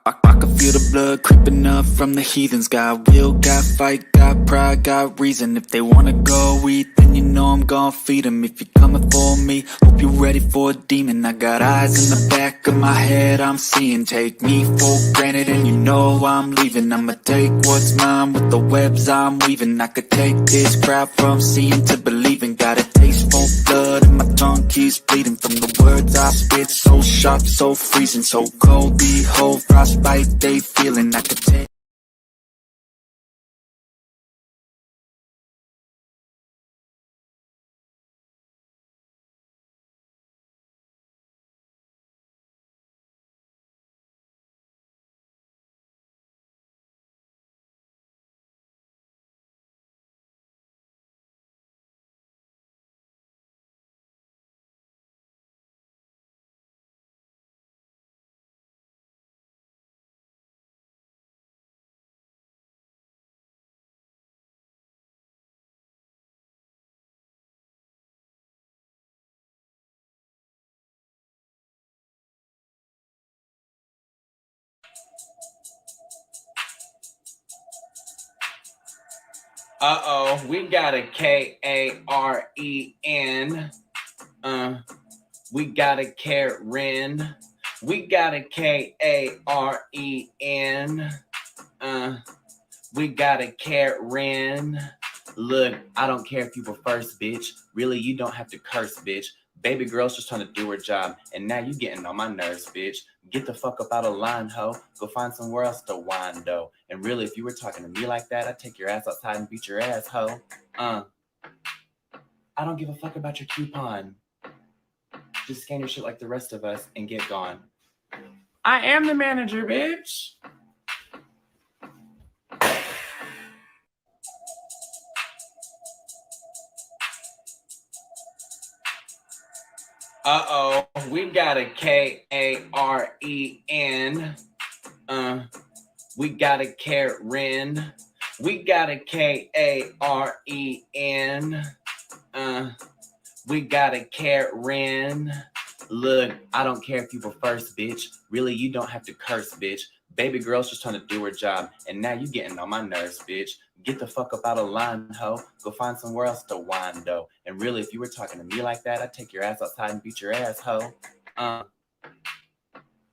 I can feel the blood creeping up from the heathens. Got will, got fight, got pride, got reason. If they wanna go eat, then you know I'm gon' feed them. If you're coming for me, hope you're ready for a demon. I got eyes in the back of my head, I'm seeing. Take me for granted and you know I'm leaving. I'ma take what's mine with the webs I'm weaving. I could take this crowd from seeing to believing. Got a taste for blood and my tongue keeps bleeding from the words I spit. So sharp, so freezing, so cold. Behold, frostbite they feeling. I could take. We got a K-A-R-E-N. We got a Karen. We got a K-A-R-E-N. We got a Karen. Look, I don't care if you were first, bitch. Really, you don't have to curse, bitch. Baby girl's just trying to do her job, and now you getting on my nerves, bitch. Get the fuck up out of line, ho. Go find somewhere else to whine, though. And really, if you were talking to me like that, I'd take your ass outside and beat your ass, ho. I don't give a fuck about your coupon. Just scan your shit like the rest of us and get gone. I am the manager, bitch. We got a K-A-R-E-N. We got a Karen. We got a K-A-R-E-N. We got a Karen. Look, I don't care if you were first, bitch. Really, you don't have to curse, bitch. Baby girl's just trying to do her job, and now you getting on my nerves, bitch. Get the fuck up out of line, ho. Go find somewhere else to whine, though. And really, if you were talking to me like that, I'd take your ass outside and beat your ass, ho. I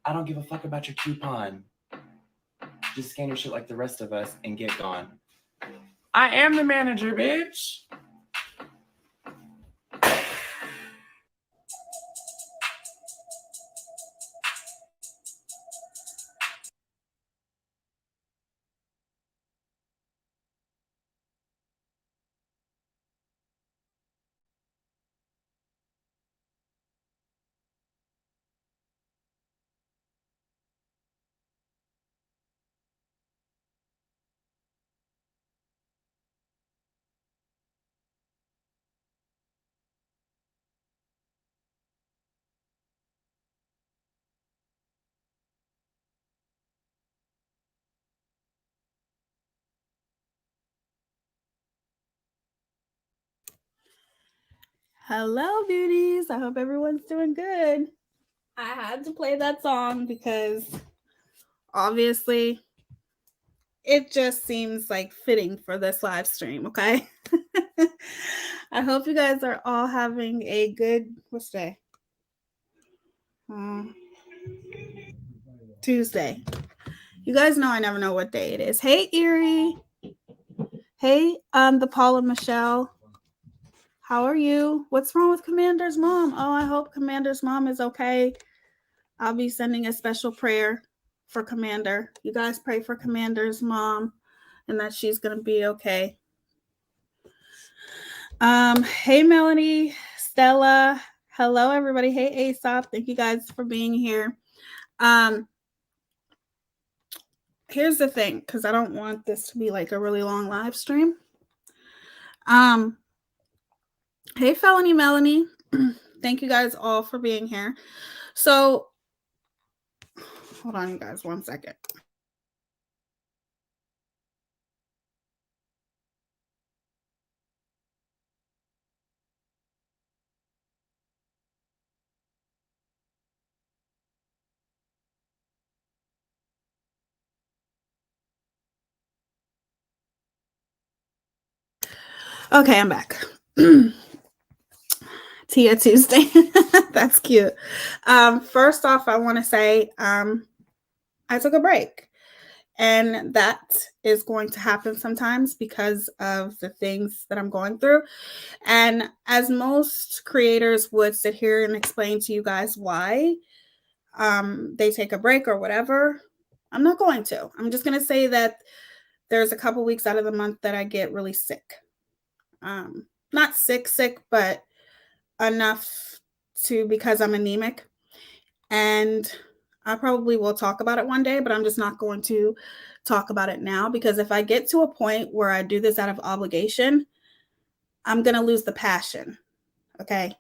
don't give a fuck about your coupon. Just scan your shit like the rest of us and get gone. I am the manager, bitch. Hello, beauties. I hope everyone's doing good. I had to play that song because obviously it just seems like fitting for this live stream, okay? I hope you guys are all having a good, what's today? Tuesday. You guys know I never know what day it is. Hey, Erie. Hey, the Paula Michelle. How are you? What's wrong with Commander's mom? Oh, I hope Commander's mom is okay. I'll be sending a special prayer for Commander. You guys pray for Commander's mom and that she's going to be okay. Hey, Melanie, Stella. Hello, everybody. Hey, Aesop. Thank you guys for being here. Here's the thing, because I don't want this to be like a really long live stream. Hey, Felony Melanie. Thank you guys all for being here. So, hold on, you guys, 1 second. Okay, I'm back. Tia Tuesday. That's cute. First off, I want to say I took a break. And that is going to happen sometimes because of the things that I'm going through. And as most creators would sit here and explain to you guys why they take a break or whatever, I'm not going to. I'm just going to say that there's a couple weeks out of the month that I get really sick. Not sick, but enough to, because I'm anemic. And I probably will talk about it one day, but I'm just not going to talk about it now, because if I get to a point where I do this out of obligation, I'm going to lose the passion. Okay.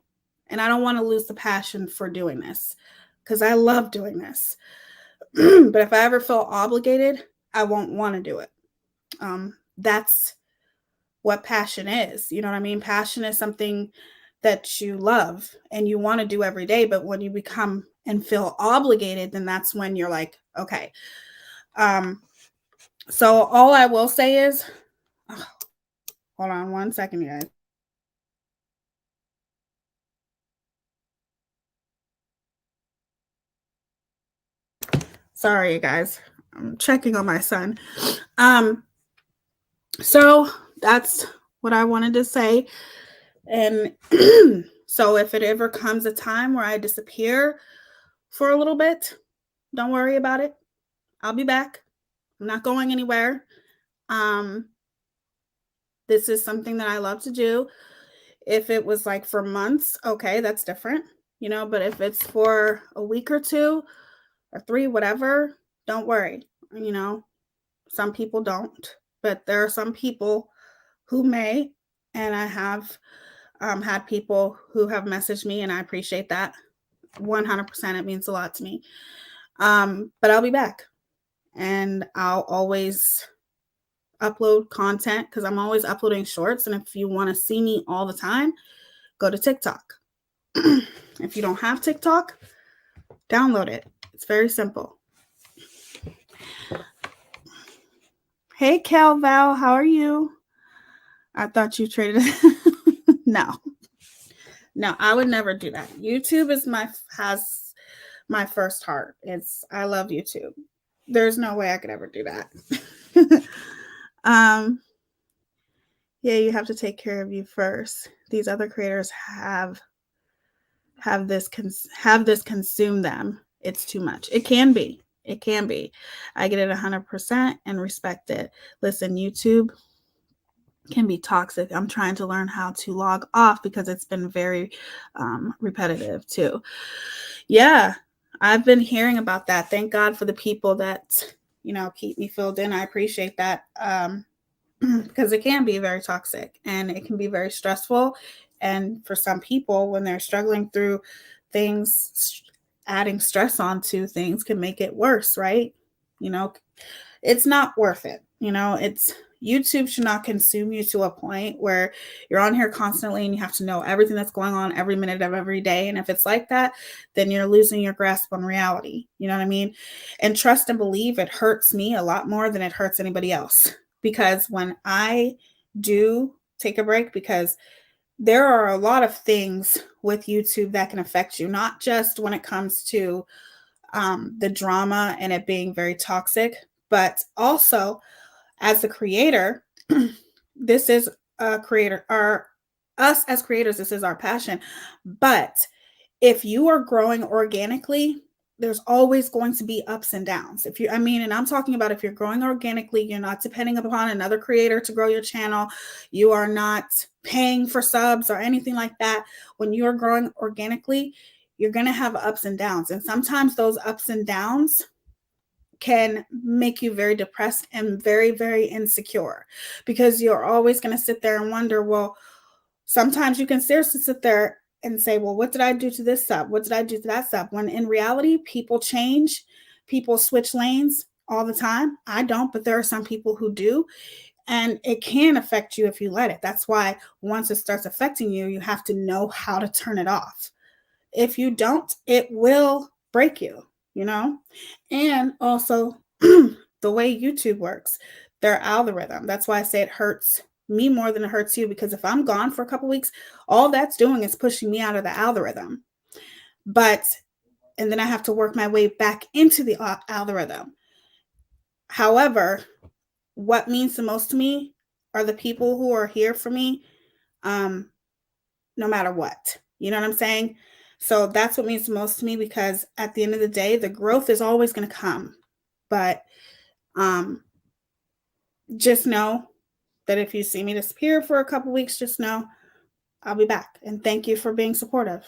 And I don't want to lose the passion for doing this because I love doing this. But if I ever feel obligated, I won't want to do it. That's what passion is. You know what I mean? Passion is something that you love and you want to do every day. But when you become and feel obligated, then that's when you're like, okay. So all I will say is, hold on one second, you guys. Sorry, you guys. I'm checking on my son. So that's what I wanted to say. And so if it ever comes a time where I disappear for a little bit, don't worry about it. I'll be back. I'm not going anywhere. This is something that I love to do. If it was like for months, okay, that's different, but if it's for a week or 2 or 3, whatever, don't worry. Some people don't, but there are some people who may, and I have had people who have messaged me, and I appreciate that 100%. It means a lot to me. But I'll be back, and I'll always upload content because I'm always uploading shorts. And if you want to see me all the time, go to TikTok. If you don't have TikTok, download it. It's very simple. Hey, Cal Val, how are you? I thought you traded. No, I would never do that. YouTube has my first heart. I love YouTube. There's no way I could ever do that. Yeah, you have to take care of you first. These other creators have this consume them. It's too much. It can be. I get it 100% and respect it. Listen, YouTube can be toxic. I'm trying to learn how to log off because it's been very repetitive too. Yeah, I've been hearing about that. Thank God for the people that keep me filled in. I appreciate that because it can be very toxic and it can be very stressful. And for some people, when they're struggling through things, adding stress onto things can make it worse, right? It's not worth it. YouTube should not consume you to a point where you're on here constantly and you have to know everything that's going on every minute of every day. And if it's like that, then you're losing your grasp on reality. You know what I mean? And trust and believe, it hurts me a lot more than it hurts anybody else. Because when I do take a break, because there are a lot of things with YouTube that can affect you, not just when it comes to the drama and it being very toxic, but also as a creator, this is a creator, or us as creators, this is our passion. But if you are growing organically, there's always going to be ups and downs. And I'm talking about if you're growing organically, you're not depending upon another creator to grow your channel. You are not paying for subs or anything like that. When you are growing organically, you're going to have ups and downs. And sometimes those ups and downs can make you very depressed and very, very insecure, because you're always going to sit there and wonder, well, sometimes you can seriously sit there and say, well, what did I do to this sub? What did I do to that sub? When in reality, people change, people switch lanes all the time. I don't, but there are some people who do. And it can affect you if you let it. That's why once it starts affecting you, you have to know how to turn it off. If you don't, it will break you, And also the way YouTube works, their algorithm. That's why I say it hurts me more than it hurts you, because if I'm gone for a couple weeks, all that's doing is pushing me out of the algorithm. And then I have to work my way back into the algorithm. However, what means the most to me are the people who are here for me, no matter what. You know what I'm saying? So that's what means the most to me, because at the end of the day, the growth is always going to come. But just know that if you see me disappear for a couple weeks, just know I'll be back. And thank you for being supportive.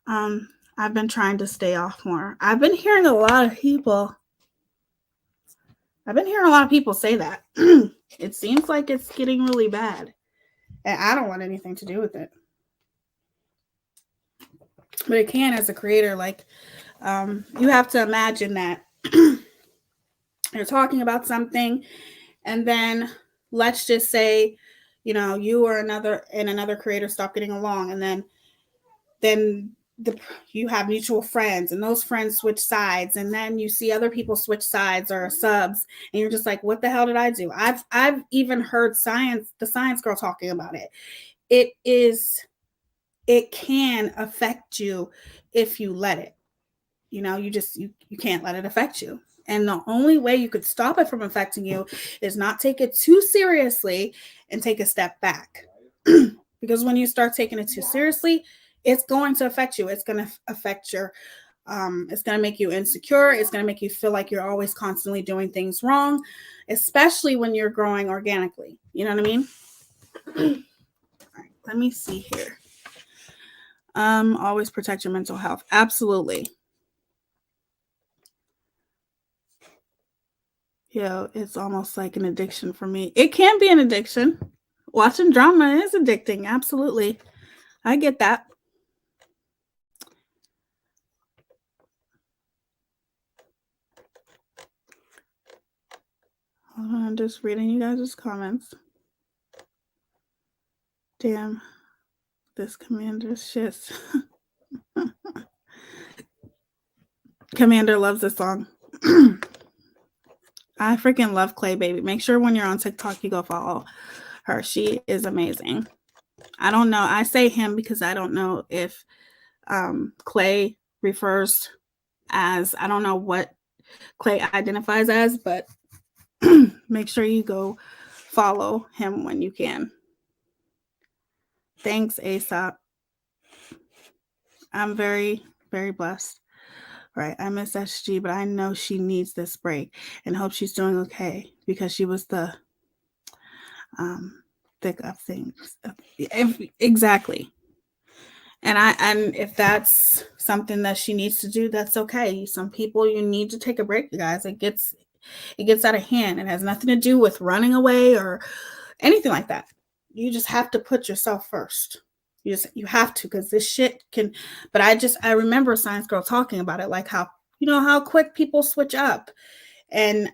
I've been trying to stay off more. I've been hearing a lot of people say that. It seems like it's getting really bad. And I don't want anything to do with it. But it can, as a creator, like, you have to imagine that you're talking about something, and then let's just say, you or another creator stop getting along, and then you have mutual friends, and those friends switch sides, and then you see other people switch sides or subs, and you're just like, what the hell did I do? I've even heard the science girl talking about it. It can affect you if you let it. You can't let it affect you. And the only way you could stop it from affecting you is not take it too seriously and take a step back. Because when you start taking it too seriously, it's going to affect you. It's going to affect your, it's going to make you insecure. It's going to make you feel like you're always constantly doing things wrong, especially when you're growing organically. You know what I mean? All right, let me see here. Always protect your mental health. Absolutely. It's almost like an addiction for me. It can be an addiction. Watching drama is addicting. Absolutely. I get that. Hold on, I'm just reading you guys' comments. Damn, this commander's shits. Commander loves this song. I freaking love Clay Baby. Make sure when you're on TikTok, you go follow her. She is amazing. I don't know. I say him because I don't know if Clay refers as, I don't know what Clay identifies as, but make sure you go follow him when you can. Thanks, ASAP. I'm very, very blessed. Right. I miss SG, but I know she needs this break and hope she's doing okay, because she was the thick of things. Exactly. And if that's something that she needs to do, that's okay. Some people, you need to take a break, you guys. It gets out of hand. It has nothing to do with running away or anything like that. You just have to put yourself first. You have to, because this shit can. But I remember Science Girl talking about it, like how quick people switch up, and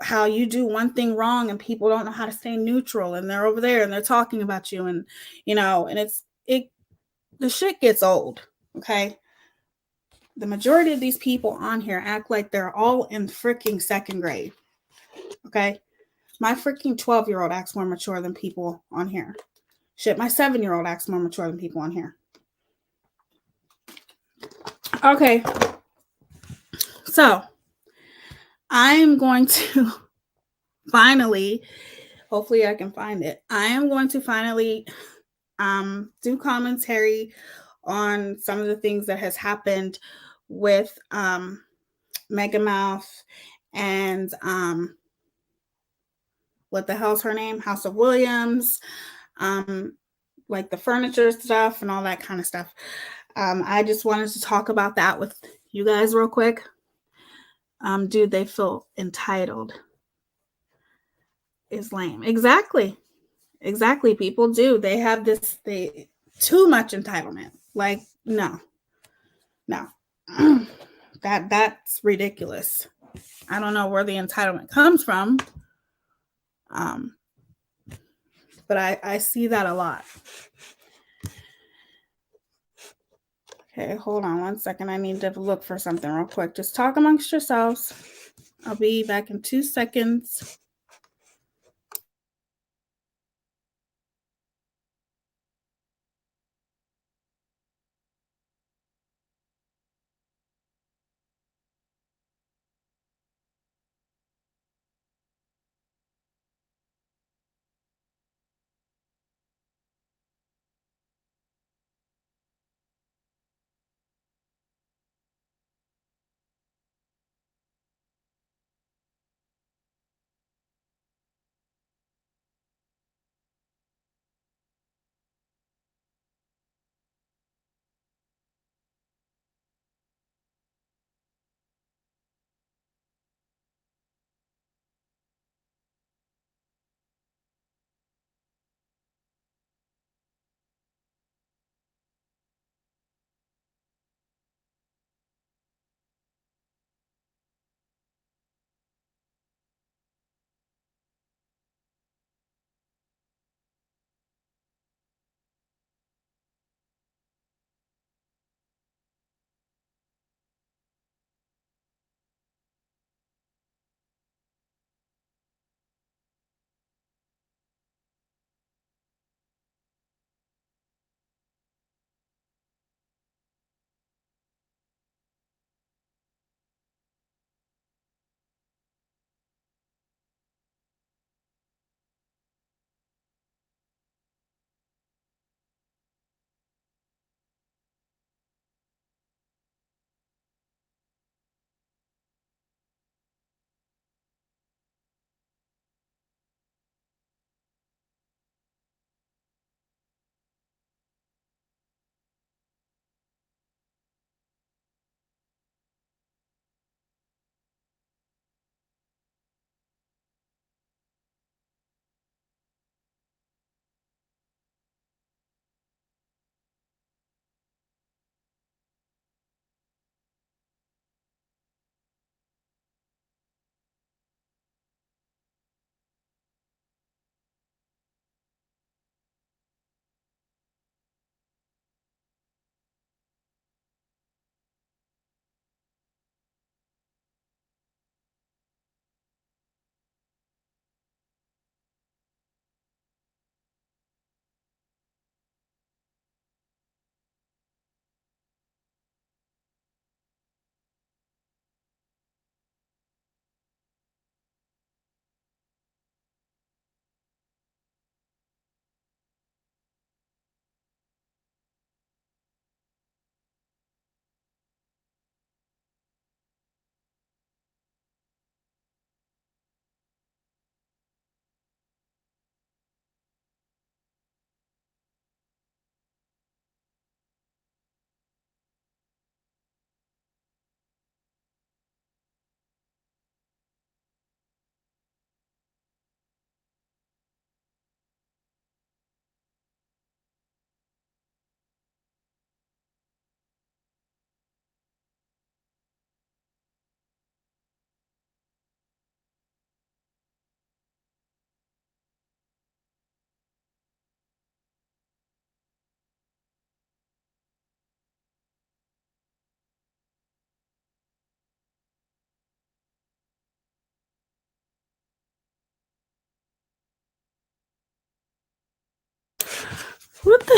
how you do one thing wrong and people don't know how to stay neutral, and they're over there and they're talking about you, and the shit gets old. Okay, the majority of these people on here act like they're all in freaking second grade. Okay, my freaking 12-year-old acts more mature than people on here. Shit, my 7-year-old acts more mature than people on here. Okay. So, I'm going to finally, hopefully I can find it. I am going to finally do commentary on some of the things that has happened with Megamouth and what the hell's her name? House of Williams. Like the furniture stuff and all that kind of stuff. I just wanted to talk about that with you guys real quick. Do they feel entitled? Is lame. Exactly. People do. They have too much entitlement. Like, no. That's ridiculous. I don't know where the entitlement comes from. But I see that a lot. Okay, hold on 1 second. I need to look for something real quick. Just talk amongst yourselves. I'll be back in 2 seconds.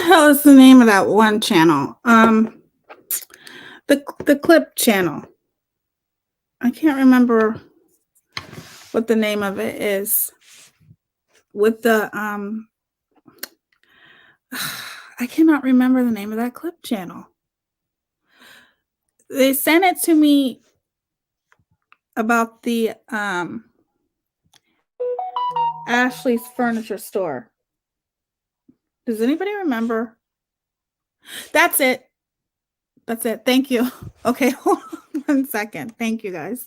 the hell is the name of that one channel? The clip channel. I can't remember what the name of it is. With the I cannot remember the name of that clip channel. They sent it to me about the Ashley's furniture store. Does anybody remember? That's it. That's it. Thank you. Okay, hold on 1 second. Thank you guys.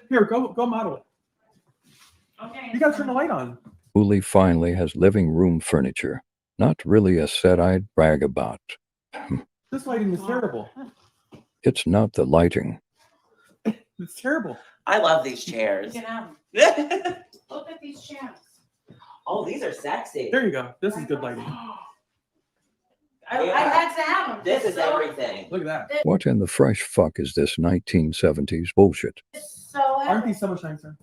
Here, go model it. Okay. You gotta turn the light on. Uli finally has living room furniture. Not really a set I'd brag about. This lighting is terrible. It's not the lighting. It's terrible. I love these chairs. You can have them. Look at these chairs. Oh, these are sexy. There you go. This is good lighting. I had to have them. This is everything. Look at that. What in the fresh fuck is this 1970s bullshit? So Aren't these so much nicer?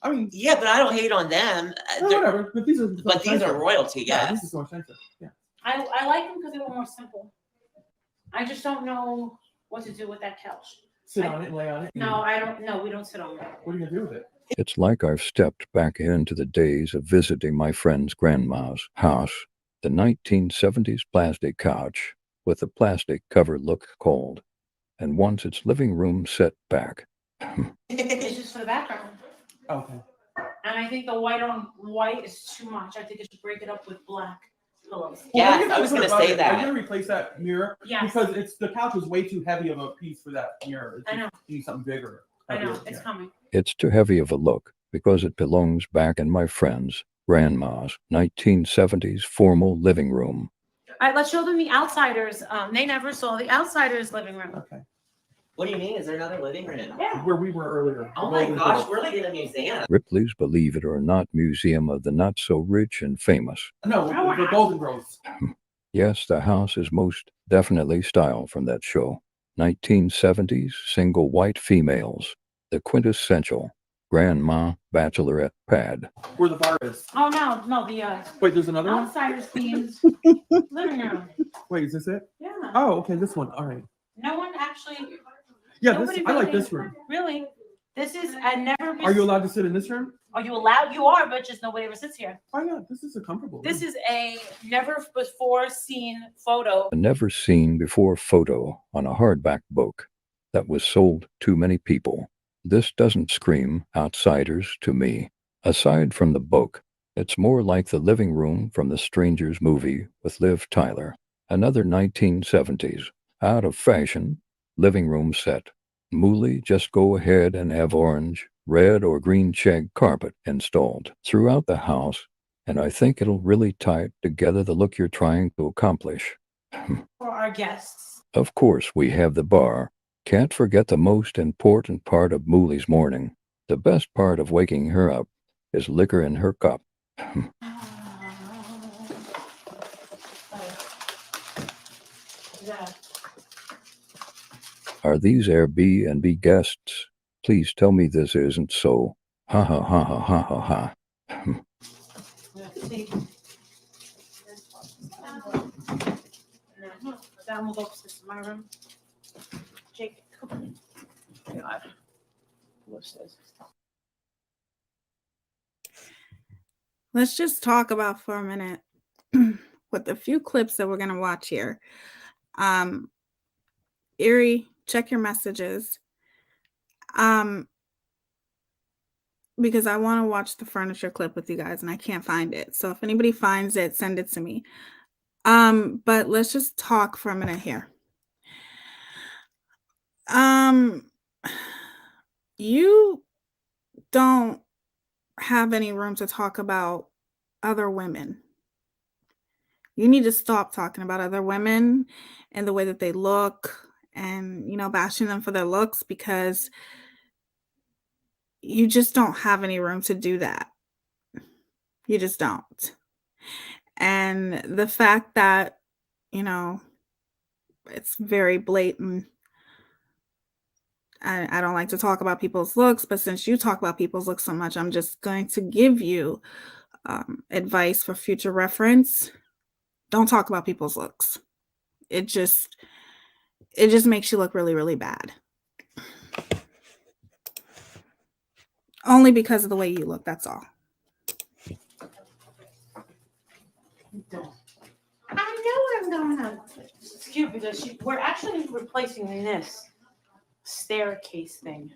I mean, Yeah, but I don't hate on them. whatever. But these are. so But much these nicer. are royalty, Yeah, yes. this is so much nicer. Yeah. I like them because they were more simple. I just don't know what to do with that couch. Sit on it and lay on it. No, I don't. No, we don't sit on that. What are you gonna do with it? It's like I've stepped back into the days of visiting my friend's grandma's house. The 1970s plastic couch with the plastic cover look cold, and once its living room set back. It's just for the background. Okay. And I think the white on white is too much. I think it should break it up with black pillows. Yes, Well, I was put gonna it above say it. that. I'm gonna replace that mirror Yes. because the couch is way too heavy of a piece for that mirror. It's I know. You need something bigger. I know. heavier, It's yeah. coming. It's too heavy of a look because it belongs back in my friend's grandma's 1970s formal living room. All right, let's show them the outsiders. They never saw the outsiders' living room. Okay. What do you mean? Is there another living room? Yeah. Where we were earlier. Oh the my Golden gosh, Girls. we're like in a museum. Ripley's Believe It or Not Museum of the Not So Rich and Famous. No, the Golden Girls. Yes, the house is most definitely style from that show. 1970s single white females. The quintessential grandma bachelorette pad. Where the bar is. Oh no, the Wait, there's another one? outsiders themed living room. Wait, is this it? Yeah. Oh, okay, this one. All right. No one actually. Yeah, nobody I like really- this room. Really, this is I never. Are you allowed to sit in this room? Are you allowed? You are, but just nobody ever sits here. Oh yeah, this is a comfortable This room. is a never before seen photo. A never seen before photo on a hardback book that was sold to many people. This doesn't scream outsiders to me. Aside from the book, it's more like the living room from The Strangers movie with Liv Tyler. Another 1970s, out of fashion, living room set. Mooley, just go ahead and have orange, red, or green shag carpet installed throughout the house, and I think it'll really tie together the look you're trying to accomplish. For our guests. Of course, we have the bar. Can't forget the most important part of Mooley's morning. The best part of waking her up is liquor in her cup. Yeah. Are these Airbnb guests? Please tell me this isn't so. Ha ha ha ha ha ha ha. Then we'll go upstairs to my room. Jake, come on. God. Go upstairs. Let's just talk about for a minute with the few clips that we're gonna watch here. Erie, check your messages. Because I want to watch the furniture clip with you guys and I can't find it. So if anybody finds it, send it to me. But let's just talk for a minute here. You don't have any room to talk about other women. You need to stop talking about other women and the way that they look and, bashing them for their looks because you just don't have any room to do that. You just don't. And the fact that, it's very blatant. I don't like to talk about people's looks, but since you talk about people's looks so much, I'm just going to give you advice for future reference. Don't talk about people's looks. It just makes you look really, really bad. Only because of the way you look, that's all. I know what I'm going on. It's cute because we're actually replacing this staircase thing.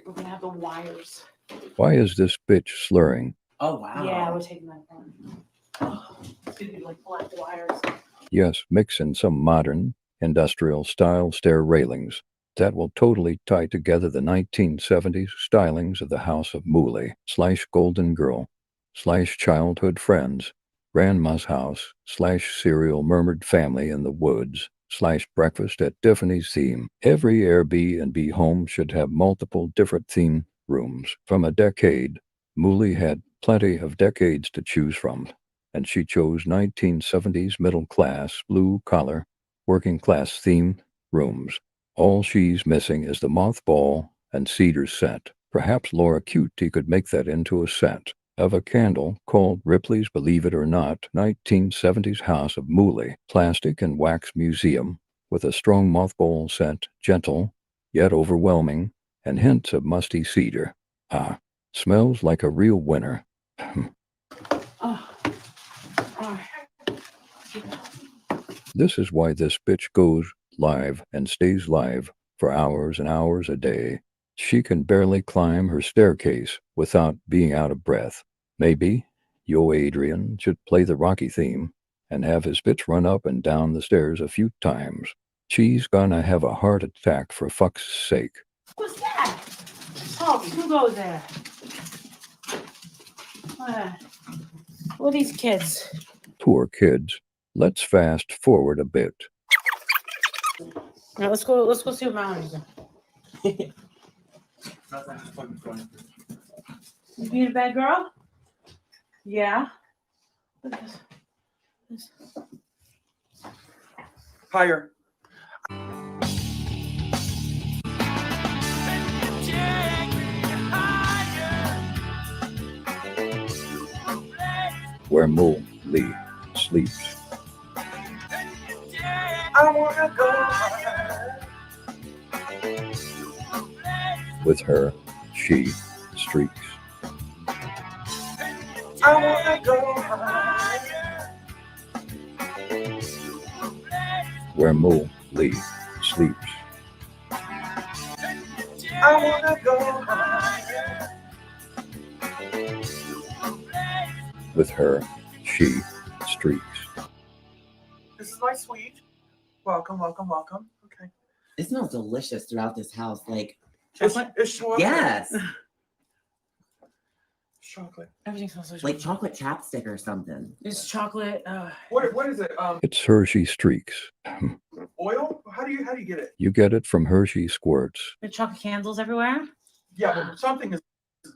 We're going to have the wires. Why is this bitch slurring? Oh wow. Yeah, we're taking that one. It's going to be like black wires. Yes, mix in some modern, industrial style stair railings. that will totally tie together the 1970s stylings of the House of Mooley / Golden Girl / childhood friends, Grandma's house / serial murmured family in the woods / breakfast at Tiffany's theme. Every Airbnb home should have multiple different theme rooms. From a decade, Mooley had plenty of decades to choose from, and she chose 1970s middle class, blue collar, working class themed rooms. All she's missing is the mothball and cedar set. Perhaps Laura Cutie could make that into a set of a candle called Ripley's Believe It or Not 1970s House of Mooley, plastic and wax museum with a strong mothball scent, gentle yet overwhelming, and hints of musty cedar. Ah, smells like a real winner. This is why this bitch goes live and stays live for hours and hours a day. She can barely climb her staircase without being out of breath. Maybe Yo Adrian should play the Rocky theme and have his bitch run up and down the stairs a few times. She's gonna have a heart attack for fuck's sake. What's that? Oh, who goes there? Who are these kids? Poor kids. Let's fast forward a bit. Now let's go see what Mallory's doing. You being a bad girl? Yeah. Look at this. Higher. Where Mo Lee sleeps. I wanna go higher. With her, she streaks. I wanna go higher. Where Mo Lee sleeps. I wanna go higher. With her, she streaks. This is my suite. Welcome, welcome, welcome. Okay. It smells delicious throughout this house. Like, It's chocolate. yes, Chocolate. Everything smells like like chocolate chapstick or something. It's chocolate. What is it? It's Hershey Streaks. Oil? How do you get it? You get it from Hershey Squirts. the chocolate candles everywhere. Yeah, but something is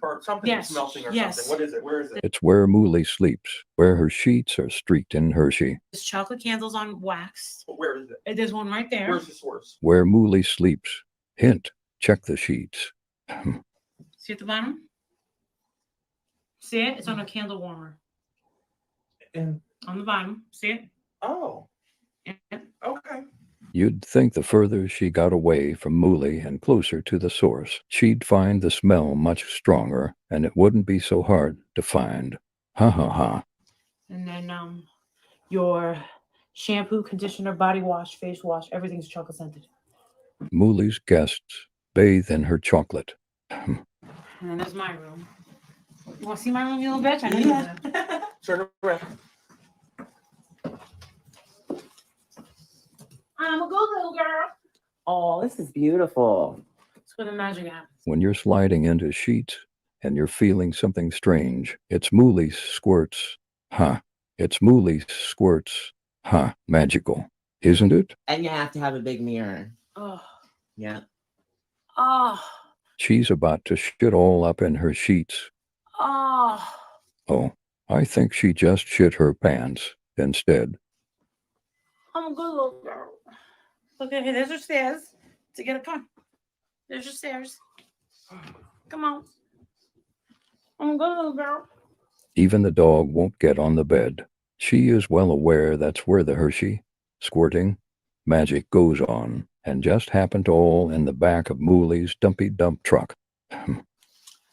burnt. Something Yes, is melting or yes. something. What is it? Where is it? It's where Mooley sleeps, where her sheets are streaked in Hershey. There's chocolate candles on wax. Where is it? There's one right there. Where's the source? Where Mooley sleeps. Hint, check the sheets. See at the bottom? See it? It's on a candle warmer. And On the bottom. See it? oh, Yeah. okay. You'd think the further she got away from Mooley and closer to the source, she'd find the smell much stronger, and it wouldn't be so hard to find. Ha ha ha. And then your shampoo, conditioner, body wash, face wash, everything's chocolate scented. Mooley's guests bathe in her chocolate. And then there's my room. You want to see my room, you little bitch? I know you want to. Turn around. I'm a good little girl. Oh, this is beautiful. That's where the magic happens. When you're sliding into sheets and you're feeling something strange, it's Mooley's squirts. Huh. It's Mooley's squirts. Huh. Magical. Isn't it? And you have to have a big mirror. Oh, Yeah. oh, She's about to shit all up in her sheets. oh. Oh, I think she just shit her pants instead. I'm a good little girl. Look at here. There's your stairs. To get a come. There's your stairs. Come on. I'm a good little girl. Even the dog won't get on the bed. She is well aware that's where the Hershey squirting magic goes on, and just happened to all in the back of Mooley's dumpy dump truck.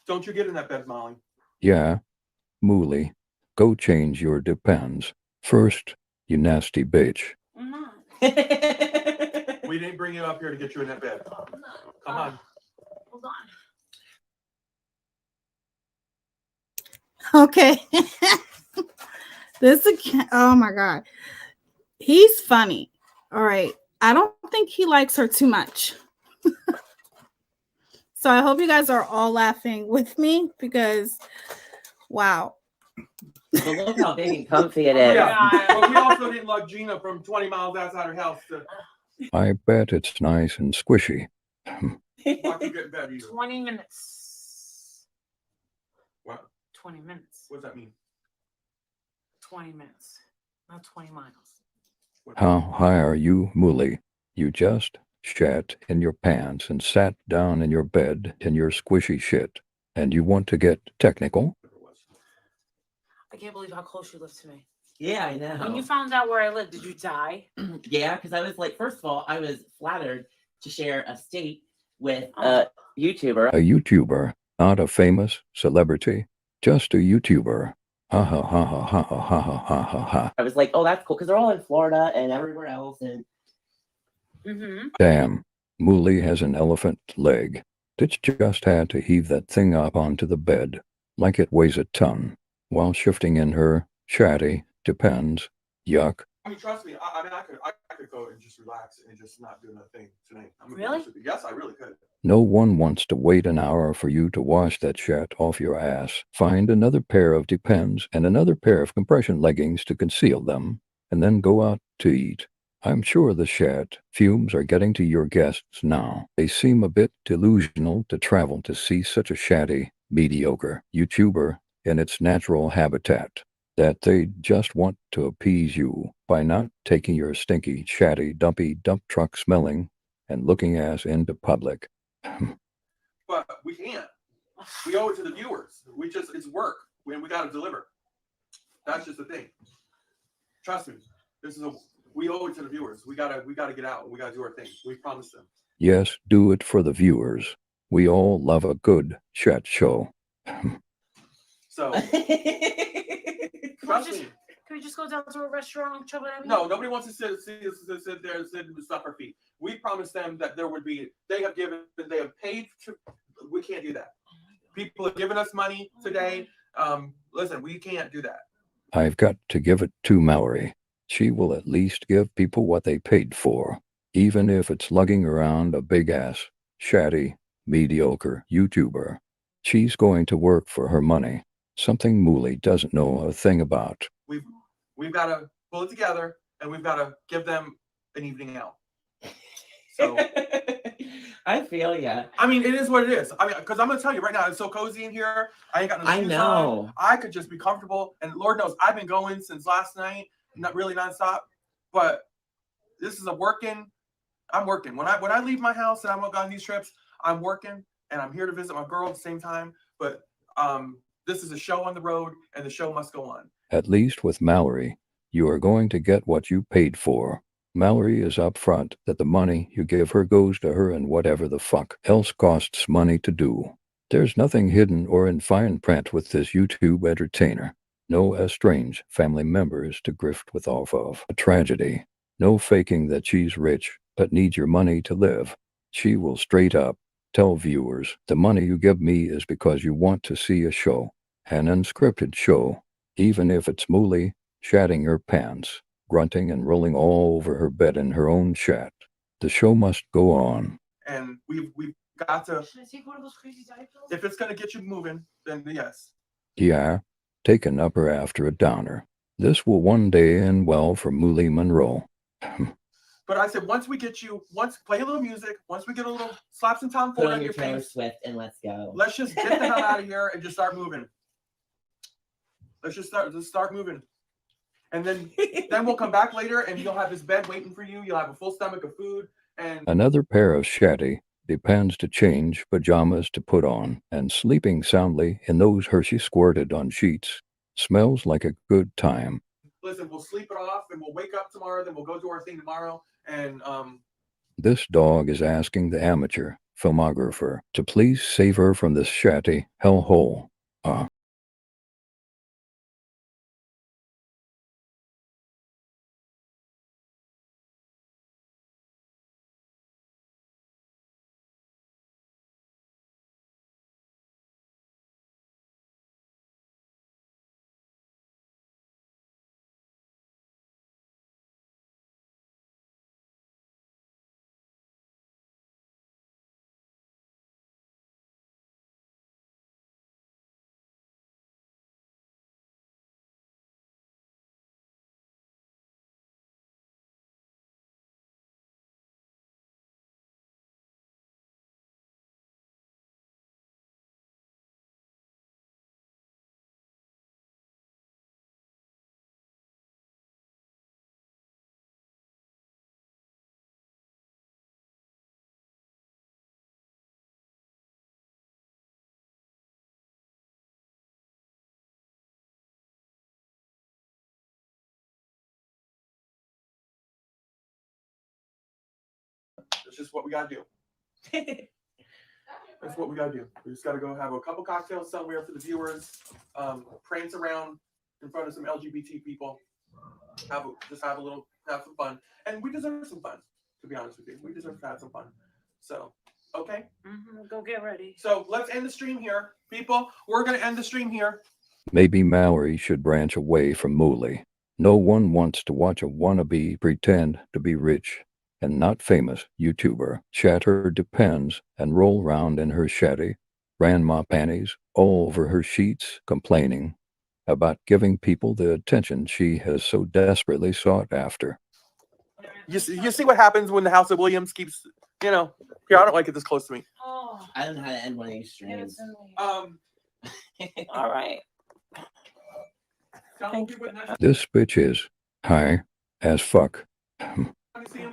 Don't you get in that bed, Molly? Yeah, Mooley, go change your depends. First, you nasty bitch. I'm not. We didn't bring you up here to get you in that bed. Come on. Hold on. Okay. Oh my God. He's funny. All right. I don't think he likes her too much. So I hope you guys are all laughing with me because, wow. But look how big and comfy it Oh, is. yeah. But we also didn't lug Gina from 20 miles outside her house to I bet it's nice and squishy. watch you get in bed either. 20 minutes. What? 20 minutes. What does that mean? 20 minutes. Not 20 miles. How high are you, Mooly? You just shat in your pants and sat down in your bed in your squishy shit. And you want to get technical? I can't believe how close you live to me. Yeah, I know. When you found out where I live, did you die? Yeah, because I was like, first of all, I was flattered to share a state with Oh. a YouTuber. A YouTuber, not a famous celebrity, just a YouTuber. Ha ha ha ha ha ha ha ha ha ha. I was like, oh, that's cool, because they're all in Florida and everywhere else. And Mm-hmm. Damn, Mooly has an elephant leg. Ditch just had to heave that thing up onto the bed, like it weighs a ton, while shifting in her chatty depends. Yuck. I mean, trust me. I mean, I could go and just relax and just not do another thing tonight. I'm gonna be Really? honest with you. Yes, I really could. No one wants to wait an hour for you to wash that shat off your ass. Find another pair of Depends and another pair of compression leggings to conceal them, and then go out to eat. I'm sure the shat fumes are getting to your guests now. They seem a bit delusional to travel to see such a shatty, mediocre YouTuber in its natural habitat, that they just want to appease you by not taking your stinky, shatty, dumpy dump truck smelling and looking ass into public. But we can't. We owe it to the viewers. It's work. We got to deliver. That's just the thing. Trust me. We owe it to the viewers. We gotta get out. We gotta do our thing. We promised them. Yes, do it for the viewers. We all love a good chat show. So trust me. Can we just go down to a restaurant and trouble everything? No, nobody wants to sit there and sit and stop our feet. We promised them that there would be. They have paid. We can't do that. People have given us money today. Listen, we can't do that. I've got to give it to Mallory. She will at least give people what they paid for, even if it's lugging around a big-ass, shatty, mediocre YouTuber. She's going to work for her money, something Mooly doesn't know a thing about. We've got to pull it together, and we've got to give them an evening out. So I feel ya. I mean, it is what it is. I mean, because I'm gonna tell you right now, it's so cozy in here. I ain't got no I shoes know. on. I could just be comfortable, and Lord knows I've been going since last night, not really nonstop. But this is I'm working. When I leave my house and I'm on these trips, I'm working, and I'm here to visit my girl at the same time. But this is a show on the road, and the show must go on. At least with Mallory, you are going to get what you paid for. Mallory is upfront that the money you give her goes to her and whatever the fuck else costs money to do. There's nothing hidden or in fine print with this YouTube entertainer. No estranged family members to grift with off of. A tragedy. No faking that she's rich but needs your money to live. She will straight up tell viewers, the money you give me is because you want to see a show. An unscripted show. Even if it's Mooly shatting her pants, grunting and rolling all over her bed in her own shat. The show must go on. And we've got to. Should I take one of those crazy diet pills? If it's gonna get you moving, then yes. Yeah, take an upper after a downer. This will one day end well for Mooly Monroe. But I said once play a little music, once we get a little slap some Tom Put Ford on on your your Taylor face, Swift and let's go. let's just get the hell out of here and just start moving. Let's just start moving. And then we'll come back later and you'll have this bed waiting for you. You'll have a full stomach of food and Another pair of shatty Depends to change, pajamas to put on, and sleeping soundly in those Hershey squirted on sheets. Smells like a good time. listen, we'll sleep it off and we'll wake up tomorrow, then we'll go do our thing tomorrow. And This dog is asking the amateur filmographer to please save her from this shatty hellhole. It's just what we gotta do. That's what we gotta do. We just gotta go have a couple cocktails somewhere for the viewers, prance around in front of some LGBT people, have some fun, and we deserve some fun. To be honest with you, we deserve to have some fun. So, okay. Go get ready. So let's end the stream here, people. We're gonna end the stream here. Maybe Mallory should branch away from Mooley. No one wants to watch a wannabe pretend to be rich and not famous YouTuber chat her depends and roll round in her shabby grandma panties all over her sheets, complaining about giving people the attention she has so desperately sought after. You see what happens when the House of Williams keeps, here, I don't like it this close to me. Oh, I don't know how to end one of these give it streams. to me. All right. Thank you. This bitch is high as fuck.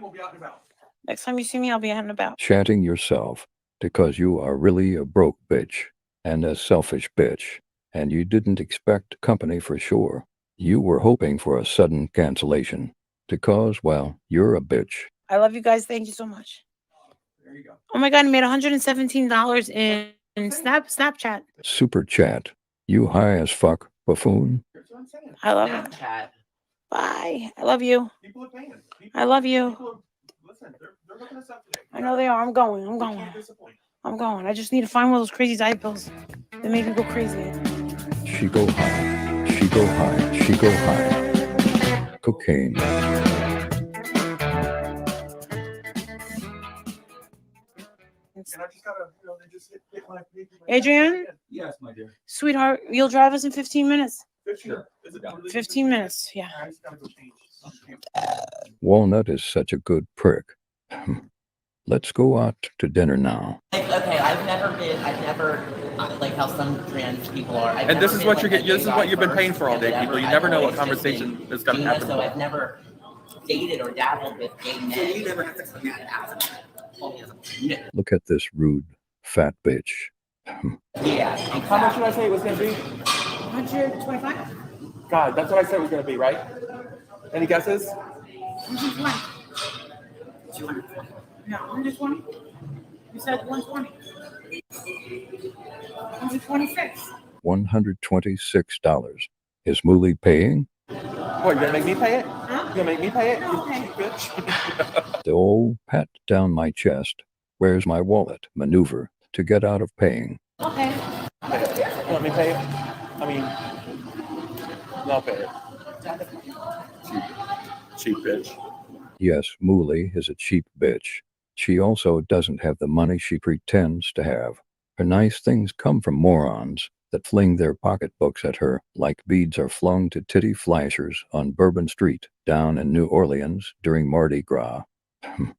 We'll be out and about. Next time you see me, I'll be out and about. Chatting yourself because you are really a broke bitch and a selfish bitch, and you didn't expect company for sure. You were hoping for a sudden cancellation because, well, you're a bitch. I love you guys. Thank you so much. There you go. Oh my God, I made $117 in Snapchat. Super chat. You high as fuck, buffoon. Here's what I'm saying. I love you. Snapchat. Bye. I love you. People are paying. I love you. Listen, they're looking us up today. I know they are. I'm going. We can't disappoint. I'm going. I just need to find one of those crazy diet pills that make me go crazy. She go high. She go high. She go high. Cocaine. And I just gotta, they just hit my. Adrian? Yes, my dear. Sweetheart, you'll drive us in 15 minutes. 15. Sure. Is it really 15 minutes. Yeah. I just gotta go change. Walnut is such a good prick. Let's go out to dinner now. Like, okay, I've never, like how some trans people are. And this is what you're getting. This is what you've been paying for all day, people. You never know what conversation is gonna happen. So I've never dated or dabbled with gay men. So you never had sex with me as No. Look at this rude, fat bitch. Yeah. How much did I say it was gonna be? 125? God, that's what I said it was gonna be, right? Any guesses? 120. 220. No, 120. You said 120. 126. $126. Is Mooley paying? What, you gonna make me pay it? Huh? You gonna make me pay it? You Okay. cheap bitch. The old pat down my chest. Where's my wallet? Maneuver to get out of paying. Okay. You want me to pay it? I mean, I'll pay it. Cheap bitch. Yes, Mooley is a cheap bitch. She also doesn't have the money she pretends to have. Her nice things come from morons that fling their pocketbooks at her like beads are flung to titty flashers on Bourbon Street down in New Orleans during Mardi Gras. You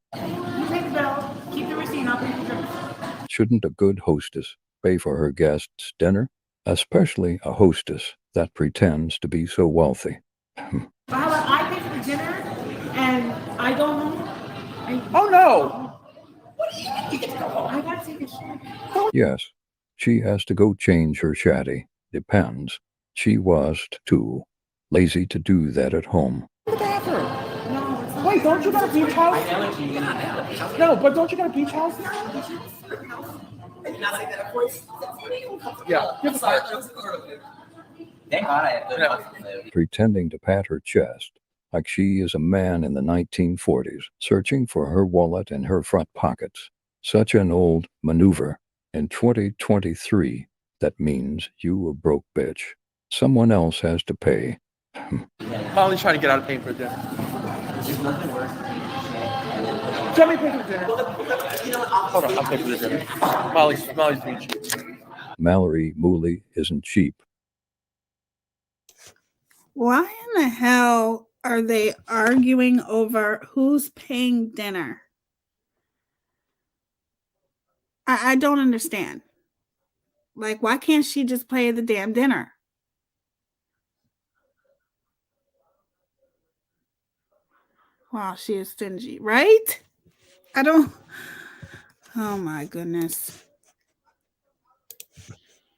take the bill. Keep the receipt. I'll pay the drinks. Shouldn't a good hostess pay for her guests' dinner? Especially a hostess that pretends to be so wealthy. How about I pay for the dinner and I go home? Oh no! I gotta take a shit. Yes, she has to go change her shatty. Depends. She was too lazy to do that at home. The bathroom. No, it's not. Wait, don't you got a beach house? I know what you mean. No, but don't you got a beach house? Yeah. Give us that. Thank God I have good Yeah. husband live. Pretending to pat her chest like she is a man in the 1940s, searching for her wallet in her front pockets. Such an old maneuver. In 2023, that means you a broke bitch. Someone else has to pay. Molly's trying to get out of paying for dinner. There's nothing worse. Tell me to pay for the dinner. Hold on, I'll pay for the dinner. Molly's being cheap. Mallory Mooley isn't cheap. Why in the hell are they arguing over who's paying dinner? I don't understand. Like, why can't she just pay the damn dinner? Wow, she is stingy, right? I don't. Oh my goodness.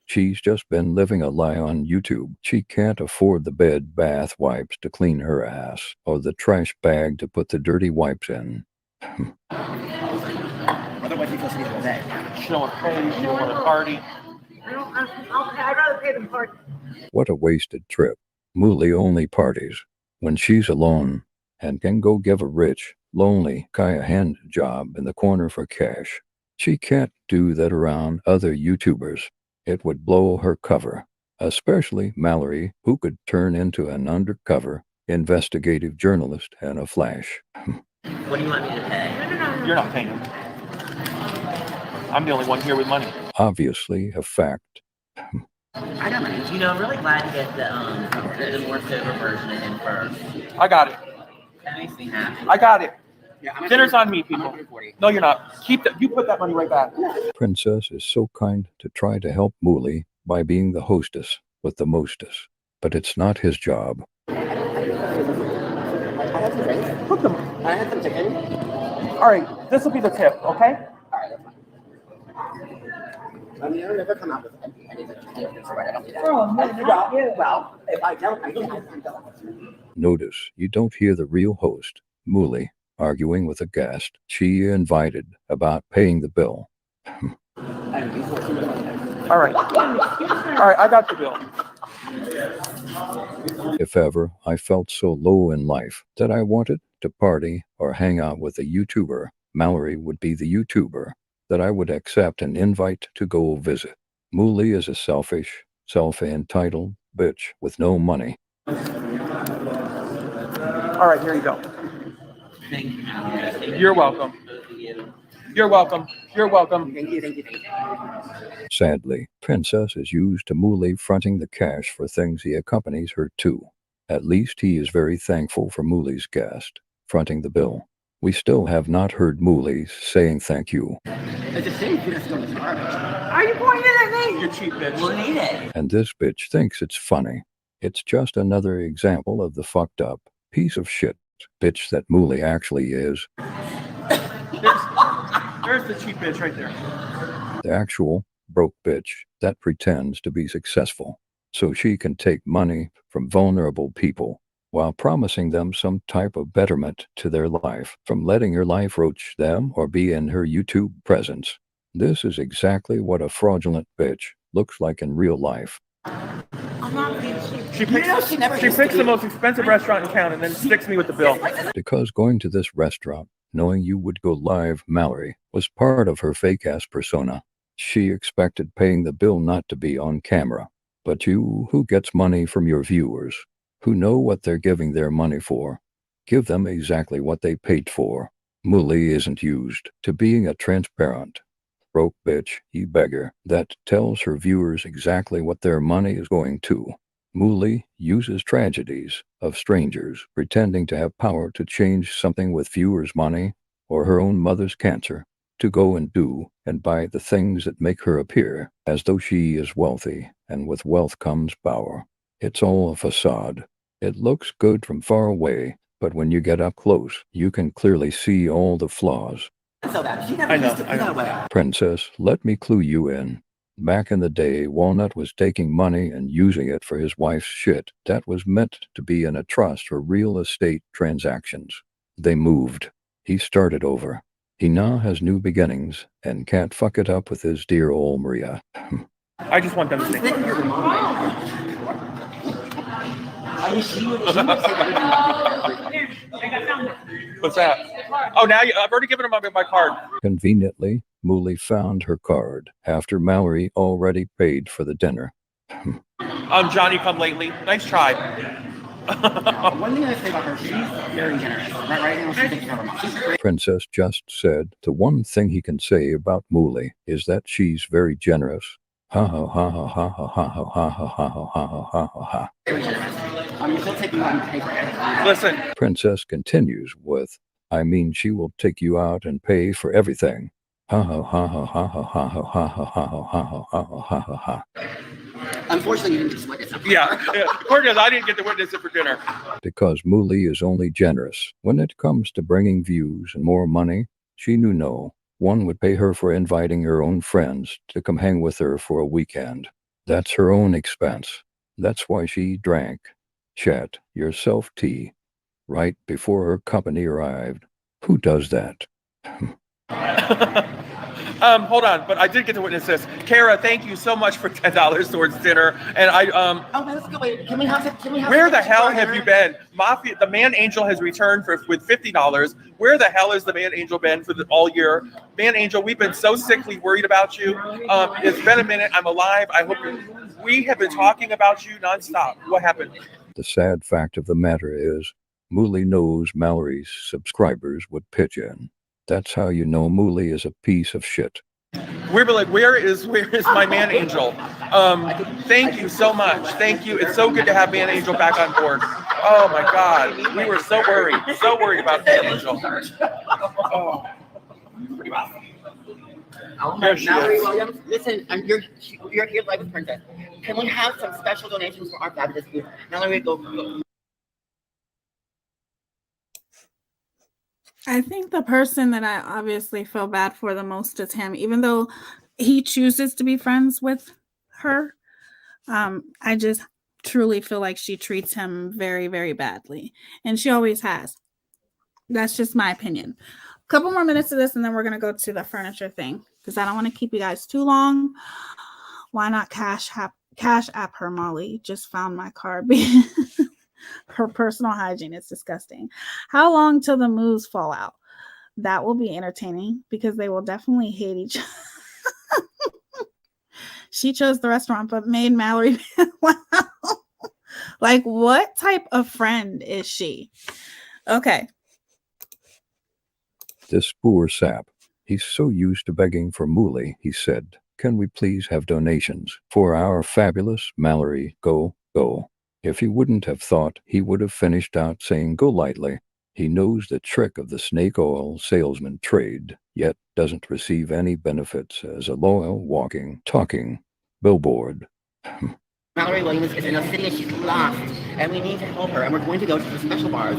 She's just been living a lie on YouTube. She can't afford the bed bath wipes to clean her ass or the trash bag to put the dirty wipes in. Otherwise, we feel sleepy all day. She don't want to pay. She don't want to party. I'd rather pay than party. What a wasted trip. Mooley only parties when she's alone and can go give a rich, lonely guy a hand job in the corner for cash. She can't do that around other YouTubers. It would blow her cover, especially Mallory, who could turn into an undercover investigative journalist in a flash. What do you want me to pay? You're not paying him. I'm the only one here with money. Obviously a fact. I got money. You know, I'm really glad to get the more sober version in first. I got it. That makes me happy. I got it. Yeah, I'm Dinner's on me, I'm people. 140. No, you're not. Keep that. You put that money right back. Princess is so kind to try to help Mooley by being the hostess with the mostess. But it's not his job. I had some drinks. Put them. I had some chicken. All right. This will be the tip. Okay. All right, that's fine. I mean, I don't ever come out with anything. I don't do that. Oh, no, not you. Well, if I don't, I don't. Notice you don't hear the real host, Mooley, arguing with a guest she invited about paying the bill. All right. All right. I got the bill. If ever I felt so low in life that I wanted to party or hang out with a YouTuber, Mallory would be the YouTuber that I would accept an invite to go visit. Mooley is a selfish, self-entitled bitch with no money. All right. Here you go. Thank you, Mallory. You're welcome. You're welcome. You're welcome. Thank you, thank you, thank you. Sadly, Princess is used to Mooley fronting the cash for things he accompanies her to. At least he is very thankful for Mooley's guest, fronting the bill. We still have not heard Mooley saying thank you. It's a shame you just don't garbage. Are you pointing at me? You're cheap, bitch. We'll need it. And this bitch thinks it's funny. It's just another example of the fucked up piece of shit bitch that Mooley actually is. There's the cheap bitch right there. The actual broke bitch that pretends to be successful so she can take money from vulnerable people while promising them some type of betterment to their life from letting her life roach them or be in her YouTube presence. This is exactly what a fraudulent bitch looks like in real life. I'm not being cheap. She picks, she never she used to picks be. the most expensive restaurant in town and then sticks me with the bill. Because going to this restaurant, knowing you would go live, Mallory, was part of her fake-ass persona. She expected paying the bill not to be on camera. But you, who gets money from your viewers, who know what they're giving their money for, give them exactly what they paid for. Mooley isn't used to being a transparent, broke bitch, beggar that tells her viewers exactly what their money is going to. Mooley uses tragedies of strangers pretending to have power to change something with viewers' money or her own mother's cancer to go and do and buy the things that make her appear as though she is wealthy, and with wealth comes power. It's all a facade. It looks good from far away, but when you get up close, you can clearly see all the flaws. So that she never I know, used to be I know. that way. Princess, let me clue you in. Back in the day, Walnut was taking money and using it for his wife's shit that was meant to be in a trust for real estate transactions. They moved. He started over. He now has new beginnings and can't fuck it up with his dear old Maria. I just want them to Think think. you're the mom. Are you sure? She would say everything. I got found. What's that? Oh, now I've already given him my card. Conveniently, Mooley found her card after Mallory already paid for the dinner. I'm Johnny come lately. Nice try. One thing I say about her, she's very generous. Right now, she thinks of her mom. She's great. Princess just said the one thing he can say about Mooley is that she's very generous. Ha ha ha ha ha ha ha ha ha ha ha ha ha ha ha. Very generous. She'll take you out and pay for everything. Listen, Princess continues with, I mean, she will take you out and pay for everything. Ha ha ha ha ha ha ha ha ha ha ha ha ha ha ha ha ha. Unfortunately, you didn't just witness it. yeah. According to I didn't get to witness it for dinner. Because Mooley is only generous. When it comes to bringing views and more money, she knew no one would pay her for inviting her own friends to come hang with her for a weekend. That's her own expense. That's why she drank, chat, yourself tea, right before her company arrived. Who does that? Hold on, but I did get to witness this. Kara, thank you so much for $10 towards dinner. And Oh, let's go. Wait, can we have some? Can we have? where some the hell dinner? have you been? Mafia, the Man Angel has returned with $50. Where the hell has the Man Angel been for all year? Man Angel, we've been so sickly worried about you. It's been a minute. I'm alive. I hope we have been talking about you nonstop. What happened? The sad fact of the matter is, Mooley knows Mallory's subscribers would pitch in. That's how you know Mooley is a piece of shit. We were like, where is my Man Angel? Thank you so much. Thank you. It's so good to have Man Angel back on board. Oh my God, we were so worried about Man Angel. Oh. There she Mallory is. Williams, listen, you're here like a princess. Can we have some special donations for our fabulous food? Mallory, go. I think the person that I obviously feel bad for the most is him, even though he chooses to be friends with her. I just truly feel like she treats him very, very badly, and she always has. That's just my opinion. A couple more minutes of this, and then we're going to go to the furniture thing because I don't want to keep you guys too long. Why not cash app her, Molly? Just found my card. Her personal hygiene is disgusting. How long till the moves fall out? That will be entertaining because they will definitely hate each other. She chose the restaurant but made Mallory wow. Like, what type of friend is she? Okay. This poor sap. He's so used to begging for Mooley, he said, "Can we please have donations for our fabulous Mallory? Go, go." If he wouldn't have thought, he would have finished out saying go lightly. He knows the trick of the snake oil salesman trade, yet doesn't receive any benefits as a loyal, walking, talking billboard. Mallory Williams is in a city and she's lost, and we need to help her. And we're going to go to the special bars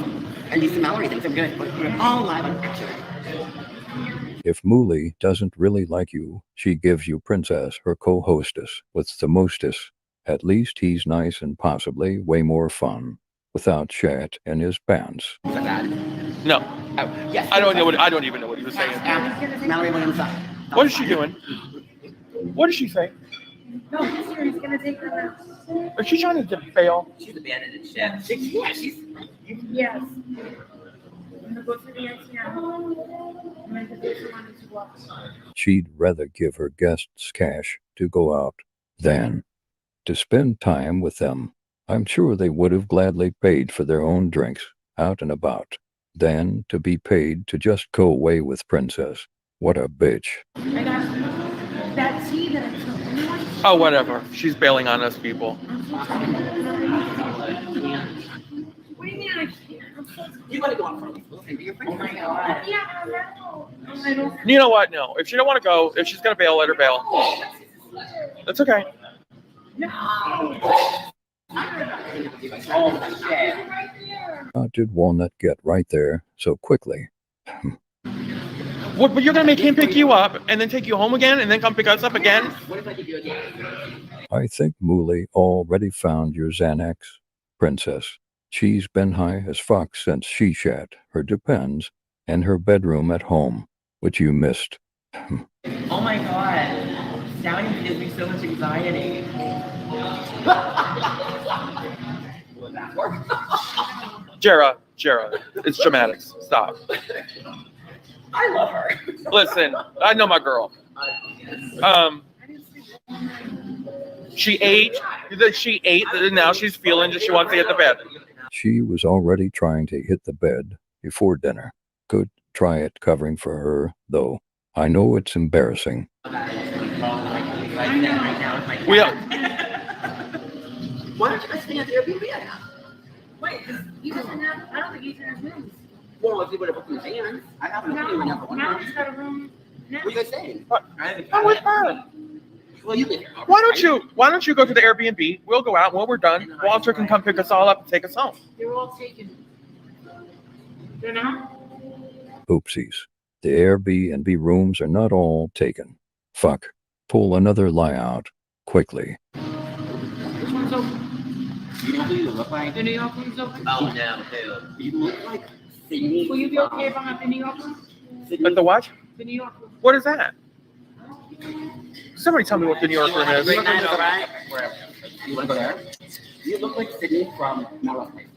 and do some Mallory things. And we're going to put it all live on picture. If Mooley doesn't really like you, she gives you Princess, her co-hostess, with the mostess. At least he's nice and possibly way more fun, without shat in his pants. Is that bad? No, Oh, yes. I don't even know what he was saying. Mallory Williams. What is she doing? What did she say? No, he's gonna take her. Is she trying to bail? She's abandoned and shit. She's. Yes. I'm gonna go to the ATM. I'm gonna give you money to walk. She'd rather give her guests cash to go out than to spend time with them. I'm sure they would have gladly paid for their own drinks out and about than to be paid to just go away with Princess. What a bitch. I got that tea that I took. Oh, whatever. She's bailing on us, people. What do you mean I can't? You want to go out for a little bit. Your friend. Oh my God. Yeah, I know. I don't. You know what? No. If she don't want to go, if she's going to bail, let her bail. That's okay. No. How did Walnut get right there so quickly? What, but you're going to make him pick you up and then take you home again and then come pick us up again? What if I give you a date? I think Mooley already found your Xanax, Princess. She's been high as fuck since she shat her Depends and her bedroom at home, which you missed. Oh my God. Stallion gives me so much anxiety. Will that work? Jera, it's dramatics. Stop. I love her. Listen, I know my girl. She ate, and now she's feeling that she wants to get to bed. She was already trying to hit the bed before dinner. Could try it covering for her, though. I know it's embarrassing. We are, Why don't you guys stay at the Airbnb I have? Wait, because he doesn't have. I don't think he's in his rooms. Well, if you would have booked in advance, I have an appointment now for 1 Now month. he's got a room. Now. Where you guys staying? I'm with her. Well, you live here. Why don't you go to the Airbnb? We'll go out. When we're done, Walter can come pick us all up and take us home. They're all taken. They're not. Oopsies. The Airbnb rooms are not all taken. Fuck. Pull another lie out. Quickly. Which one's open? You know who you look like? The New York room's open. Oh, no, who? You look like Sydney. Will you be okay if I'm at the New York room? But the what? The New York room. What is that? Somebody tell me what the New York room is. Bring that over. Wherever. You want to go there? You look like Sydney from Melrose Place.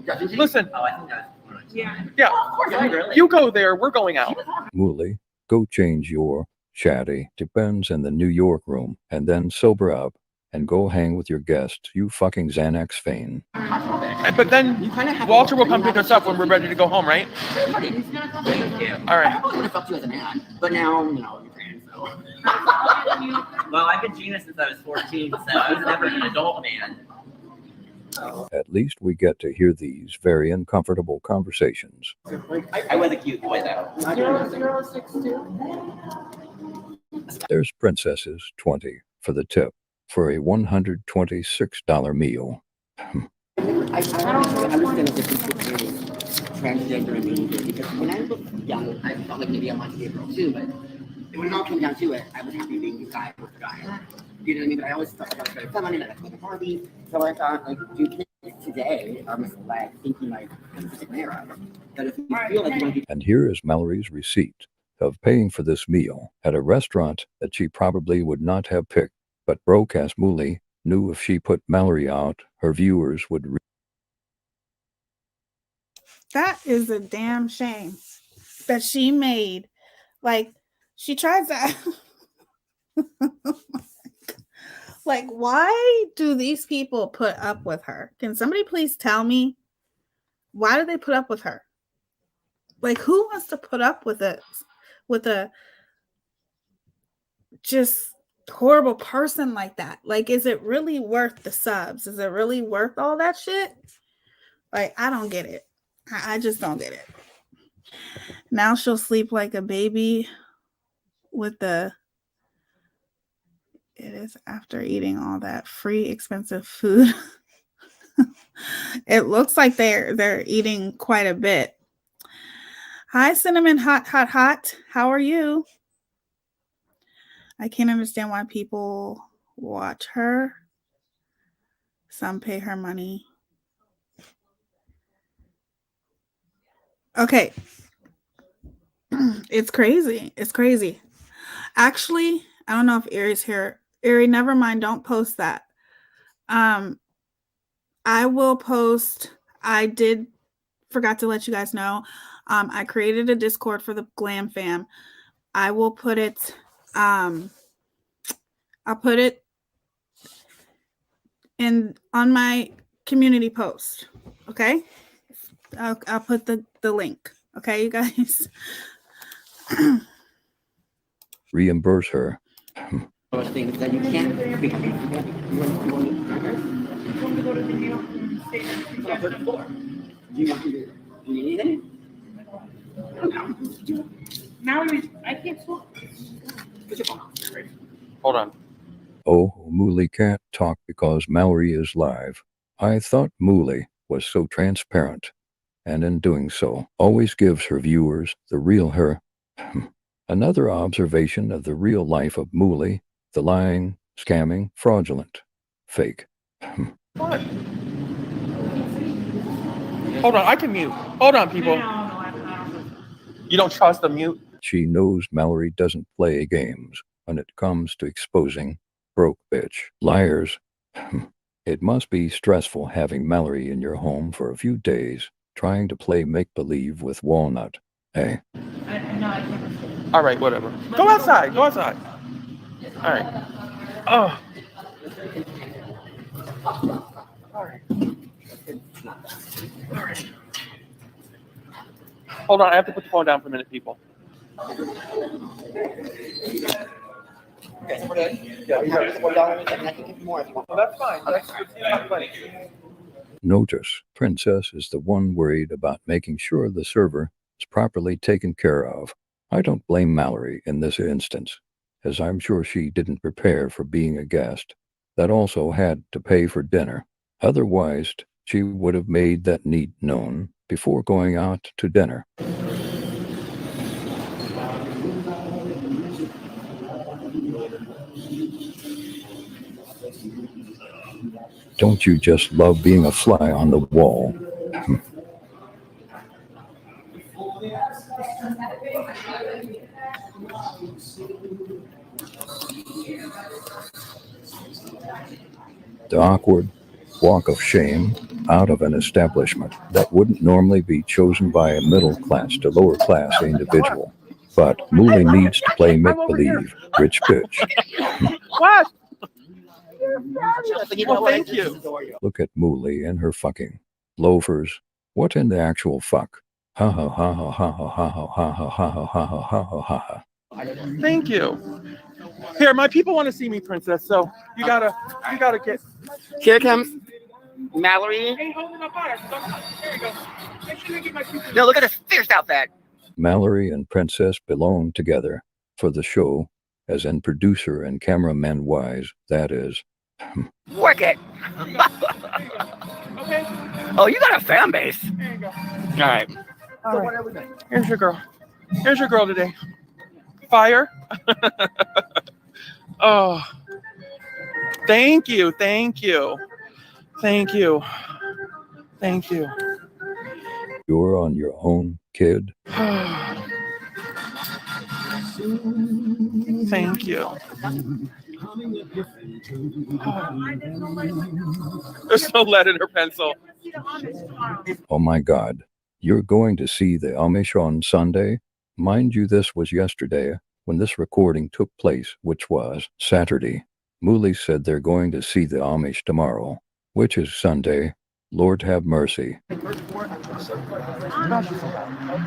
Doesn't she? Listen, Oh, I think that's Yeah. yeah, Of course, I really. you go there. We're going out. Mooly, go change your chatty depends in the New York room and then sober up and go hang with your guests, you fucking Xanax fiend. But then You kind of have Walter will come pick us up when we're ready to go home, right? Thank you. All right. I probably would have fucked you as a man, but now, you know, you're trans, so. Well, I've been Gina since I was 14, so I was never an adult man. At least we get to hear these very uncomfortable conversations. I was a cute boy, though. 0062. There's Princesses 20 for the tip for a $126 meal. I understand the difference between transgender and me because when I was young, I felt like maybe I wanted to be a girl too, but when it all came down to it, I was happy being a guy with a guy. You know what I mean? But I always thought I was very feminine, I like to go to Barbie. So I thought, like, you kids today are misled, thinking like, this is an era. But if you feel like you want to be And here is Mallory's receipt of paying for this meal at a restaurant that she probably would not have picked, but broke-ass Mooly knew if she put Mallory out, her viewers would That is a damn shame that she made. Like, she tries to. Like, why do these people put up with her? Can somebody please tell me? Why do they put up with her? Like, who wants to put up with it? With a just horrible person like that? Like, is it really worth the subs? Is it really worth all that shit? Like, I don't get it. I just don't get it. Now she'll sleep like a baby with the. It is after eating all that free expensive food. It looks like they're eating quite a bit. Hi, Cinnamon Hot. How are you? I can't understand why people watch her. Some pay her money. Okay. It's crazy. It's crazy. Actually, I don't know if Ari's here. Ari, never mind. Don't post that. I will post. I did forgot to let you guys know. I created a Discord for the Glam Fam. I will put it. I'll put it in on my community post. Okay. I'll put the link. Okay, you guys. reimburse her. those things that you can't be. You want to go to the New York State. to put the floor. Do you want to do anything? Now I can't smoke. Put your phone on. Hold on. Oh, Mooly can't talk because Mallory is live. I thought Mooly was so transparent, and in doing so, always gives her viewers the real her. Another observation of the real life of Mooly, the lying, scamming, fraudulent, fake. What? Hold on, I can mute. Hold on, people. You don't trust the mute? She knows Mallory doesn't play games when it comes to exposing broke bitch liars. It must be stressful having Mallory in your home for a few days, trying to play make-believe with Walnut. Hey. All right, whatever. Go outside. Go outside. All right. Oh. All right. All right. Hold on, I have to put the phone down for a minute, people. Okay, so we're good. Yeah, you have to put down everything. I can give you more if you want. Well, that's fine. That's not funny. Notice, Princess is the one worried about making sure the server is properly taken care of. I don't blame Mallory in this instance, as I'm sure she didn't prepare for being a guest that also had to pay for dinner. Otherwise, she would have made that need known before going out to dinner. Don't you just love being a fly on the wall? The awkward walk of shame out of an establishment that wouldn't normally be chosen by a middle class to lower class individual. But Mooley needs to play make-believe, rich bitch. What? But you Well, know what? thank This you. is Oreo. Look at Mooley and her fucking loafers. What in the actual fuck? Ha ha ha ha ha ha ha ha ha ha ha ha ha ha ha ha. Thank you. Here, my people want to see me, princess. So you gotta get. Here comes Mallory. No, look at this fierce outfit. Mallory and Princess belong together for the show, as in producer and cameraman wise, that is. Work it. Okay. Oh, you got a fan base. There you go. All right. All right. Here's your girl. Here's your girl today. Fire. Oh. Thank you. Thank you. Thank you. Thank you. You're on your own, kid. Thank you. There's no lead in her pencil. Oh my God. You're going to see the Amish on Sunday? Mind you, this was yesterday when this recording took place, which was Saturday. Mooley said they're going to see the Amish tomorrow, which is Sunday. Lord have mercy.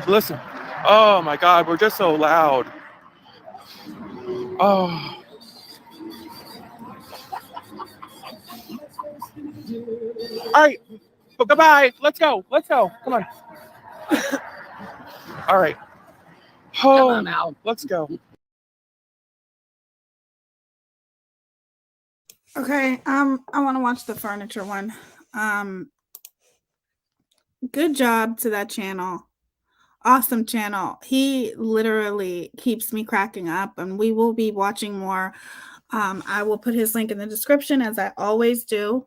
Listen. Oh my God, we're just so loud. Oh. All right. Well, goodbye. Let's go. Let's go. Come on. All right. Come Oh, on, Mal. let's go. Okay, I want to watch the furniture one. Good job to that channel. Awesome channel. He literally keeps me cracking up, and we will be watching more. I will put his link in the description, as I always do.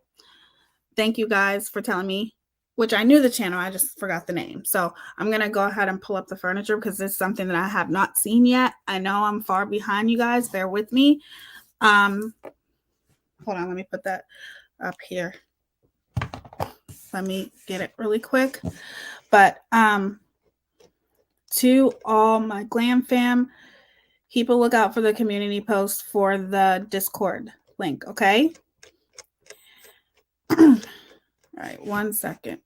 Thank you guys for telling me, which I knew the channel, I just forgot the name. So I'm going to go ahead and pull up the furniture because it's something that I have not seen yet. I know I'm far behind you guys. Bear with me. Hold on, let me put that up here. Let me get it really quick. But to all my glam fam, keep a lookout for the community post for the Discord link, okay? All right, 1 second.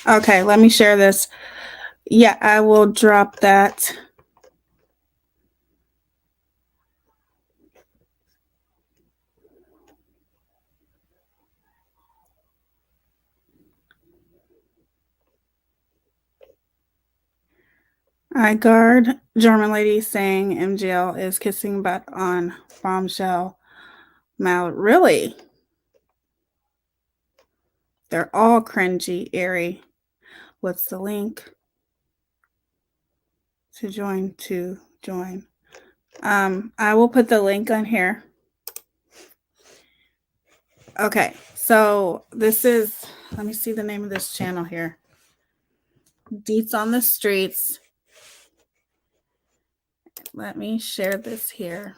Okay, let me share this. Yeah, I will drop that. I guard German lady saying MGL is kissing butt on bombshell. Mal, really? They're all cringy, Eerie. What's the link to join? I will put the link on here. Okay, so this is, let me see the name of this channel here. Deets on the Streets. Let me share this here.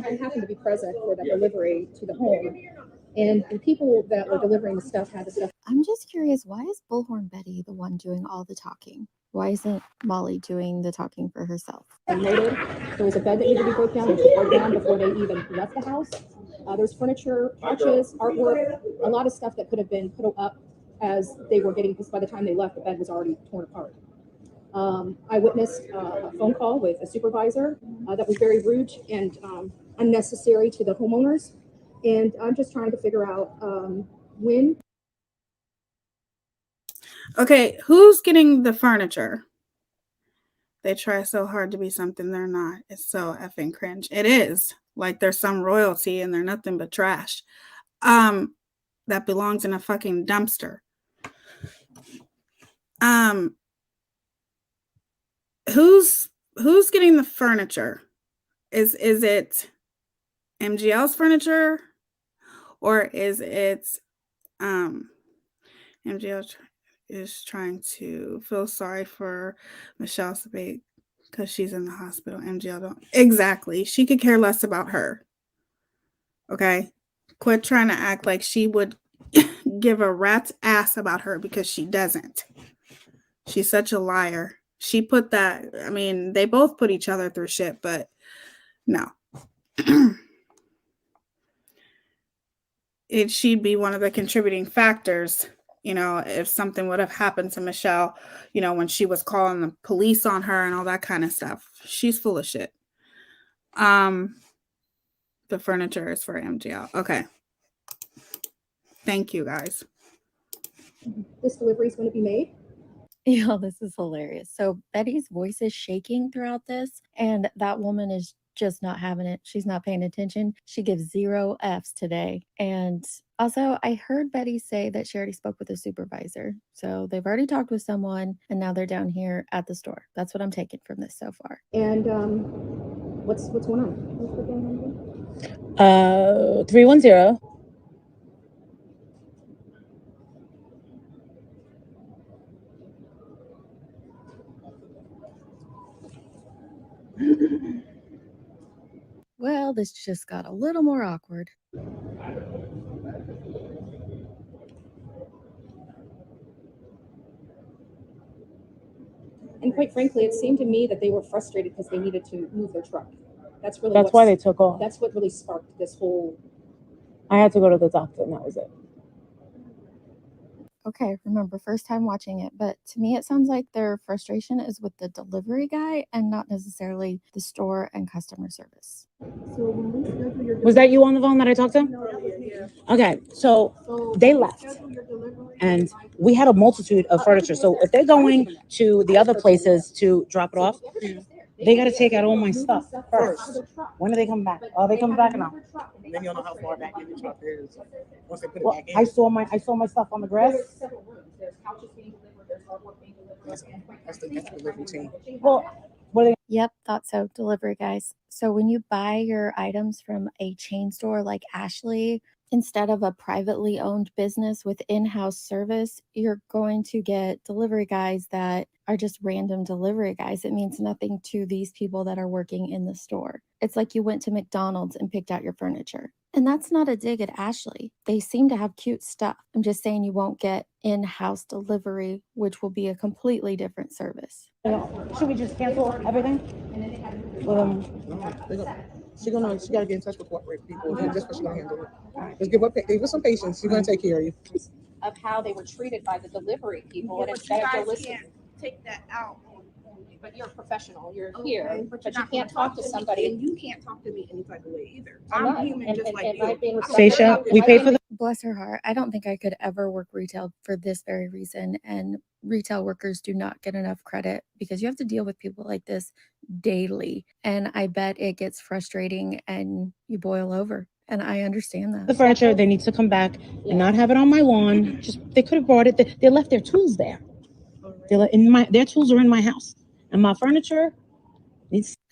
I happened to be present for that delivery to the home, and the people that were delivering the stuff had the stuff. I'm just curious, why is Bullhorn Betty the one doing all the talking? Why isn't Molly doing the talking for herself? Unloaded. There was a bed that needed to be broke down. It was broke down before they even left the house. There's furniture, couches, artwork, a lot of stuff that could have been put up as they were getting, because by the time they left, the bed was already torn apart. I witnessed a phone call with a supervisor that was very rude and unnecessary to the homeowners. And I'm just trying to figure out when. Okay, who's getting the furniture? They try so hard to be something they're not. It's so effing cringe. It is. Like there's some royalty and they're nothing but trash. That belongs in a fucking dumpster. Who's getting the furniture? Is it MGL's furniture, or is it MGL is trying to feel sorry for Michelle Sabate because she's in the hospital. MGL don't exactly. She could care less about her. Okay, quit trying to act like she would give a rat's ass about her, because she doesn't. She's such a liar. She put that. I mean, they both put each other through shit, but no. She'd be one of the contributing factors, you know, if something would have happened to Michelle, you know, when she was calling the police on her and all that kind of stuff. She's full of shit. The furniture is for MGL. Okay. Thank you, guys. This delivery is going to be made. Yeah, this is hilarious. So Betty's voice is shaking throughout this, and that woman is just not having it. She's not paying attention. She gives 0 Fs today. And also, I heard Betty say that she already spoke with a supervisor. So they've already talked with someone, and now they're down here at the store. That's what I'm taking from this so far. And what's going on? What's the game? 310. Well, this just got a little more awkward. And quite frankly, it seemed to me that they were frustrated because they needed to move their truck. That's Why they took off. That's what really sparked this whole. I had to go to the doctor, and that was it. Okay, remember, first time watching it, but to me it sounds like their frustration is with the delivery guy and not necessarily the store and customer service. Was that you on the phone that I talked to? Okay, so they left, and we had a multitude of furniture. So if they're going to the other places to drop it off, they got to take out all my stuff first. When do they come back? Are they coming back now? Then you'll know how far back in the truck is. Once they put it Well, back in. I saw my stuff on the grass. That's the delivery team. Well, what are they? Yep, thought so. Delivery guys. So when you buy your items from a chain store like Ashley Instead of a privately owned business with in-house service, you're going to get delivery guys that are just random delivery guys. It means nothing to these people that are working in the store. It's like you went to McDonald's and picked out your furniture. And that's not a dig at Ashley. They seem to have cute stuff. I'm just saying you won't get in-house delivery, which will be a completely different service. Should we just cancel everything? She gotta get in touch with corporate people, and that's what she's gonna handle it. Just give her some patience. She's gonna take care of you. Of how they were treated by the delivery people, and instead of listening, take that out. but you're a professional, you're here, but you can't talk to somebody. And you can't talk to me any type of way either. I'm I'm not. human And- just and- like and you. by being Stacia, we pay for the Bless her heart. I don't think I could ever work retail for this very reason. And retail workers do not get enough credit because you have to deal with people like this daily. And I bet it gets frustrating and you boil over. And I understand that. furniture. They need to come back and not have it on my lawn. Just they could have brought it. They left their tools there. Their tools are in my house, and my furniture.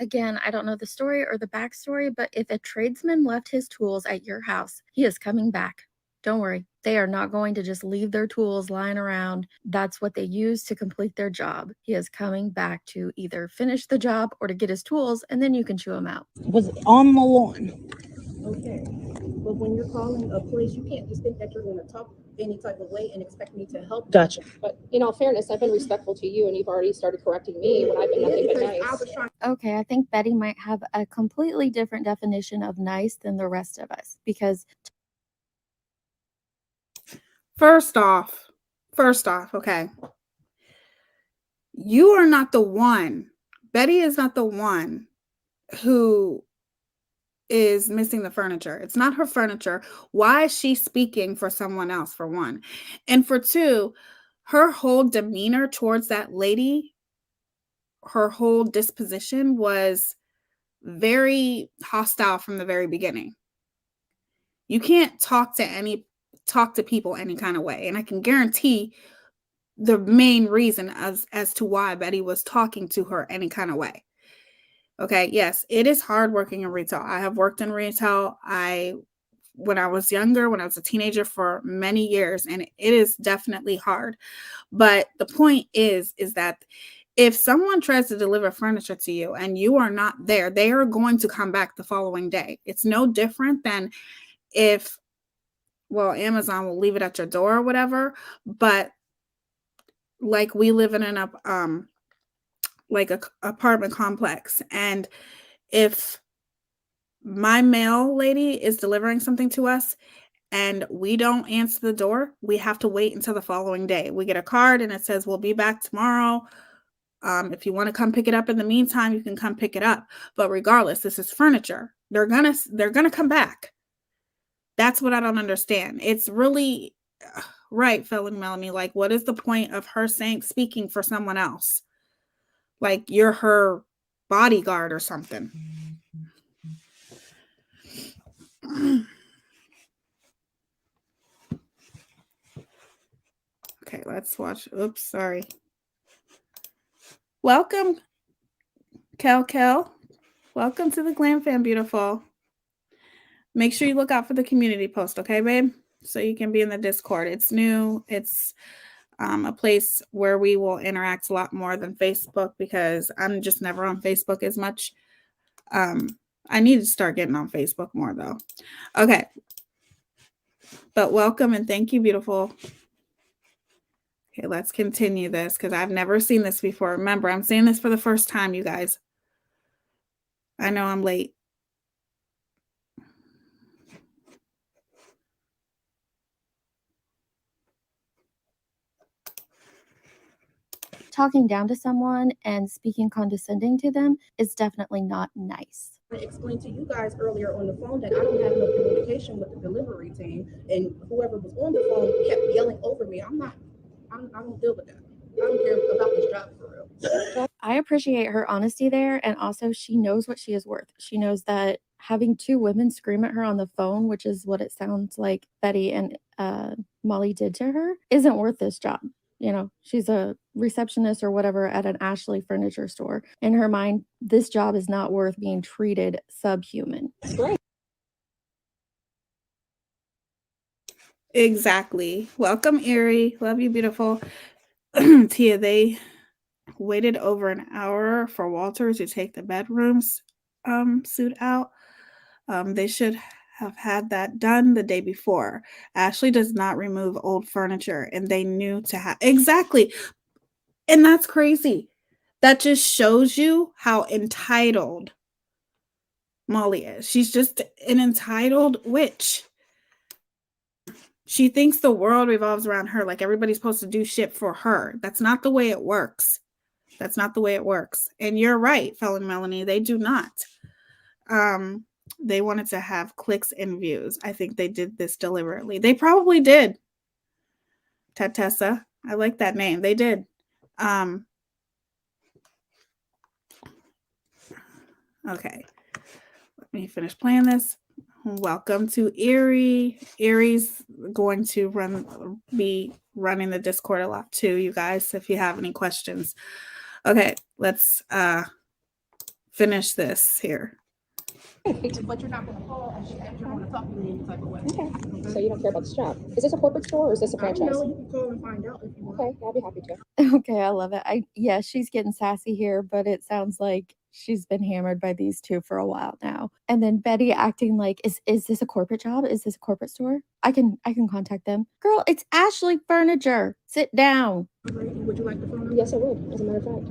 Again, I don't know the story or the backstory, but if a tradesman left his tools at your house, he is coming back. Don't worry. They are not going to just leave their tools lying around. That's what they use to complete their job. He is coming back to either finish the job or to get his tools, and then you can chew them out. Was on the lawn. Okay. But when you're calling a place, you can't just think that you're going to talk any type of way and expect me to help. Gotcha. But in all fairness, I've been respectful to you, and you've already started correcting me when I've been nothing but Because I nice. was trying. Okay, I think Betty might have a completely different definition of nice than the rest of us because First off, okay. You are not the one. Betty is not the one who is missing the furniture. It's not her furniture. Why is she speaking for someone else, for one? And for two, her whole demeanor towards that lady, her whole disposition was very hostile from the very beginning. You can't talk to people any kind of way. And I can guarantee the main reason as to why Betty was talking to her any kind of way. Okay, yes, it is hard working in retail. I have worked in retail. When I was younger, when I was a teenager for many years, and it is definitely hard. But the point is that if someone tries to deliver furniture to you and you are not there, they are going to come back the following day. It's no different than if, well, Amazon will leave it at your door or whatever, but like we live in an apartment complex, and if my mail lady is delivering something to us and we don't answer the door, we have to wait until the following day. We get a card and it says we'll be back tomorrow. If you want to come pick it up in the meantime, you can come pick it up. But regardless, this is furniture. They're gonna come back. That's what I don't understand. It's really right, Felon Melanie. Like, what is the point of her speaking for someone else? Like you're her bodyguard or something. Okay, let's watch. Oops, sorry. Welcome, Kel. Welcome to the Glam Fam, beautiful. Make sure you look out for the community post, okay, babe? So you can be in the Discord. It's new. It's a place where we will interact a lot more than Facebook because I'm just never on Facebook as much. I need to start getting on Facebook more, though. Okay. But welcome and thank you, beautiful. Okay, let's continue this because I've never seen this before. Remember, I'm saying this for the first time, you guys. I know I'm late. talking down to someone and speaking condescending to them is definitely not nice. I explained to you guys earlier on the phone that I don't have no communication with the delivery team, and whoever was on the phone kept yelling over me. I don't deal with that. I don't care about this job for real. I appreciate her honesty there, and also she knows what she is worth. She knows that having two women scream at her on the phone, which is what it sounds like Betty and Molly did to her, isn't worth this job. You know, she's a receptionist or whatever at an Ashley furniture store. In her mind, this job is not worth being treated subhuman. It's great. Exactly. Welcome, Erie. Love you, beautiful. Tia, they waited over an hour for Walter to take the bedrooms suit out. They should have had that done the day before. Ashley does not remove old furniture, and they knew to have exactly. And that's crazy. That just shows you how entitled Molly is. She's just an entitled witch. She thinks the world revolves around her, like everybody's supposed to do shit for her. That's not the way it works. That's not the way it works. And you're right, Felon Melanie. They do not. They wanted to have clicks and views. I think they did this deliberately. They probably did. Tatessa. I like that name. They did. Okay. Let me finish playing this. Welcome to Erie. Erie's going to be running the Discord a lot too, you guys, if you have any questions. Okay, let's finish this here. But you're not going to call and you're going to talk to me any type of way. Okay. So you don't care about this job. Is this a corporate store or is this a I don't franchise? know. You can call and find out if you want. Okay, I'll be happy to. Okay, I love it. Yeah, she's getting sassy here, but it sounds like she's been hammered by these two for a while now. And then Betty acting like, is this a corporate job? Is this a corporate store? I can contact them. Girl, it's Ashley Furniture. Sit down. Would you like the phone number? Yes, I would. As a matter of fact.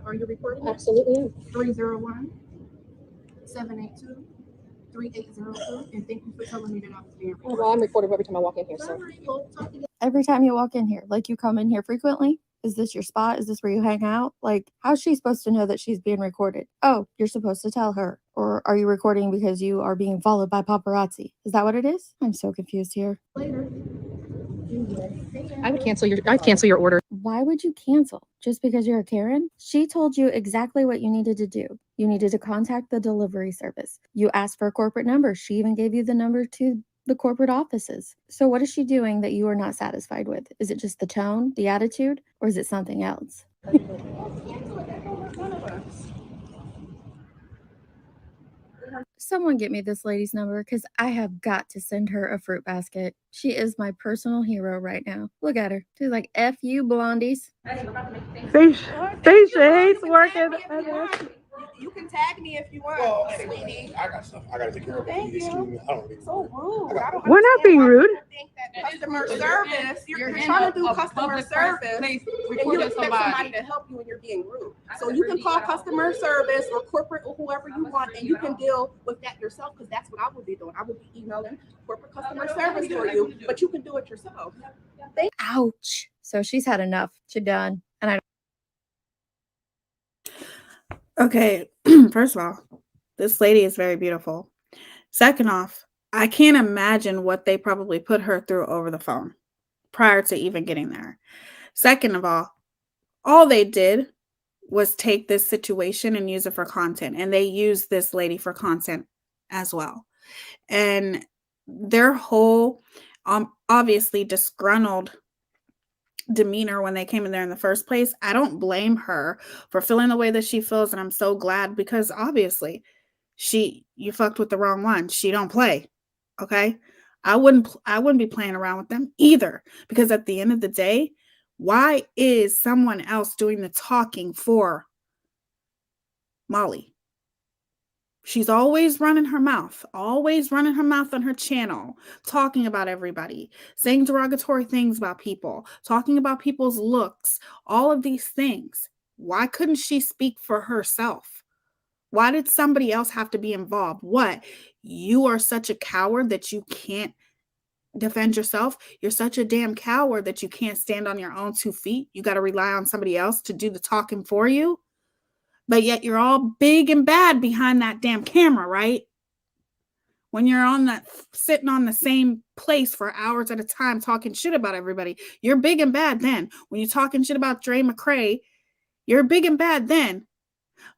Are you recording? Absolutely am. 301-782-3802. And thank you for telling me that I was being Oh, recorded. well, I'm recorded every time I walk in here, so. Sorry, we'll talk to you. Every time you walk in here, like you come in here frequently? Is this your spot? Is this where you hang out? Like, how's she supposed to know that she's being recorded? Oh, you're supposed to tell her. Or are you recording because you are being followed by paparazzi? Is that what it is? I'm so confused here. Later. I'd cancel your order. Why would you cancel? Just because you're a Karen? She told you exactly what you needed to do. You needed to contact the delivery service. You asked for a corporate number. She even gave you the number to the corporate offices. So what is she doing that you are not satisfied with? Is it just the tone, the attitude, or is it something else? Someone get me this lady's number because I have got to send her a fruit basket. She is my personal hero right now. Look at her. She's like, F you, blondies. Stacia hates working. You can tag me if you want, sweetie. I got stuff I gotta take care of. Thank you. Excuse me. I don't need So rude. I don't We're not being rude. think that customer service. You're trying to do customer service. And you expect somebody to help you and you're being rude. So you can call customer service or corporate or whoever you want, and you can deal with that yourself, because that's what I would be doing. I would be emailing corporate customer service for you, but you can do it yourself. Ouch. So she's had enough. She's done. And I Okay, first of all, this lady is very beautiful. Second off, I can't imagine what they probably put her through over the phone prior to even getting there. Second of all they did was take this situation and use it for content, and they used this lady for content as well. And their whole obviously disgruntled demeanor when they came in there in the first place, I don't blame her for feeling the way that she feels, and I'm so glad, because obviously you fucked with the wrong one. She don't play. Okay? I wouldn't be playing around with them either, because at the end of the day, why is someone else doing the talking for Molly? She's always running her mouth on her channel, talking about everybody, saying derogatory things about people, talking about people's looks, all of these things. Why couldn't she speak for herself? Why did somebody else have to be involved? What? You are such a coward that you can't defend yourself? You're such a damn coward that you can't stand on your own 2 feet? You got to rely on somebody else to do the talking for you? But yet you're all big and bad behind that damn camera, right? When you're sitting on the same place for hours at a time talking shit about everybody, you're big and bad then. When you're talking shit about Dre McCray, you're big and bad then.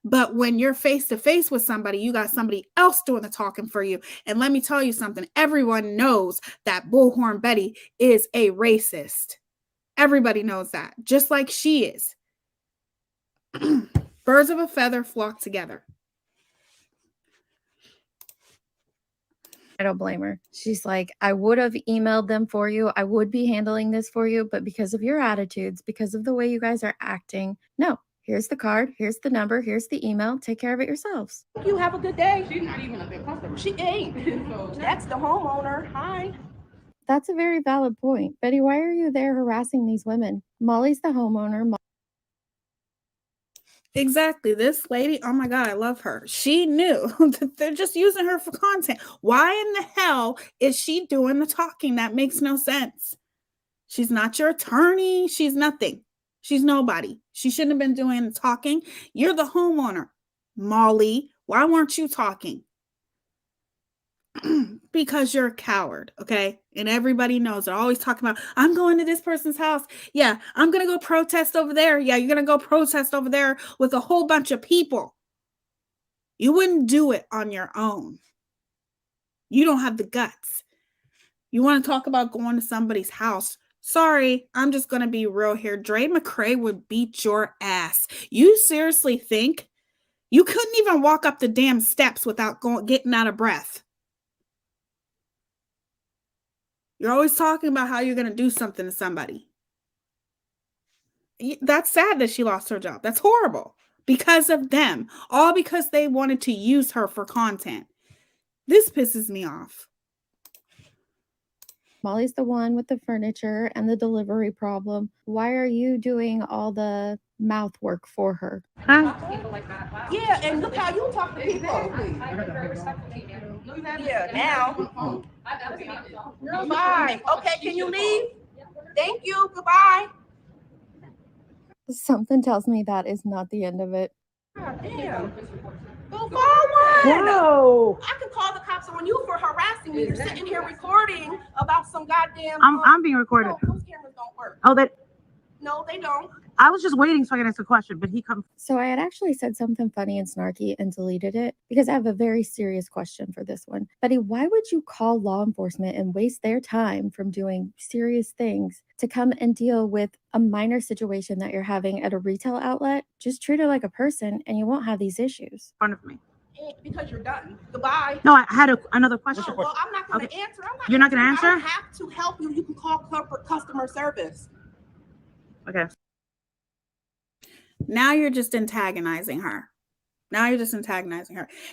But when you're face to face with somebody, you got somebody else doing the talking for you. And let me tell you something. Everyone knows that Bullhorn Betty is a racist. Everybody knows that, just like she is. Birds of a feather flock together. I don't blame her. She's like, I would have emailed them for you. I would be handling this for you. But because of your attitudes, because of the way you guys are acting, no, here's the card. Here's the number. Here's the email. Take care of it yourselves. You have a good day. She's not even a good customer. She ain't. That's the homeowner. Hi. That's a very valid point. Betty, why are you there harassing these women? Molly's the homeowner. Exactly. This lady, oh my God, I love her. She knew that they're just using her for content. Why in the hell is she doing the talking? That makes no sense. She's not your attorney. She's nothing. She's nobody. She shouldn't have been doing the talking. You're the homeowner. Molly, why weren't you talking? Because you're a coward, okay? And everybody knows. They're always talking about, I'm going to this person's house. Yeah, I'm going to go protest over there. Yeah, you're going to go protest over there with a whole bunch of people. You wouldn't do it on your own. You don't have the guts. You want to talk about going to somebody's house. Sorry, I'm just going to be real here. Dre McCray would beat your ass. You seriously think you couldn't even walk up the damn steps without getting out of breath? You're always talking about how you're going to do something to somebody. That's sad that she lost her job. That's horrible. Because of them. All because they wanted to use her for content. This pisses me off. Molly's the one with the furniture and the delivery problem. Why are you doing all the mouth work for her? Huh? Yeah, and look how you talk to people. Yeah, now. Goodbye. Okay, can you leave? Thank you. Goodbye. Something tells me that is not the end of it. God damn. Go forward. Whoa. I can call the cops on you for harassing me. You're sitting here recording about some goddamn. I'm being recorded. No, those cameras don't work. Oh, that No, they don't. I was just waiting so I could ask a question, but he comes. So I had actually said something funny and snarky and deleted it because I have a very serious question for this one. Betty, why would you call law enforcement and waste their time from doing serious things to come and deal with a minor situation that you're having at a retail outlet? Just treat her like a person and you won't have these issues. In front of me. Because you're done. Goodbye. No, I had another question. No, well, I'm not going to answer. You're not going to answer? I don't have to help you. You can call corporate customer service. Okay. Now you're just antagonizing her.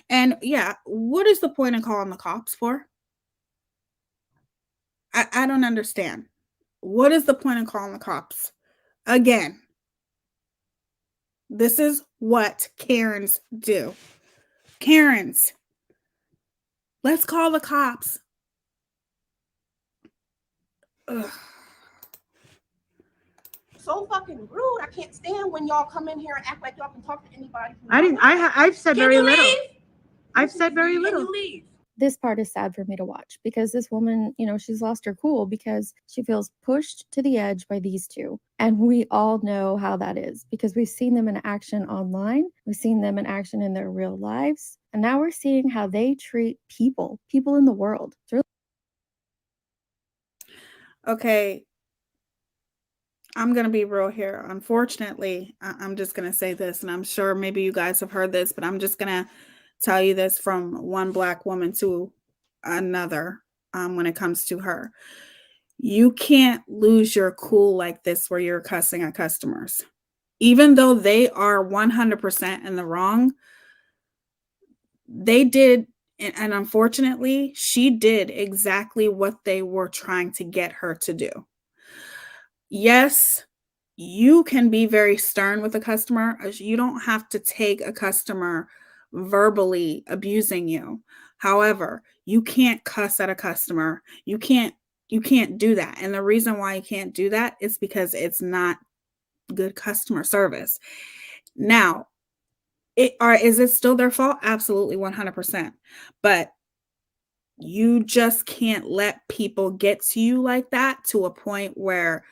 And yeah, what is the point in calling the cops for? I don't understand. What is the point in calling the cops? Again, this is what Karens do. Karens, let's call the cops. Ugh. So fucking rude. I can't stand when y'all come in here and act like y'all can talk to anybody. I've said very little. I've said very Can little. you leave? This part is sad for me to watch because this woman, she's lost her cool because she feels pushed to the edge by these two. And we all know how that is because we've seen them in action online. We've seen them in action in their real lives. And now we're seeing how they treat people in the world. It's really Okay. I'm going to be real here. Unfortunately, I'm just going to say this, and I'm sure maybe you guys have heard this, but I'm just going to tell you this from one Black woman to another when it comes to her. You can't lose your cool like this where you're cussing at customers. Even though they are 100% in the wrong, they did, and unfortunately, she did exactly what they were trying to get her to do. Yes, you can be very stern with a customer. You don't have to take a customer verbally abusing you. However, you can't cuss at a customer. You can't do that. And the reason why you can't do that is because it's not good customer service. Now, is it still their fault? Absolutely 100%. But you just can't let people get to you like that to a point where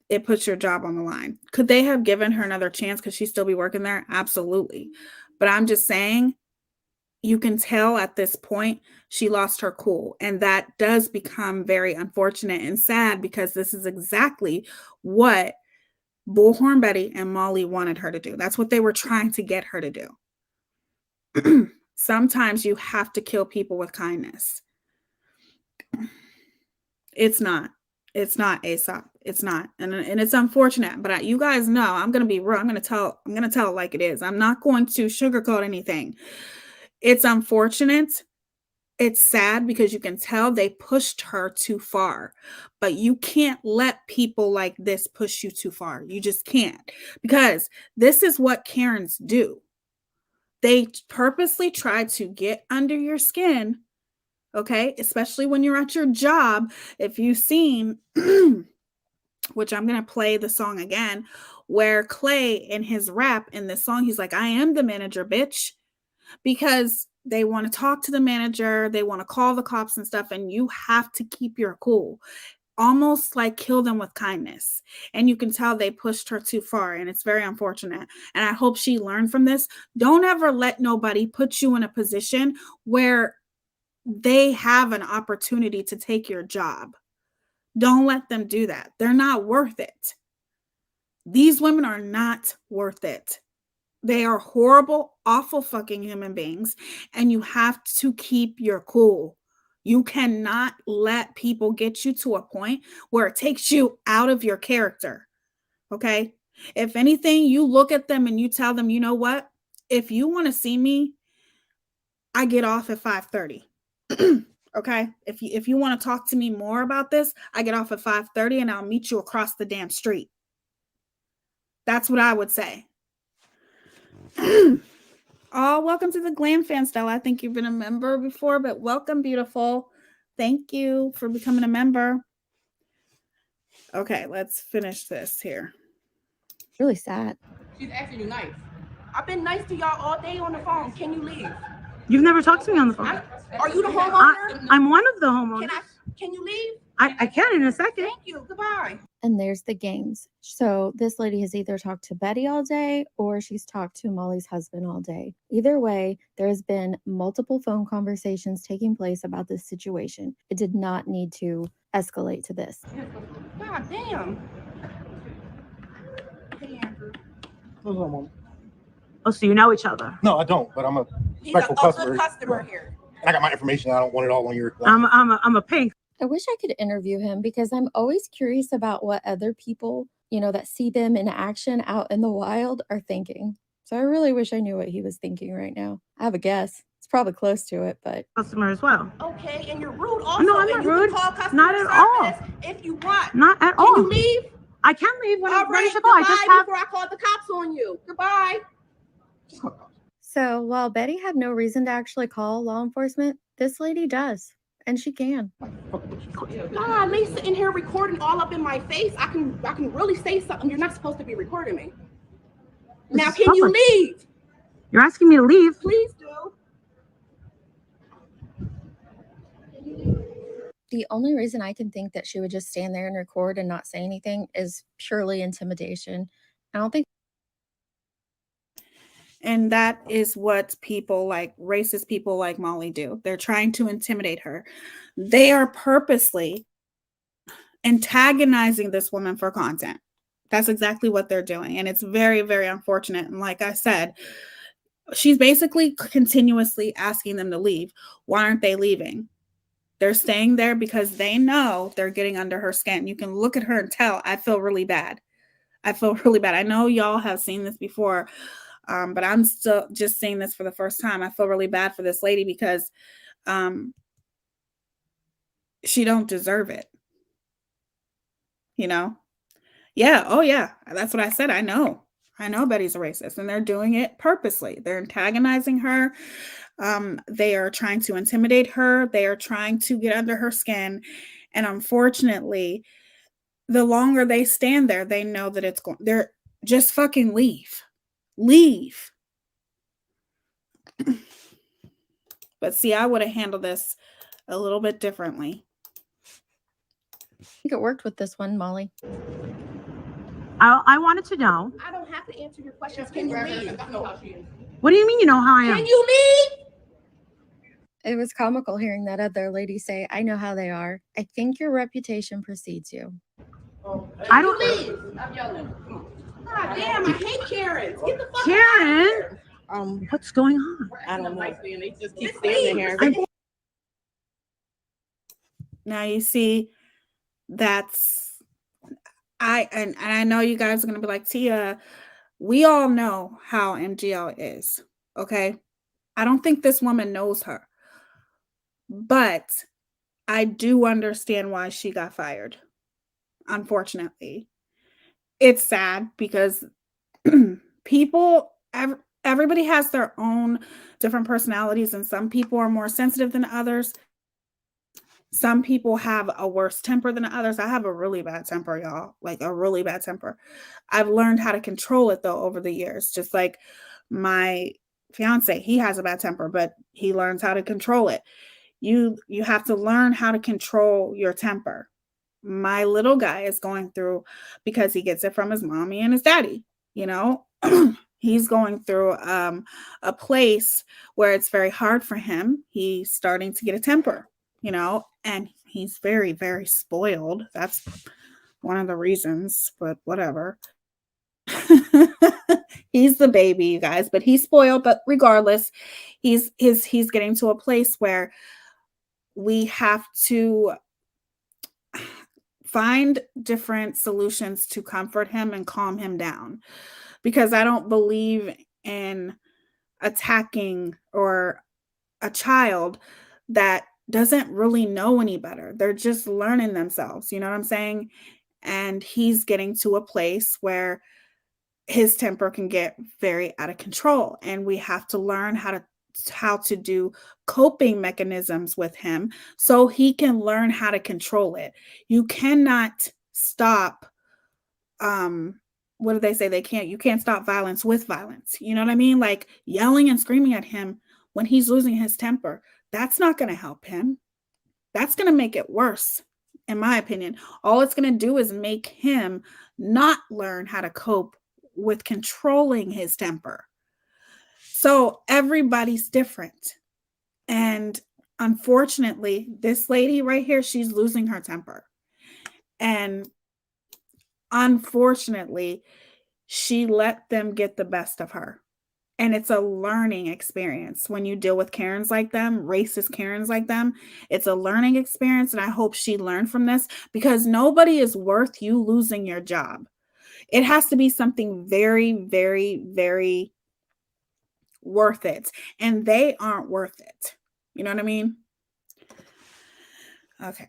it puts your job on the line. Could they have given her another chance? Could she still be working there? Absolutely. But I'm just saying, you can tell at this point she lost her cool. And that does become very unfortunate and sad because this is exactly what Bullhorn Betty and Molly wanted her to do. That's what they were trying to get her to do. Sometimes you have to kill people with kindness. It's not Aesop. It's not. And it's unfortunate, but you guys know I'm going to be real. I'm going to tell it like it is. I'm not going to sugarcoat anything. It's unfortunate. It's sad because you can tell they pushed her too far, but you can't let people like this push you too far. You just can't, because this is what Karens do. They purposely try to get under your skin. Okay, especially when you're at your job. If you've seen, which I'm going to play the song again, where Clay in his rap in this song, he's like, I am the manager, bitch. Because they want to talk to the manager, they want to call the cops and stuff, and you have to keep your cool. Almost like kill them with kindness. And you can tell they pushed her too far, and it's very unfortunate. And I hope she learned from this. Don't ever let nobody put you in a position where they have an opportunity to take your job. Don't let them do that. They're not worth it. These women are not worth it. They are horrible, awful fucking human beings, and you have to keep your cool. You cannot let people get you to a point where it takes you out of your character. Okay? If anything, you look at them and you tell them, you know what? If you want to see me, I get off at 5:30. Okay? If you want to talk to me more about this, I get off at 5:30 and I'll meet you across the damn street. That's what I would say. Oh, welcome to the Glam Fan, Stella. I think you've been a member before, but welcome, beautiful. Thank you for becoming a member. Okay, let's finish this here. Really sad. She's asking you nice. I've been nice to y'all all day on the phone. Can you leave? You've never talked to me on the phone. Are you the homeowner? I'm one of the homeowners. Can you leave? I can in a second. Thank you. Goodbye. And there's the games. So this lady has either talked to Betty all day or she's talked to Molly's husband all day. Either way, there has been multiple phone conversations taking place about this situation. It did not need to escalate to this. God damn. Hey, Andrew. Oh, so you know each other? No, I don't, but I'm a He's a respectful customer. good customer here. And I got my information. I don't want it all on your. I'm a pink. I wish I could interview him because I'm always curious about what other people, that see them in action out in the wild are thinking. So I really wish I knew what he was thinking right now. I have a guess. It's probably close to it, but Customer as well. Okay, and you're rude also. No, I'm not rude. Not at all. If you want. Not at all. Can you leave? I can leave when I'm ready to go. Goodbye I just have. before I call the cops on you. Goodbye. So while Betty had no reason to actually call law enforcement, this lady does, and she can. God, they sitting here recording all up in my face. I can really say something. You're not supposed to be recording me. Now, can you leave? You're asking me to leave? Please do. The only reason I can think that she would just stand there and record and not say anything is purely intimidation. I don't think. And that is what racist people like Molly do. They're trying to intimidate her. They are purposely antagonizing this woman for content. That's exactly what they're doing. And it's very, very unfortunate. And like I said, she's basically continuously asking them to leave. Why aren't they leaving? They're staying there because they know they're getting under her skin. You can look at her and tell, I feel really bad. I know y'all have seen this before. But I'm still just seeing this for the first time. I feel really bad for this lady because she don't deserve it. Yeah. Oh, yeah. That's what I said. I know Betty's a racist, and they're doing it purposely. They're antagonizing her. They are trying to intimidate her. They are trying to get under her skin. And unfortunately, the longer they stand there, they know that they're just fucking leave. Leave. But see, I would have handled this a little bit differently. I think it worked with this one, Molly. I wanted to know. I don't have to answer your questions. Can you leave? What do you mean you know how I am? Can you leave? It was comical hearing that other lady say, I know how they are. I think your reputation precedes you. I don't leave. I'm yelling. God damn, I hate Karens. Get the fuck Karen? out of here. What's going on? I don't know. They just keep standing here. Now you see, that's and I know you guys are gonna be like, Tia, we all know how MGL is. Okay. I don't think this woman knows her, but I do understand why she got fired. Unfortunately, it's sad because people, everybody has their own different personalities, and some people are more sensitive than others. Some people have a worse temper than others. I have a really bad temper, y'all, like a really bad temper. I've learned how to control it though over the years. Just like my fiance, he has a bad temper, but he learns how to control it. You have to learn how to control your temper. My little guy is going through, because he gets it from his mommy and his daddy, you know. He's going through a place where it's very hard for him. He's starting to get a temper, you know, and he's very, very spoiled. That's one of the reasons, but whatever. He's the baby, you guys, but he's spoiled. But regardless, he's getting to a place where we have to find different solutions to comfort him and calm him down, because I don't believe in attacking or a child that doesn't really know any better. They're just learning themselves. You know what I'm saying? And he's getting to a place where his temper can get very out of control, and we have to learn how to do coping mechanisms with him so he can learn how to control it. You cannot stop what do they say? You can't stop violence with violence. You know what I mean? Like yelling and screaming at him when he's losing his temper, that's not going to help him. That's going to make it worse, in my opinion. All it's going to do is make him not learn how to cope with controlling his temper. So everybody's different. And unfortunately, this lady right here, she's losing her temper. And unfortunately, she let them get the best of her. And it's a learning experience when you deal with Karens like them, racist Karens like them. It's a learning experience. And I hope she learned from this, because nobody is worth you losing your job. It has to be something very, very, very worth it. And they aren't worth it. You know what I mean? Okay.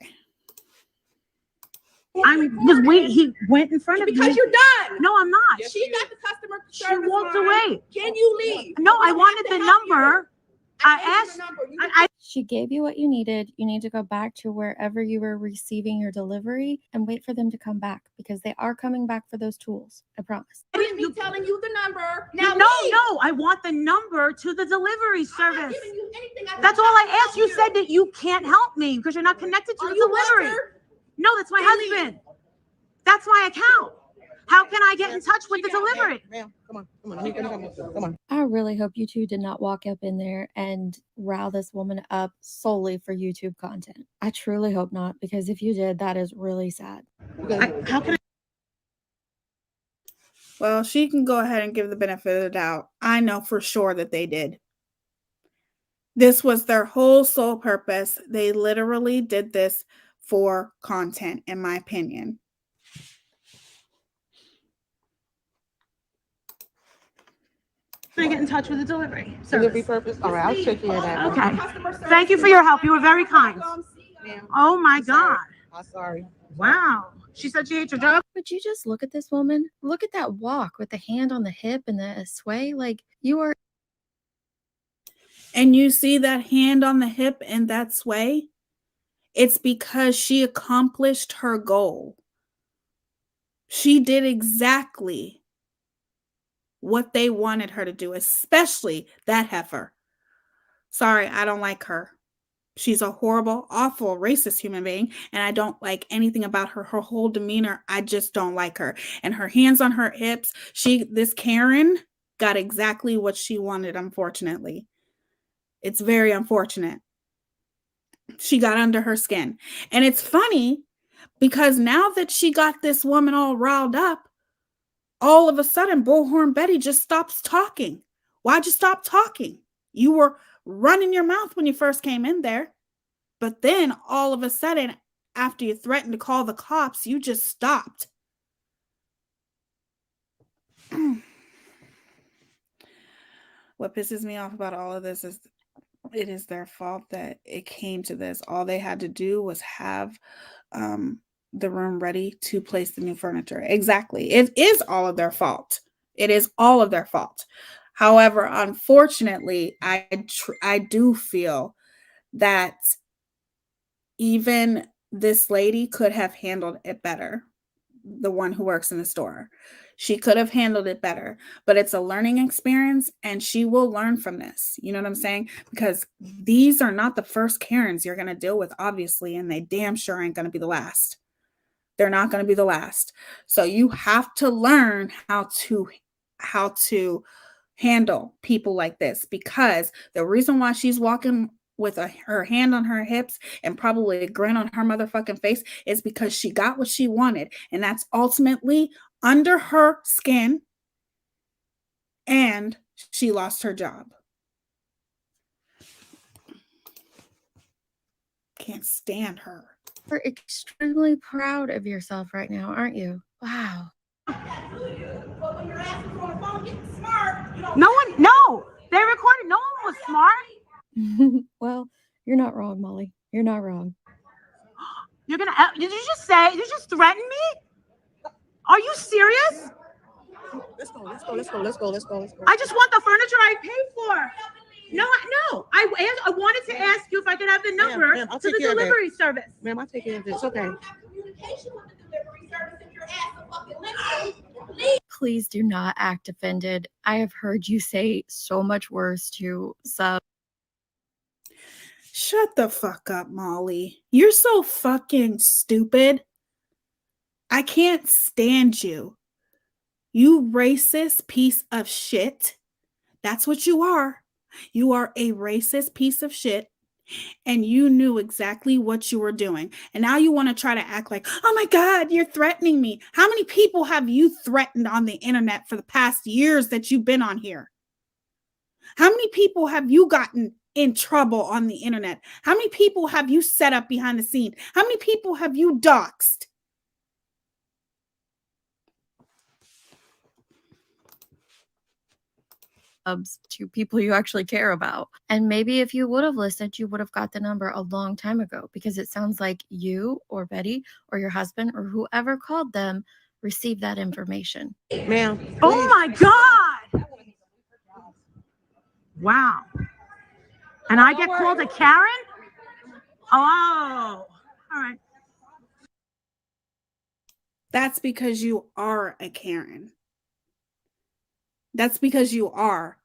Because he went in front of me. Because you're done. No, I'm not. She got the customer She service walked line. away. Can you leave? No, I wanted the number. I asked. She gave you what you needed. You need to go back to wherever you were receiving your delivery and wait for them to come back, because they are coming back for those tools. I promise. I didn't be telling you the number. Now No, leave. I want the number to the delivery I'm not service. giving you anything. That's all I asked. You said that you can't help me because you're not connected to Are the you delivery. Walter? No, that's my husband. That's my account. How can I get in touch with the delivery? Ma'am, come on. Come on. I really hope you two did not walk up in there and rile this woman up solely for YouTube content. I truly hope not, because if you did, that is really sad. How can I? Well, she can go ahead and give the benefit of the doubt. I know for sure that they did. This was their whole sole purpose. They literally did this for content, in my opinion. Can I get in touch with the delivery Delivery service? purpose? All right, I'll take care of that. Okay. Thank you for your help. You were very kind. Ma'am, Oh my I'm sorry. God. I'm sorry. Wow. She said she hates her job. Would you just look at this woman? Look at that walk with the hand on the hip and the sway. Like, you are. And you see that hand on the hip and that sway? It's because she accomplished her goal. She did exactly what they wanted her to do, especially that heifer. Sorry, I don't like her. She's a horrible, awful, racist human being, and I don't like anything about her. Her whole demeanor, I just don't like her. And her hands on her hips, this Karen got exactly what she wanted, unfortunately. It's very unfortunate. She got under her skin. And it's funny because now that she got this woman all riled up, all of a sudden, Bullhorn Betty just stops talking. Why'd you stop talking? You were running your mouth when you first came in there. But then all of a sudden, after you threatened to call the cops, you just stopped. What pisses me off about all of this is it is their fault that it came to this. All they had to do was have the room ready to place the new furniture. Exactly. It is all of their fault. It is all of their fault. However, unfortunately, I do feel that even this lady could have handled it better. The one who works in the store. She could have handled it better, but it's a learning experience and she will learn from this. You know what I'm saying? Because these are not the first Karens you're going to deal with, obviously, and they damn sure ain't going to be the last. They're not going to be the last. So you have to learn how to handle people like this, because the reason why she's walking with her hand on her hips and probably a grin on her motherfucking face is because she got what she wanted. And that's ultimately under her skin. And she lost her job. Can't stand her. You're extremely proud of yourself right now, aren't you? Wow. No, they recorded. No one was smart. Well, you're not wrong, Molly. You're not wrong. You're gonna, did you just threaten me? Are you serious? Let's go. I just want the furniture I paid for. No, I wanted to ask you if I could have the number Ma'am, I'll to take the care of that. delivery service. Ma'am, I take care of this. Okay. Please do not act offended. I have heard you say so much worse to sub. Shut the fuck up, Molly. You're so fucking stupid. I can't stand you. You racist piece of shit. That's what you are. You are a racist piece of shit. And you knew exactly what you were doing. And now you want to try to act like, oh my God, you're threatening me. How many people have you threatened on the internet for the past years that you've been on here? How many people have you gotten in trouble on the internet? How many people have you set up behind the scenes? How many people have you doxed? To people you actually care about. And maybe if you would have listened, you would have got the number a long time ago, because it sounds like you or Betty or your husband or whoever called them received that information. Ma'am. Oh my God. Wow. And I get called a Karen? Oh, all right. That's because you are a Karen. That's because you are.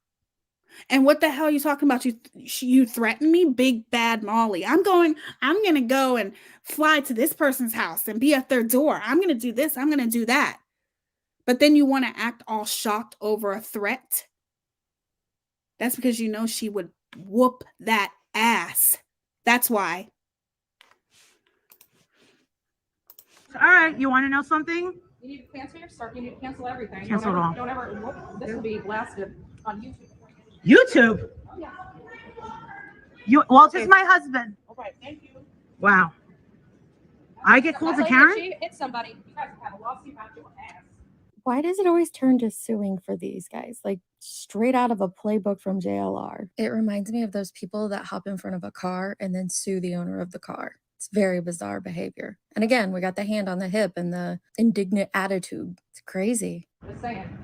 And what the hell are you talking about? You threaten me, big bad Molly. I'm going to go and fly to this person's house and be at their door. I'm going to do this. I'm going to do that. But then you want to act all shocked over a threat. That's because you know she would whoop that ass. That's why. All right. You want to know something? You need to cancel your start. You need to cancel everything. Cancel it all. Don't ever. This will be blasted on YouTube. YouTube? Yeah. Well, this is my husband. All right. Thank you. Wow. I get called a Karen? It's somebody. You guys have a lawsuit out your ass. Why does it always turn to suing for these guys? Like straight out of a playbook from JLR. It reminds me of those people that hop in front of a car and then sue the owner of the car. It's very bizarre behavior. And again, we got the hand on the hip and the indignant attitude. It's crazy. Just saying.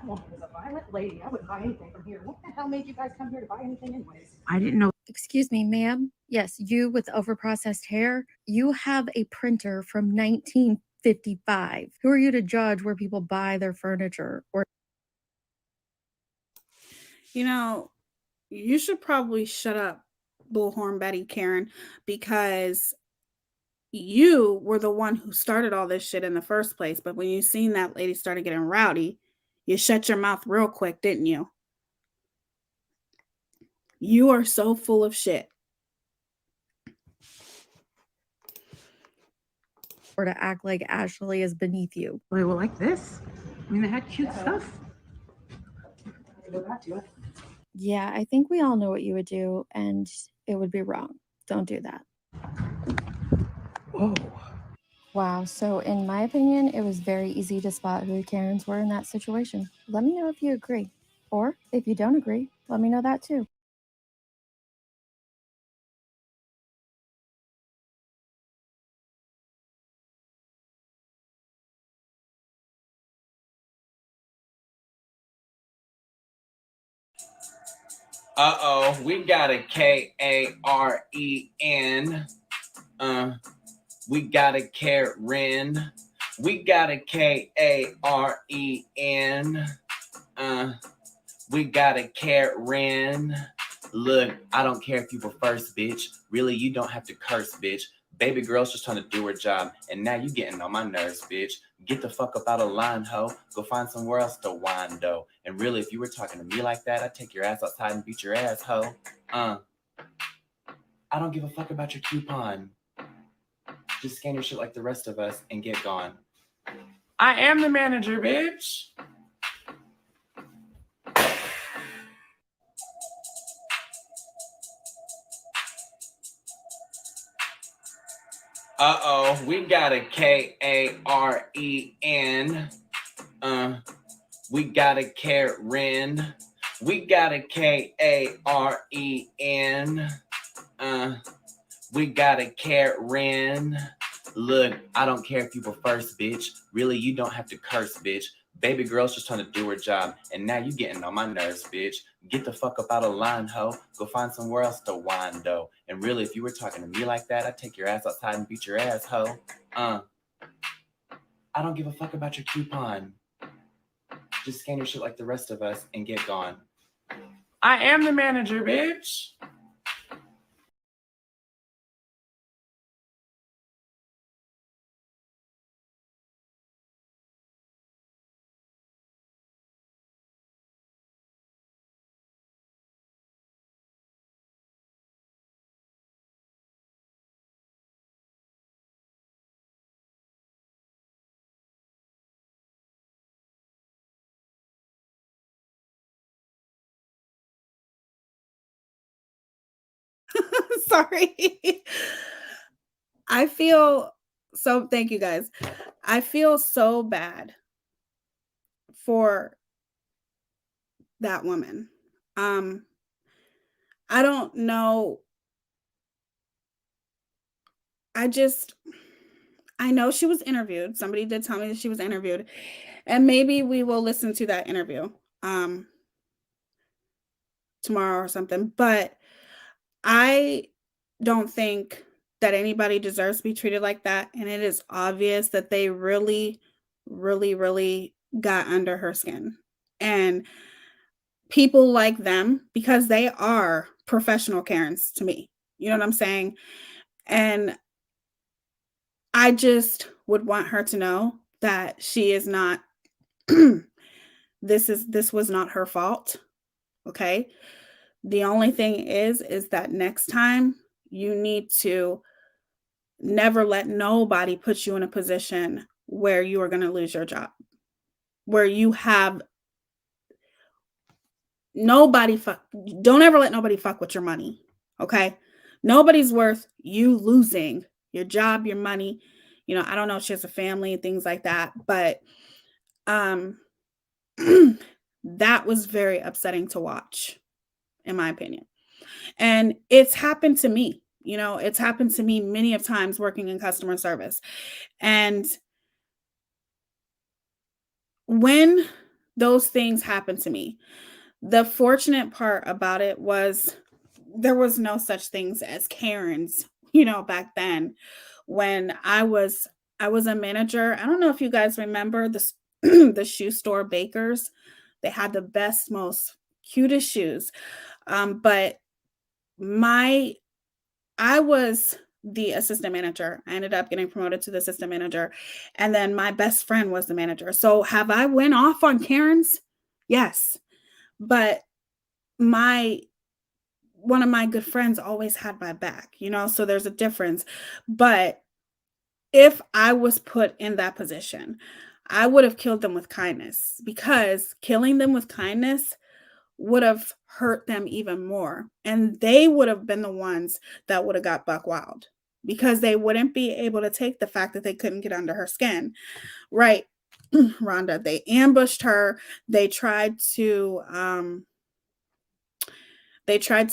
I was a violent lady. I wouldn't buy anything from here. What the hell made you guys come here to buy anything anyways? I didn't know. Excuse me, ma'am. Yes, you with overprocessed hair, you have a printer from 1955. Who are you to judge where people buy their furniture? Or You know, you should probably shut up, Bullhorn Betty Karen, because you were the one who started all this shit in the first place. But when you seen that lady started getting rowdy, you shut your mouth real quick, didn't you? You are so full of shit. or to act like Ashley is beneath you. Well, like this. I mean, they had cute stuff. Go back to it. Yeah, I think we all know what you would do, and it would be wrong. Don't do that. Whoa. Wow, so in my opinion, it was very easy to spot who the Karens were in that situation. Let me know if you agree. Or if you don't agree, let me know that too. Uh-oh, we got a K-A-R-E-N. We got a Karen. We got a K-A-R-E-N. We got a Karen. Look, I don't care if you were first, bitch. Really, you don't have to curse, bitch. Baby girl's just trying to do her job, and now you getting on my nerves, bitch. Get the fuck up out of line, ho. Go find somewhere else to whine, though. And really, if you were talking to me like that, I'd take your ass outside and beat your ass, ho. I don't give a fuck about your coupon. Just scan your shit like the rest of us and get gone. I am the manager, bitch. Uh-oh, we got a K-A-R-E-N. We got a Karen. We got a K-A-R-E-N. We got a Karen. Look, I don't care if you were first, bitch. Really, you don't have to curse, bitch. Baby girl's just trying to do her job, and now you getting on my nerves, bitch. Get the fuck up out of line, ho. Go find somewhere else to whine, though. And really, if you were talking to me like that, I'd take your ass outside and beat your ass, ho. I don't give a fuck about your coupon. Just scan your shit like the rest of us and get gone. I am the manager, bitch. Sorry. I feel so, thank you guys. I feel so bad for that woman. I don't know. I know she was interviewed. Somebody did tell me that she was interviewed. And maybe we will listen to that interview tomorrow or something. But I don't think that anybody deserves to be treated like that. And it is obvious that they really, really, really got under her skin. And people like them, because they are professional Karens to me. You know what I'm saying? And I just would want her to know that she is not this was not her fault. Okay? The only thing is that next time you need to never let nobody put you in a position where you are going to lose your job. Where you have don't ever let nobody fuck with your money. Okay? Nobody's worth you losing your job, your money. You know, I don't know if she has a family and things like that, but that was very upsetting to watch, in my opinion. And it's happened to me. You know, it's happened to me many of times working in customer service. And when those things happened to me, the fortunate part about it was there was no such things as Karens, you know, back then when I was a manager. I don't know if you guys remember the the shoe store Bakers. They had the best, most cutest shoes. But I was the assistant manager. I ended up getting promoted to the assistant manager. And then my best friend was the manager. So have I went off on Karens? Yes. But one of my good friends always had my back, you know, so there's a difference. But if I was put in that position, I would have killed them with kindness, because killing them with kindness would have hurt them even more. And they would have been the ones that would have got buck wild because they wouldn't be able to take the fact that they couldn't get under her skin. Right, Rhonda. They ambushed her. They tried to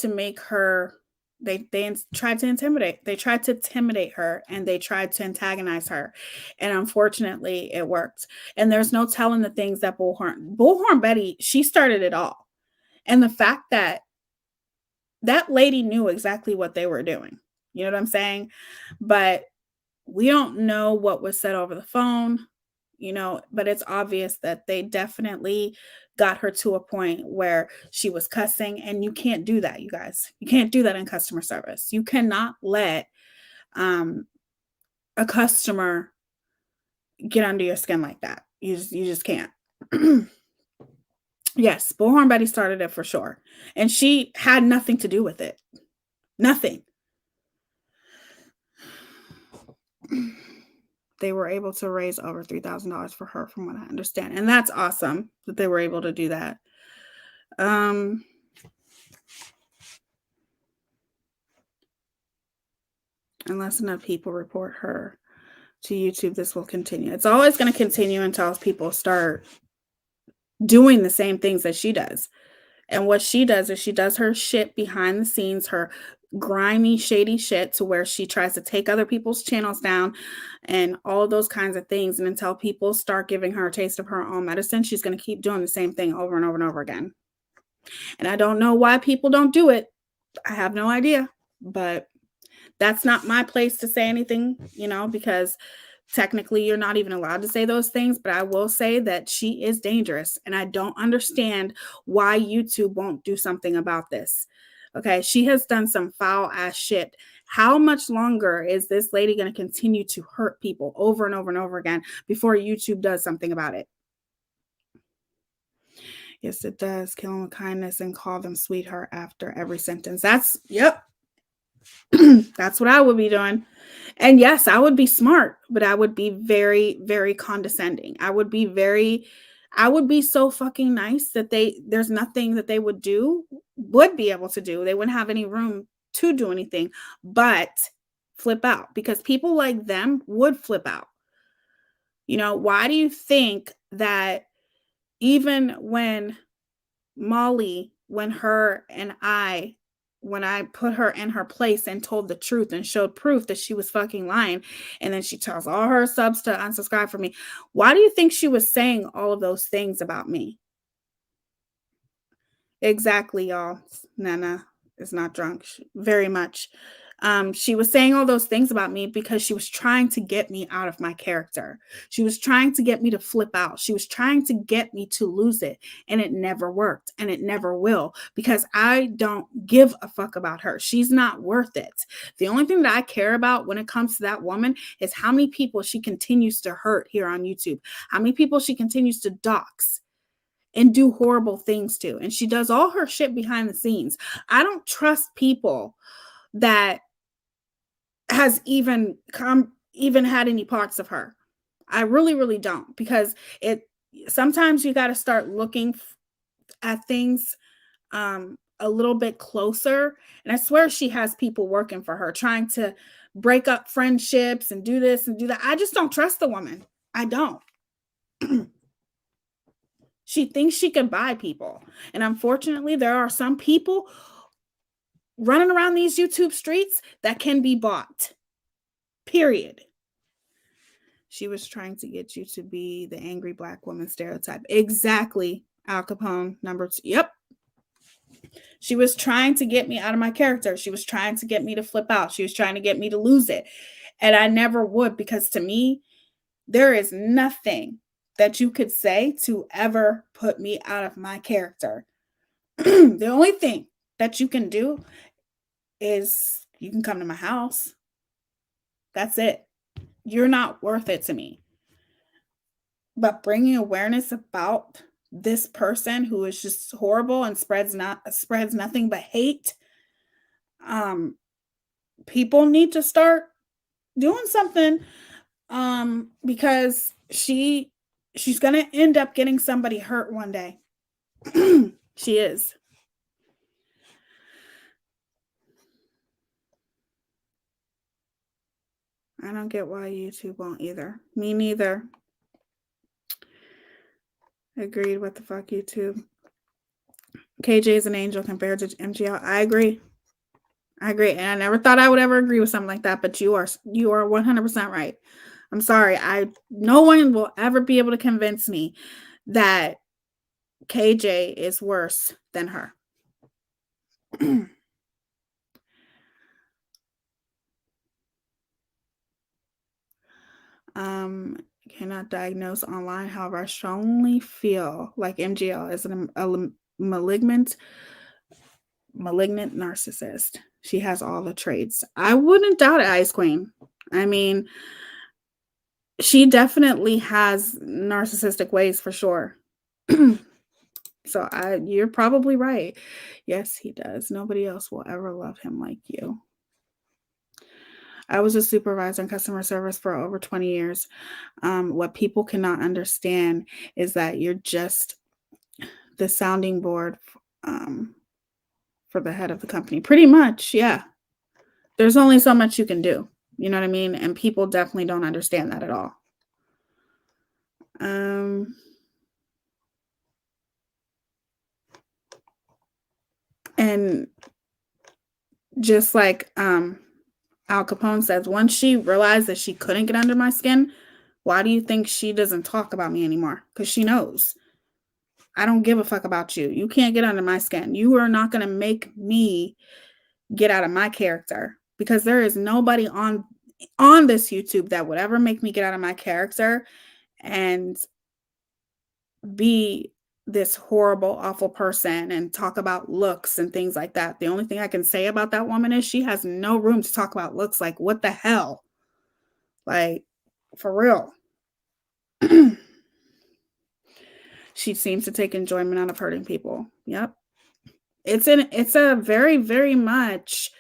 make her they tried to intimidate. They tried to intimidate her and they tried to antagonize her. And unfortunately, it worked. And there's no telling the things that Bullhorn Betty, she started it all. And the fact that that lady knew exactly what they were doing. You know what I'm saying? But we don't know what was said over the phone, but it's obvious that they definitely got her to a point where she was cussing, and you can't do that, you guys. You can't do that in customer service. You cannot let a customer get under your skin like that. You just can't. Yes, Bullhorn Betty started it for sure. And she had nothing to do with it. Nothing. They were able to raise over $3,000 for her, from what I understand. And that's awesome that they were able to do that. Unless enough people report her to YouTube, this will continue. It's always going to continue until people start doing the same things that she does. And what she does is she does her shit behind the scenes, her grimy, shady shit, to where she tries to take other people's channels down and all those kinds of things. And until people start giving her a taste of her own medicine, she's going to keep doing the same thing over and over and over again. And I don't know why people don't do it. I have no idea, but that's not my place to say anything, because technically you're not even allowed to say those things. But I will say that she is dangerous, and I don't understand why YouTube won't do something about this. Okay, she has done some foul ass shit. How much longer is this lady going to continue to hurt people over and over and over again before YouTube does something about it? Yes, it does. Kill them with kindness and call them sweetheart after every sentence. Yep. That's what I would be doing. And yes, I would be smart, but I would be very, very condescending. I would be so fucking nice that there's nothing that they would be able to do. They wouldn't have any room to do anything but flip out, because people like them would flip out. Why do you think that even when Molly, when I put her in her place and told the truth and showed proof that she was fucking lying, and then she tells all her subs to unsubscribe from me, why do you think she was saying all of those things about me? Exactly, y'all. Nana is not drunk very much. She was saying all those things about me because she was trying to get me out of my character. She was trying to get me to flip out. She was trying to get me to lose it. And it never worked. And it never will, because I don't give a fuck about her. She's not worth it. The only thing that I care about when it comes to that woman is how many people she continues to hurt here on YouTube, how many people she continues to dox and do horrible things to. And she does all her shit behind the scenes. I don't trust people that has even had any parts of her. I really, really don't, because sometimes you got to start looking at things a little bit closer. And I swear she has people working for her, trying to break up friendships and do this and do that. I just don't trust the woman. I don't. She thinks she can buy people. And unfortunately, there are some people running around these YouTube streets that can be bought. Period. She was trying to get you to be the angry Black woman stereotype. Exactly. Al Capone, number 2. Yep. She was trying to get me out of my character. She was trying to get me to flip out. She was trying to get me to lose it. And I never would, because to me, there is nothing that you could say to ever put me out of my character. The only thing that you can do is you can come to my house. That's it. You're not worth it to me. But bringing awareness about this person who is just horrible and spreads nothing but hate, people need to start doing something, because she's gonna end up getting somebody hurt one day. She is. I don't get why YouTube won't either. Me neither. Agreed. What the fuck, YouTube? KJ is an angel compared to MGL. I agree. And I never thought I would ever agree with something like that, but you are 100% right. I'm sorry. No one will ever be able to convince me that KJ is worse than her. Cannot diagnose online. However, I strongly feel like MGL is a malignant narcissist. She has all the traits. I wouldn't doubt it, Ice Queen. I mean, she definitely has narcissistic ways for sure. So you're probably right. Yes, he does. Nobody else will ever love him like you. I was a supervisor in customer service for over 20 years. What people cannot understand is that you're just the sounding board for the head of the company. Pretty much, yeah. There's only so much you can do. You know what I mean? And people definitely don't understand that at all. And just like Al Capone says, once she realized that she couldn't get under my skin, why do you think she doesn't talk about me anymore? Because she knows. I don't give a fuck about you. You can't get under my skin. You are not going to make me get out of my character, because there is nobody on this YouTube that would ever make me get out of my character and be this horrible, awful person and talk about looks and things like that. The only thing I can say about that woman is she has no room to talk about looks. Like, what the hell? Like, for real. She seems to take enjoyment out of hurting people. Yep. It's a very, very much,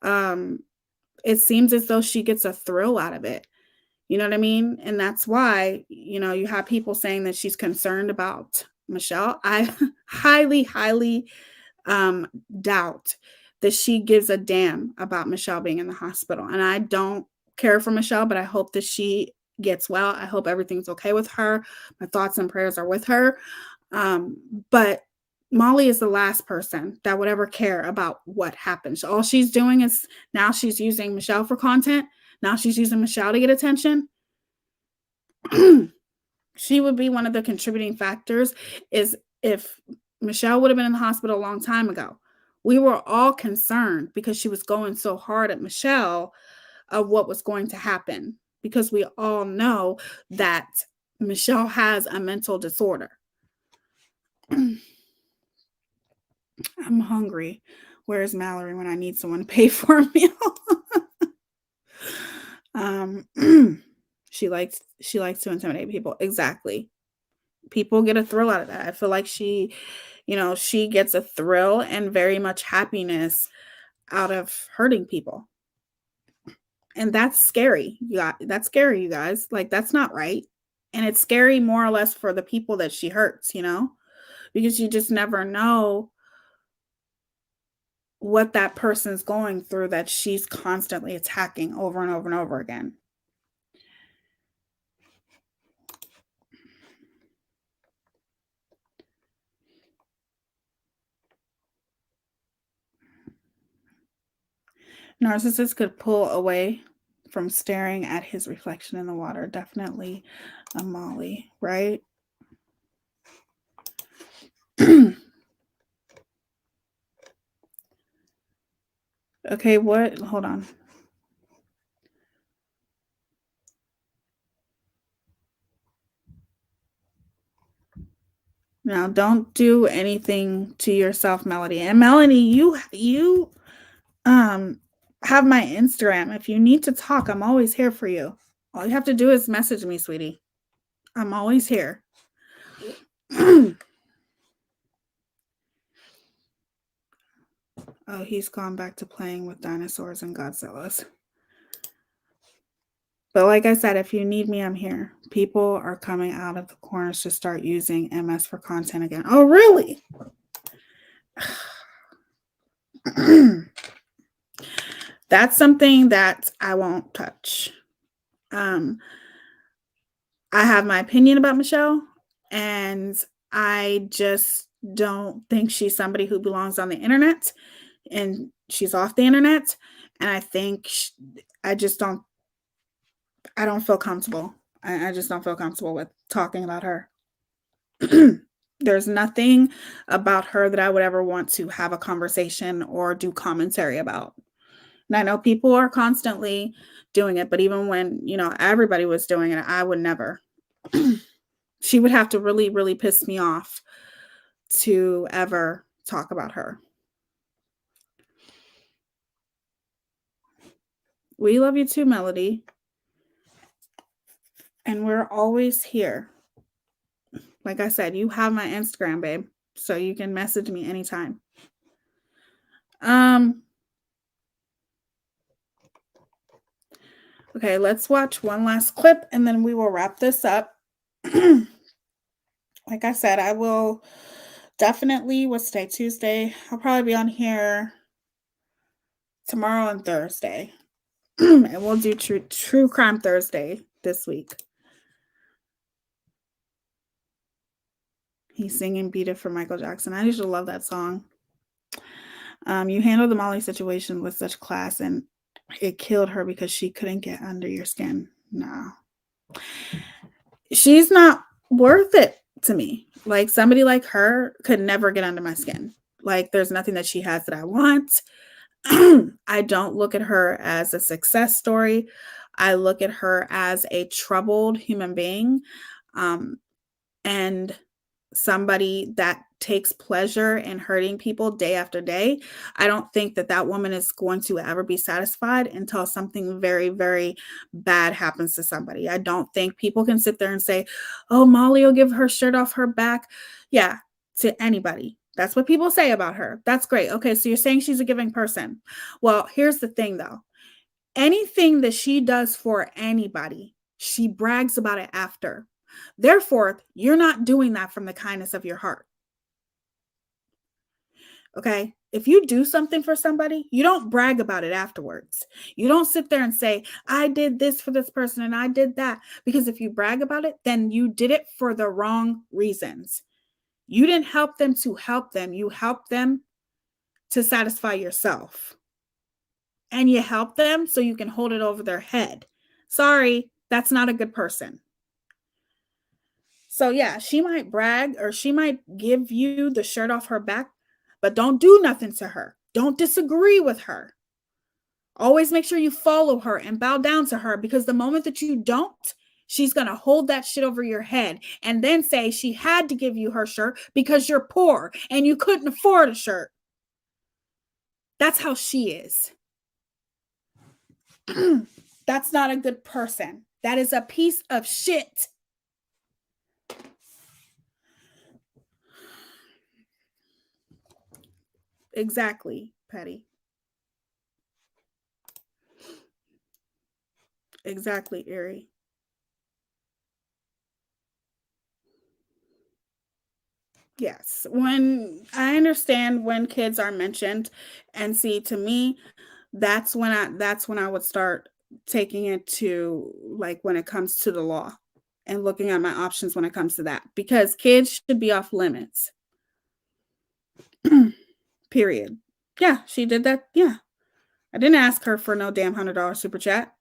it seems as though she gets a thrill out of it. You know what I mean? And that's why, you have people saying that she's concerned about Michelle. I highly, highly doubt that she gives a damn about Michelle being in the hospital. And I don't care for Michelle, but I hope that she gets well. I hope everything's okay with her. My thoughts and prayers are with her. But Molly is the last person that would ever care about what happened. So all she's doing is now she's using Michelle for content. Now she's using Michelle to get attention. She would be one of the contributing factors is if Michelle would have been in the hospital a long time ago. We were all concerned because she was going so hard at Michelle of what was going to happen, because we all know that Michelle has a mental disorder. I'm hungry. Where's Mallory when I need someone to pay for a meal? She likes to intimidate people. Exactly. People get a thrill out of that. I feel like she gets a thrill and very much happiness out of hurting people. And that's scary. That's scary, you guys. Like, that's not right. And it's scary more or less for the people that she hurts, because you just never know what that person's going through that she's constantly attacking over and over and over again. Narcissists could pull away from staring at his reflection in the water. Definitely a Molly, right? Okay, what? Hold on. Now, don't do anything to yourself, Melody. And Melanie, you have my Instagram. If you need to talk, I'm always here for you. All you have to do is message me, sweetie. I'm always here. Oh, he's gone back to playing with dinosaurs and Godzillas. But like I said, if you need me, I'm here. People are coming out of the corners to start using MS for content again. Oh, really? That's something that I won't touch. I have my opinion about Michelle, and I just don't think she's somebody who belongs on the internet, and she's off the internet. And I think I don't feel comfortable. I just don't feel comfortable with talking about her. There's nothing about her that I would ever want to have a conversation or do commentary about. And I know people are constantly doing it, but even when, everybody was doing it, I would never. She would have to really, really piss me off to ever talk about her. We love you too, Melody. And we're always here. Like I said, you have my Instagram, babe, so you can message me anytime. Okay, let's watch one last clip and then we will wrap this up. Like I said, I will definitely, what's today? Tuesday. I'll probably be on here tomorrow and Thursday. And we'll do True Crime Thursday this week. He's singing Beat It for Michael Jackson. I used to love that song. You handled the Molly situation with such class, and it killed her because she couldn't get under your skin. No. She's not worth it to me. Like, somebody like her could never get under my skin. Like, there's nothing that she has that I want. I don't look at her as a success story. I look at her as a troubled human being, and somebody that takes pleasure in hurting people day after day. I don't think that woman is going to ever be satisfied until something very, very bad happens to somebody. I don't think people can sit there and say, oh, Molly will give her shirt off her back. Yeah, to anybody. That's what people say about her. That's great. Okay, so you're saying she's a giving person. Well, here's the thing, though. Anything that she does for anybody, she brags about it after. Therefore, you're not doing that from the kindness of your heart. Okay? If you do something for somebody, you don't brag about it afterwards. You don't sit there and say, I did this for this person and I did that. Because if you brag about it, then you did it for the wrong reasons. You didn't help them to help them. You helped them to satisfy yourself. And you help them so you can hold it over their head. Sorry, that's not a good person. So yeah, she might brag or she might give you the shirt off her back, but don't do nothing to her. Don't disagree with her. Always make sure you follow her and bow down to her, because the moment that you don't, she's going to hold that shit over your head and then say she had to give you her shirt because you're poor and you couldn't afford a shirt. That's how she is. That's not a good person. That is a piece of shit. Exactly, Patty. Exactly, Erie. Yes, when I understand when kids are mentioned, and see, to me, that's when I would start taking it to, like, when it comes to the law and looking at my options when it comes to that, because kids should be off limits. Period. Yeah, she did that. Yeah. I didn't ask her for no damn $100 super chat,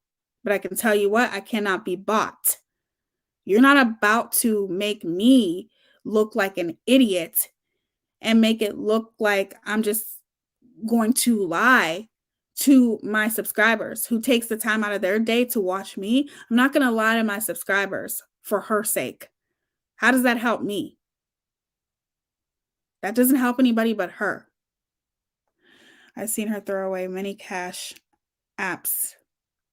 but I can tell you what, I cannot be bought. You're not about to make me look like an idiot and make it look like I'm just going to lie to my subscribers who takes the time out of their day to watch me. I'm not going to lie to my subscribers for her sake. How does that help me? That doesn't help anybody but her. I've seen her throw away many cash apps.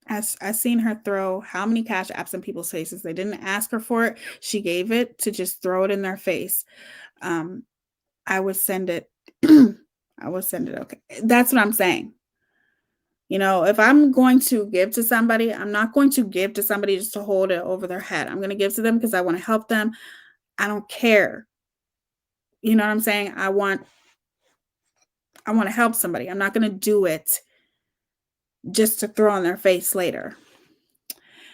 I've seen her throw how many cash apps in people's faces. They didn't ask her for it. She gave it to just throw it in their face. I would send it. I would send it. Okay. That's what I'm saying. If I'm going to give to somebody, I'm not going to give to somebody just to hold it over their head. I'm going to give to them because I want to help them. I don't care. You know what I'm saying? I want I want to help somebody. I'm not going to do it just to throw on their face later.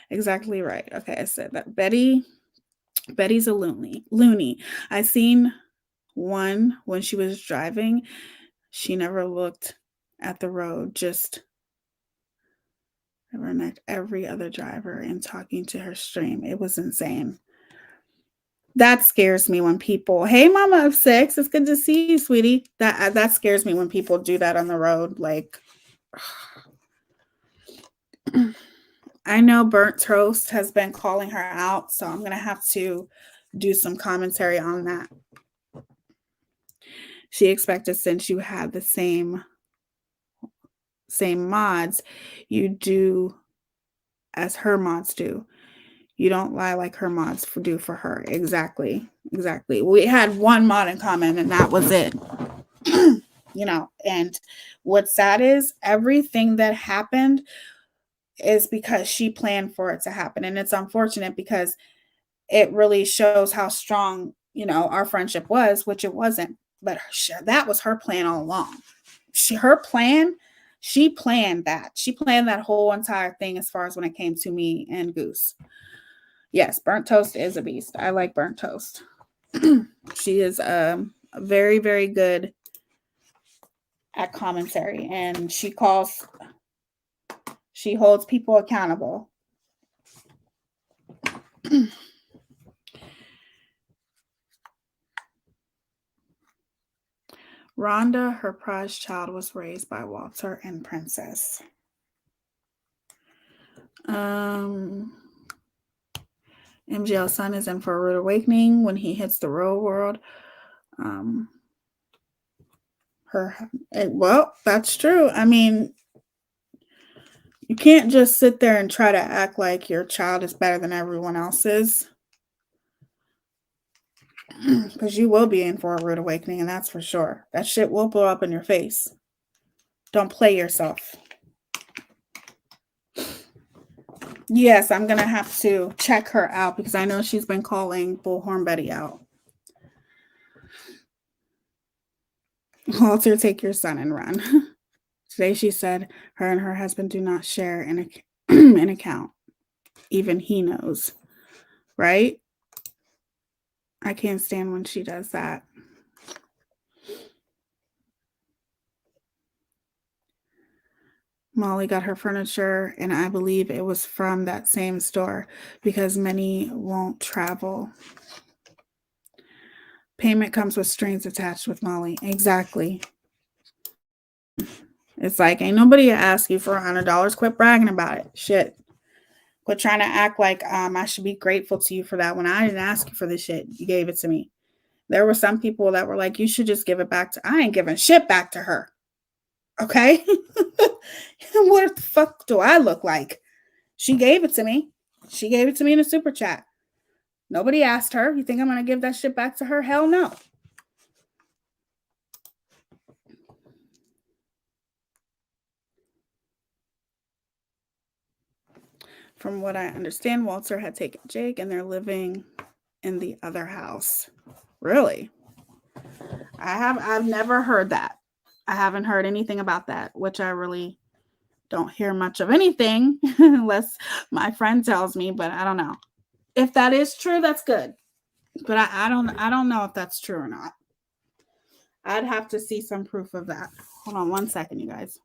Exactly right. Okay, I said that. Betty's a loony. I seen one when she was driving. She never looked at the road, just necked every other driver and talking to her stream. It was insane. That scares me when people, hey mama of six, it's good to see you, sweetie. That scares me when people do that on the road. Like, I know Burnt Toast has been calling her out, so I'm gonna have to do some commentary on that. She expected, since you had the same mods, you do as her mods do. You don't lie like her mods do for her. Exactly. We had one mod in common, and that was it. And what's sad is everything that happened is because she planned for it to happen. And it's unfortunate because it really shows how strong, our friendship was, which it wasn't. But that was her plan all along. She planned that. She planned that whole entire thing as far as when it came to me and Goose. Yes, Burnt Toast is a beast. I like Burnt Toast. She is very, very good at commentary, and she holds people accountable. Rhonda, her prized child, was raised by Walter and Princess. MGL's son is in for a rude awakening when he hits the real world. Well, that's true. I mean, you can't just sit there and try to act like your child is better than everyone else's, because you will be in for a rude awakening, and that's for sure. That shit will blow up in your face. Don't play yourself. Yes, I'm going to have to check her out because I know she's been calling Bullhorn Betty out. Walter, take your son and run. Today she said her and her husband do not share an account. Even he knows, right? I can't stand when she does that. Molly got her furniture, and I believe it was from that same store because many won't travel. Payment comes with strings attached with Molly. Exactly. It's like, ain't nobody ask you for $100. Quit bragging about it. Shit. Quit trying to act like I should be grateful to you for that when I didn't ask you for this shit. You gave it to me. There were some people that were like, you should just give it back I ain't giving shit back to her. Okay? What the fuck do I look like? She gave it to me. She gave it to me in a super chat. Nobody asked her. You think I'm going to give that shit back to her? Hell no. From what I understand, Walter had taken Jake and they're living in the other house. Really? I've never heard that. I haven't heard anything about that, which I really don't hear much of anything unless my friend tells me, but I don't know. If that is true, that's good. But I don't know if that's true or not. I'd have to see some proof of that. Hold on one second, you guys.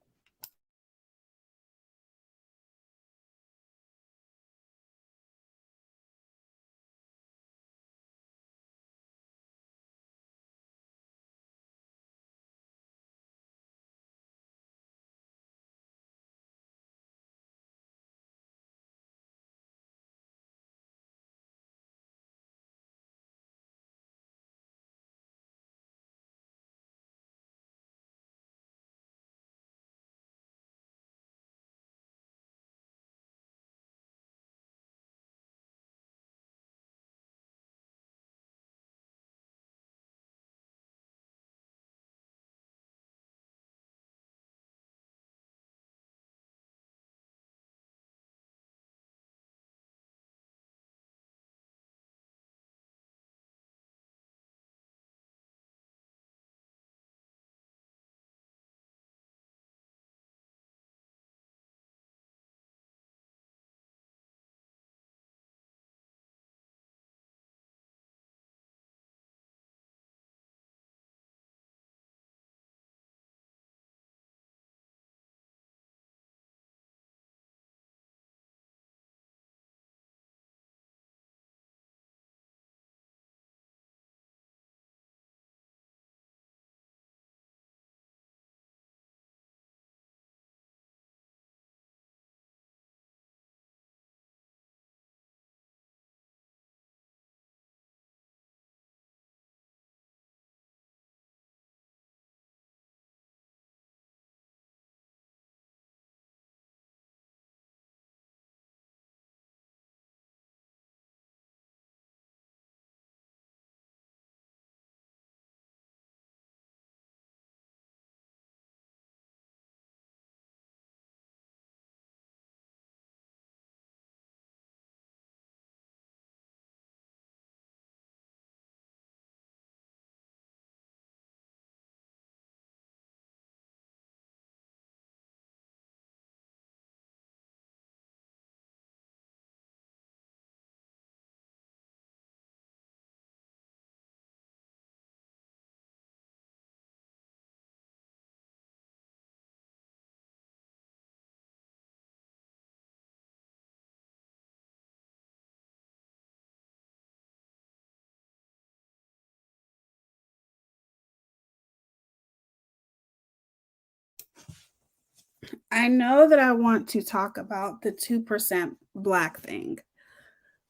I know that I want to talk about the 2% black thing.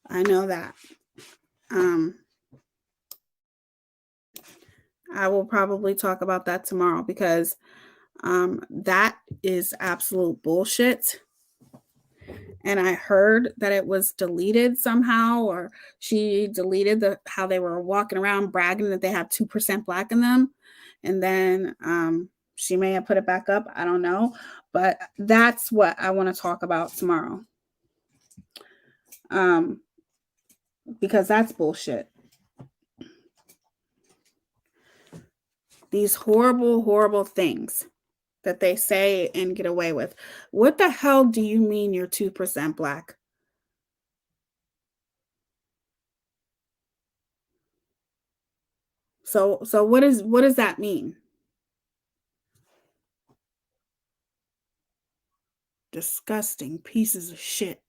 I know that. I will probably talk about that tomorrow because that is absolute bullshit. And I heard that it was deleted somehow, or she deleted how they were walking around bragging that they have 2% black in them. And then she may have put it back up. I don't know. But that's what I want to talk about tomorrow. Because that's bullshit. These horrible, horrible things that they say and get away with. What the hell do you mean you're 2% black? So what does that mean? Disgusting pieces of shit.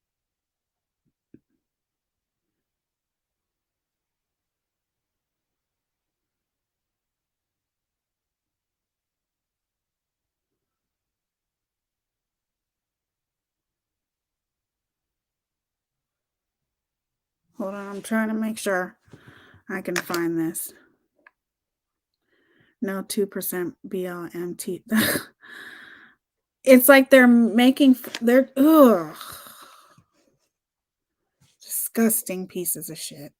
Hold on, I'm trying to make sure I can find this. No, 2% BLMT. It's like they're ugh. Disgusting pieces of shit.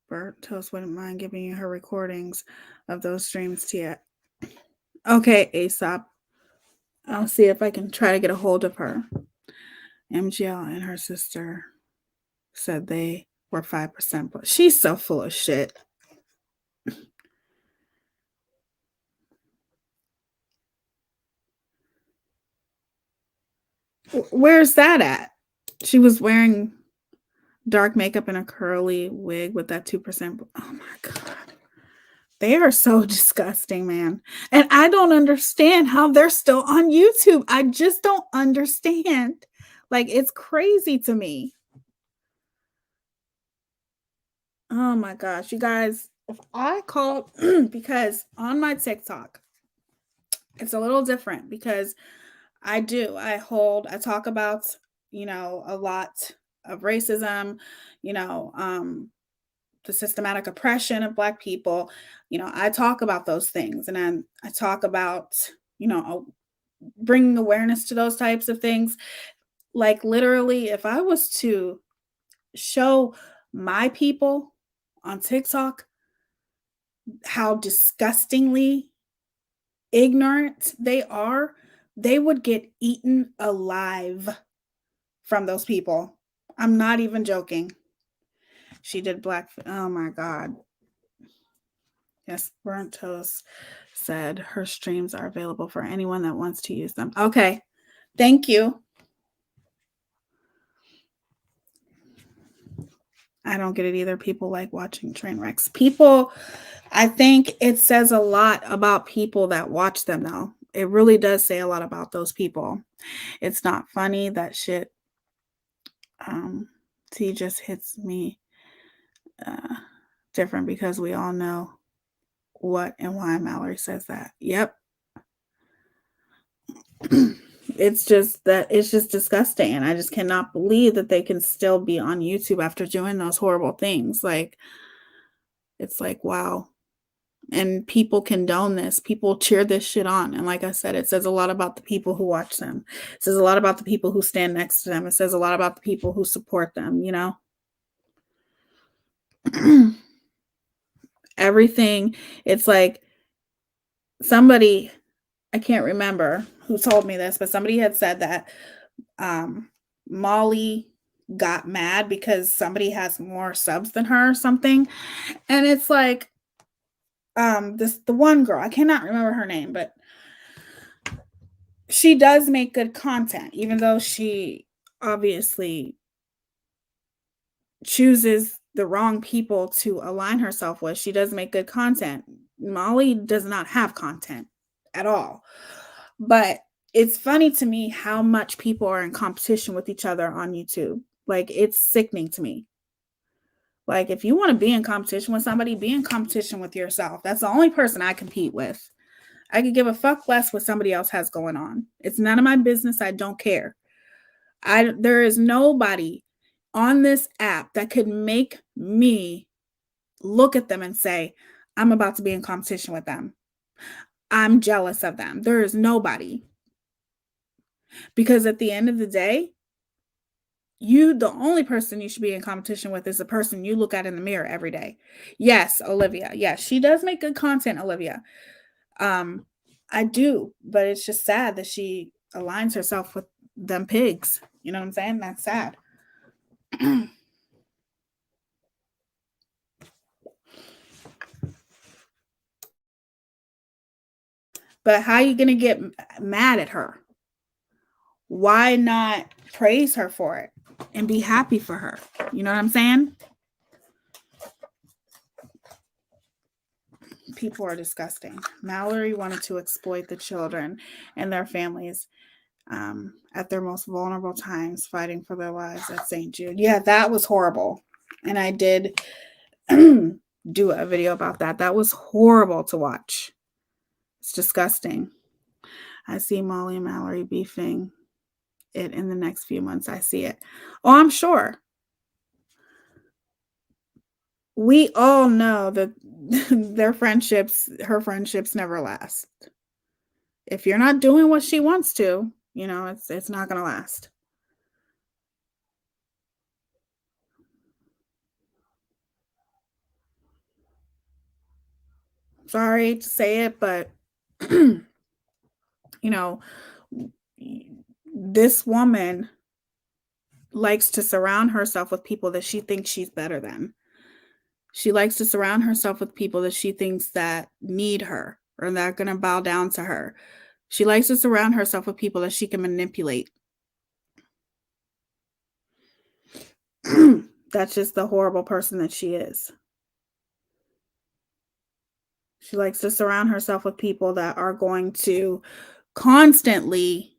Bert Toast wouldn't mind giving you her recordings of those streams, Tia. Okay, ASAP. I'll see if I can try to get a hold of her. MGL and her sister said they were 5%, but she's so full of shit. Where's that at? She was wearing dark makeup and a curly wig with that 2%. Oh my God. They are so disgusting, man. And I don't understand how they're still on YouTube. I just don't understand. Like, it's crazy to me. Oh my gosh, you guys, if I called, because on my TikTok, it's a little different because I talk about, a lot of racism, the systematic oppression of Black people. I talk about those things, and I talk about, bringing awareness to those types of things. Like, literally, if I was to show my people on TikTok how disgustingly ignorant they are, they would get eaten alive from those people. I'm not even joking. She did black. Oh my God. Yes, Burnt Toast said her streams are available for anyone that wants to use them. Okay. Thank you. I don't get it either. People like watching train wrecks. I think it says a lot about people that watch them, though. It really does say a lot about those people. It's not funny. That shit. T just hits me different because we all know what and why Mallory says that. Yep. It's just disgusting. And I just cannot believe that they can still be on YouTube after doing those horrible things. Like, it's like, wow. And people condone this. People cheer this shit on. And like I said, it says a lot about the people who watch them. It says a lot about the people who stand next to them. It says a lot about the people who support them, Everything. It's like somebody, I can't remember who told me this, but somebody had said that Molly got mad because somebody has more subs than her or something. And it's like, the one girl, I cannot remember her name, but she does make good content, even though she obviously chooses the wrong people to align herself with. She does make good content. Molly does not have content at all. But it's funny to me how much people are in competition with each other on YouTube. Like, it's sickening to me. Like, if you want to be in competition with somebody, be in competition with yourself. That's the only person I compete with. I could give a fuck less what somebody else has going on. It's none of my business. I don't care. There is nobody on this app that could make me look at them and say, I'm about to be in competition with them. I'm jealous of them. There is nobody. Because at the end of the day, the only person you should be in competition with is the person you look at in the mirror every day. Yes, Olivia. Yes, she does make good content, Olivia. I do, but it's just sad that she aligns herself with them pigs. You know what I'm saying? That's sad. But how are you going to get mad at her? Why not praise her for it and be happy for her? You know what I'm saying? People are disgusting. Mallory wanted to exploit the children and their families at their most vulnerable times, fighting for their lives at St. Jude. Yeah, that was horrible. And I did do a video about that. That was horrible to watch. It's disgusting. I see Molly and Mallory beefing it in the next few months. I see it. Oh, I'm sure. We all know that her friendships never last. If you're not doing what she wants to, it's not going to last. Sorry to say it, but this woman likes to surround herself with people that she thinks she's better than. She likes to surround herself with people that she thinks that need her or that are going to bow down to her. She likes to surround herself with people that she can manipulate. That's just the horrible person that she is. She likes to surround herself with people that are going to constantly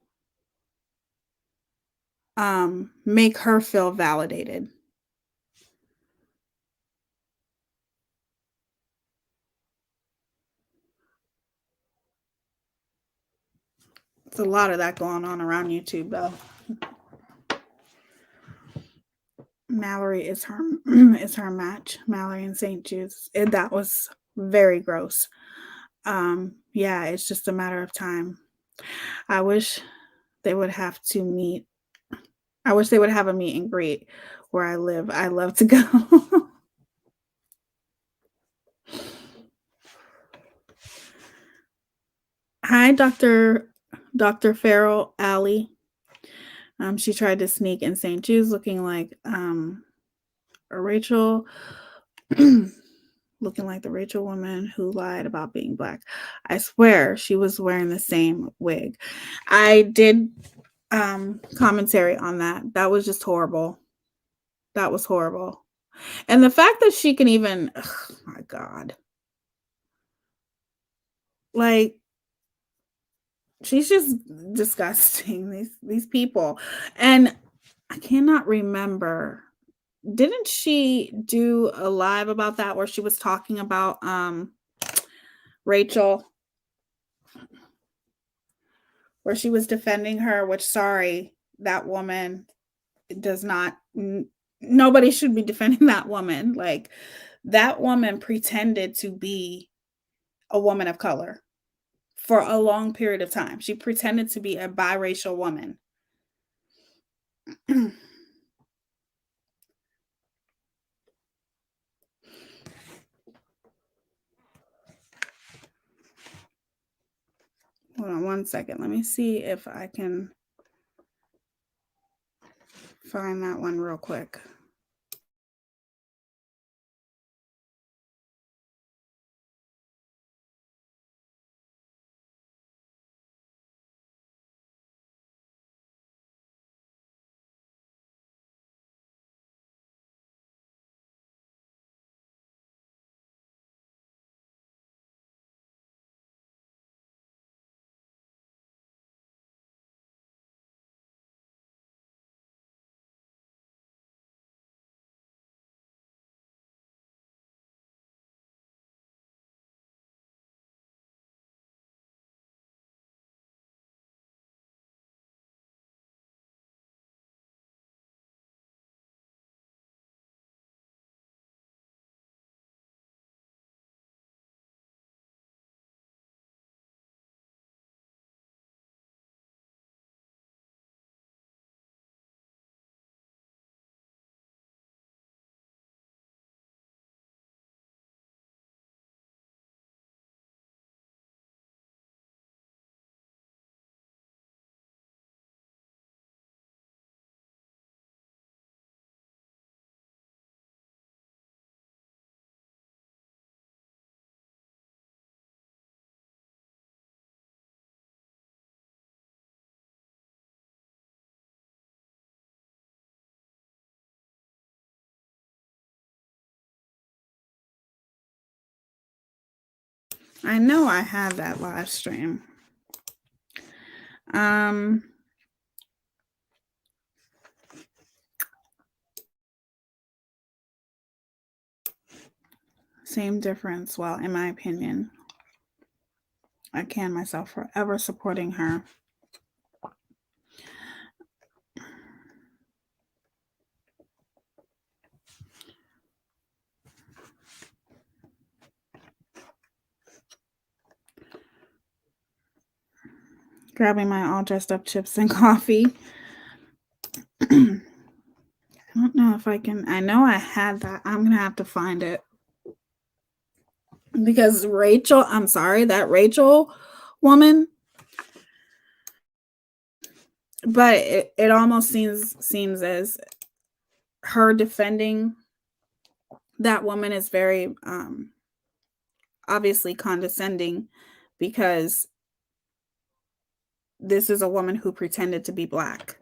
make her feel validated. There's a lot of that going on around YouTube, though. Mallory is her match. Mallory and St. Jude's. That was very gross. Yeah, it's just a matter of time. I wish they would have to meet. I wish they would have a meet and greet where I live. I love to go. Hi, Dr. Farrell Alley. She tried to sneak in St. Jude's looking like Rachel, looking like the Rachel woman who lied about being Black. I swear she was wearing the same wig. I did commentary on that. That was just horrible. That was horrible. And the fact that she can even, oh my God. Like, she's just disgusting, these people. And I cannot remember. Didn't she do a live about that where she was talking about Rachel? Where she was defending her, which, sorry, that woman does not, nobody should be defending that woman. Like, that woman pretended to be a woman of color for a long period of time. She pretended to be a biracial woman. Hold on one second. Let me see if I can find that one real quick. I know I had that live stream. Same difference. Well, in my opinion, I can myself forever supporting her. Grabbing my all dressed up chips and coffee. I don't know if I can. I know I had that. I'm going to have to find it. Because Rachel, I'm sorry, that Rachel woman, but it almost seems as her defending that woman is very obviously condescending, because this is a woman who pretended to be black.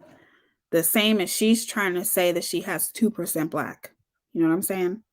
The same as she's trying to say that she has 2% black. You know what I'm saying?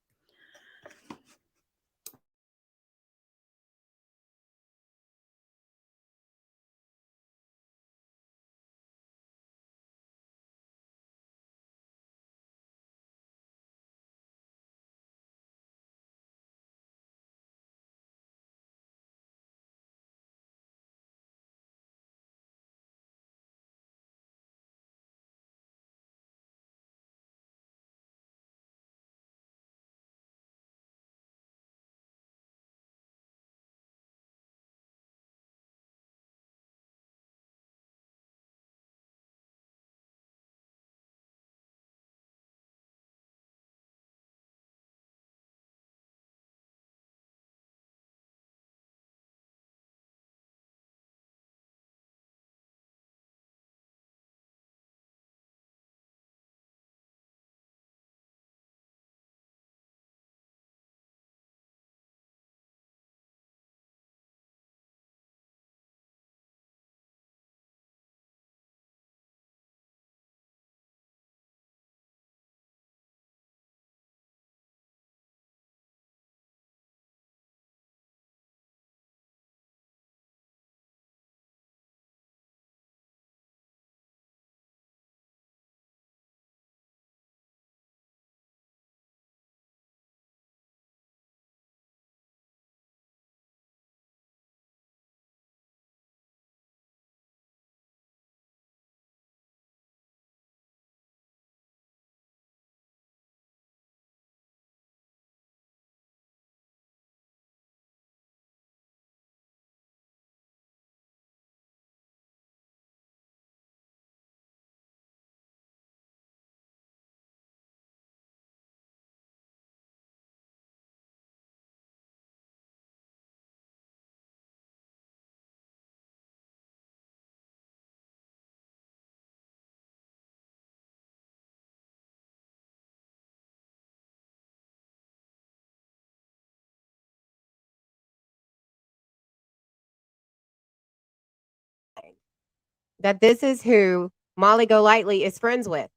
That this is who Molly Golightly is friends with.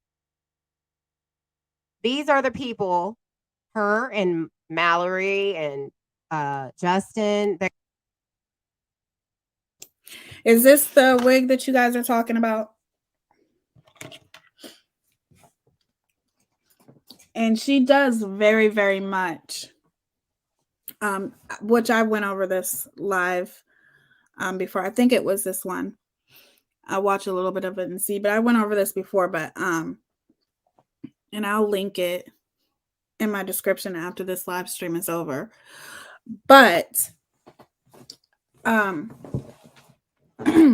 These are the people, her and Mallory and Justin. Is this the wig that you guys are talking about? And she does very, very much, which I went over this live before. I think it was this one. I'll watch a little bit of it and see, but I went over this before, but and I'll link it in my description after this live stream is over. But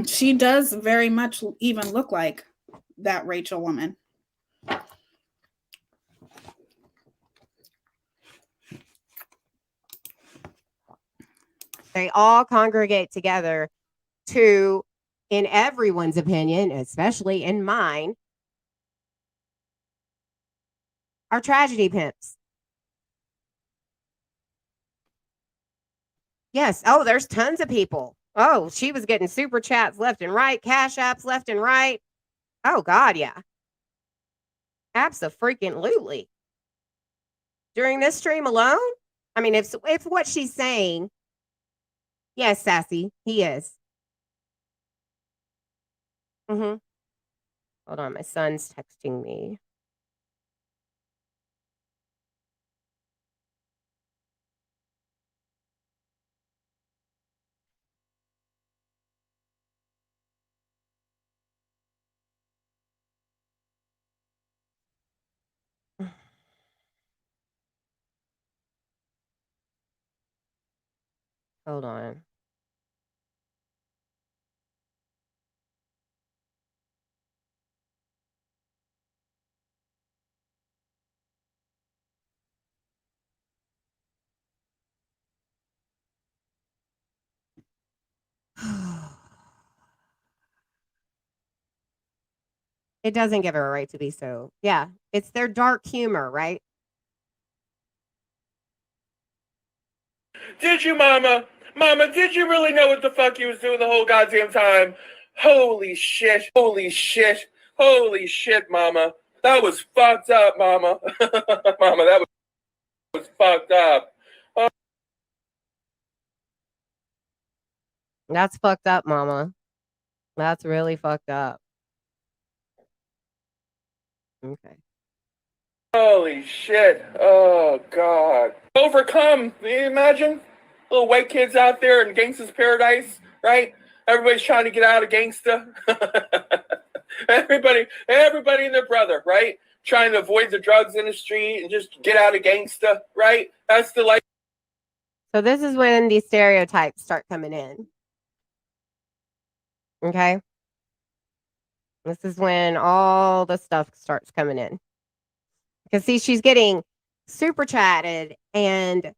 she does very much even look like that Rachel woman. They all congregate together to, in everyone's opinion, especially in mine, are tragedy pimps. Yes. Oh, there's tons of people. Oh, she was getting super chats left and right, cash apps left and right. Oh, God, yeah. Abso-freaking-lutely. During this stream alone, I mean, if what she's saying Yes, Sassy. He is. Hold on. My son's texting me. Hold on. It doesn't give her a right to be so. Yeah, it's their dark humor, right? Did you, Mama? Mama, did you really know what the fuck you was doing the whole goddamn time? Holy shit. Holy shit. Holy shit, Mama. That was fucked up, Mama. Mama, that was fucked up. That's fucked up, Mama. That's really fucked up. Okay. Holy shit. Oh, God. Overcome. Can you imagine? Little white kids out there in Gangsta's Paradise, right? Everybody's trying to get out of gangsta. everybody and their brother, right? Trying to avoid the drugs industry and just get out of gangsta, right? That's the life. So this is when these stereotypes start coming in. Okay. This is when all the stuff starts coming in. Because see, she's getting super chatted and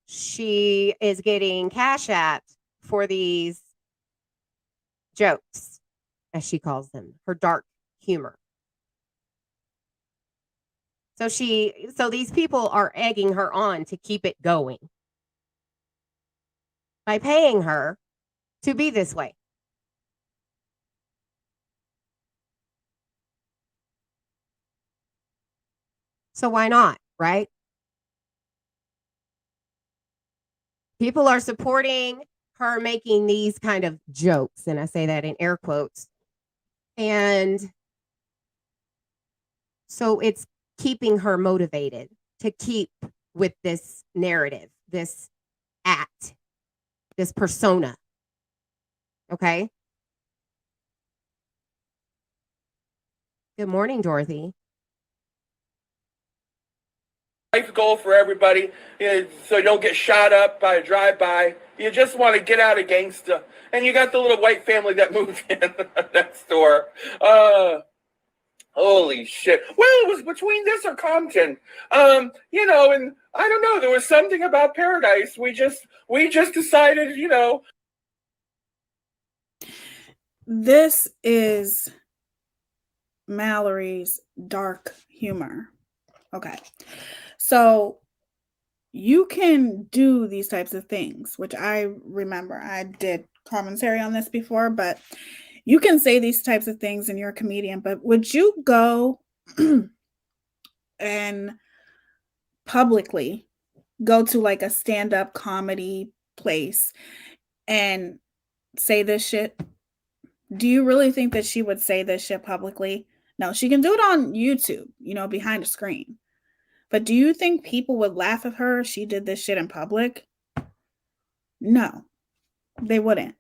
she is getting cash apps for these jokes, as she calls them, her dark humor. So these people are egging her on to keep it going by paying her to be this way. So why not, right? People are supporting her making these kind of jokes, and I say that in air quotes. And so it's keeping her motivated to keep with this narrative, this act, this persona. Okay. Good morning, Dorothy. Life goal for everybody, so you don't get shot up by a drive-by. You just want to get out of gangsta. And you got the little white family that moved in next door. Holy shit. Well, it was between this or Compton. And I don't know, there was something about Paradise. We just decided, This is Mallory's dark humor. Okay. So you can do these types of things, which I remember I did commentary on this before, but you can say these types of things and you're a comedian, but would you go and publicly go to like a stand-up comedy place and say this shit? Do you really think that she would say this shit publicly? No, she can do it on YouTube, behind a screen. But do you think people would laugh at her if she did this shit in public? No, they wouldn't.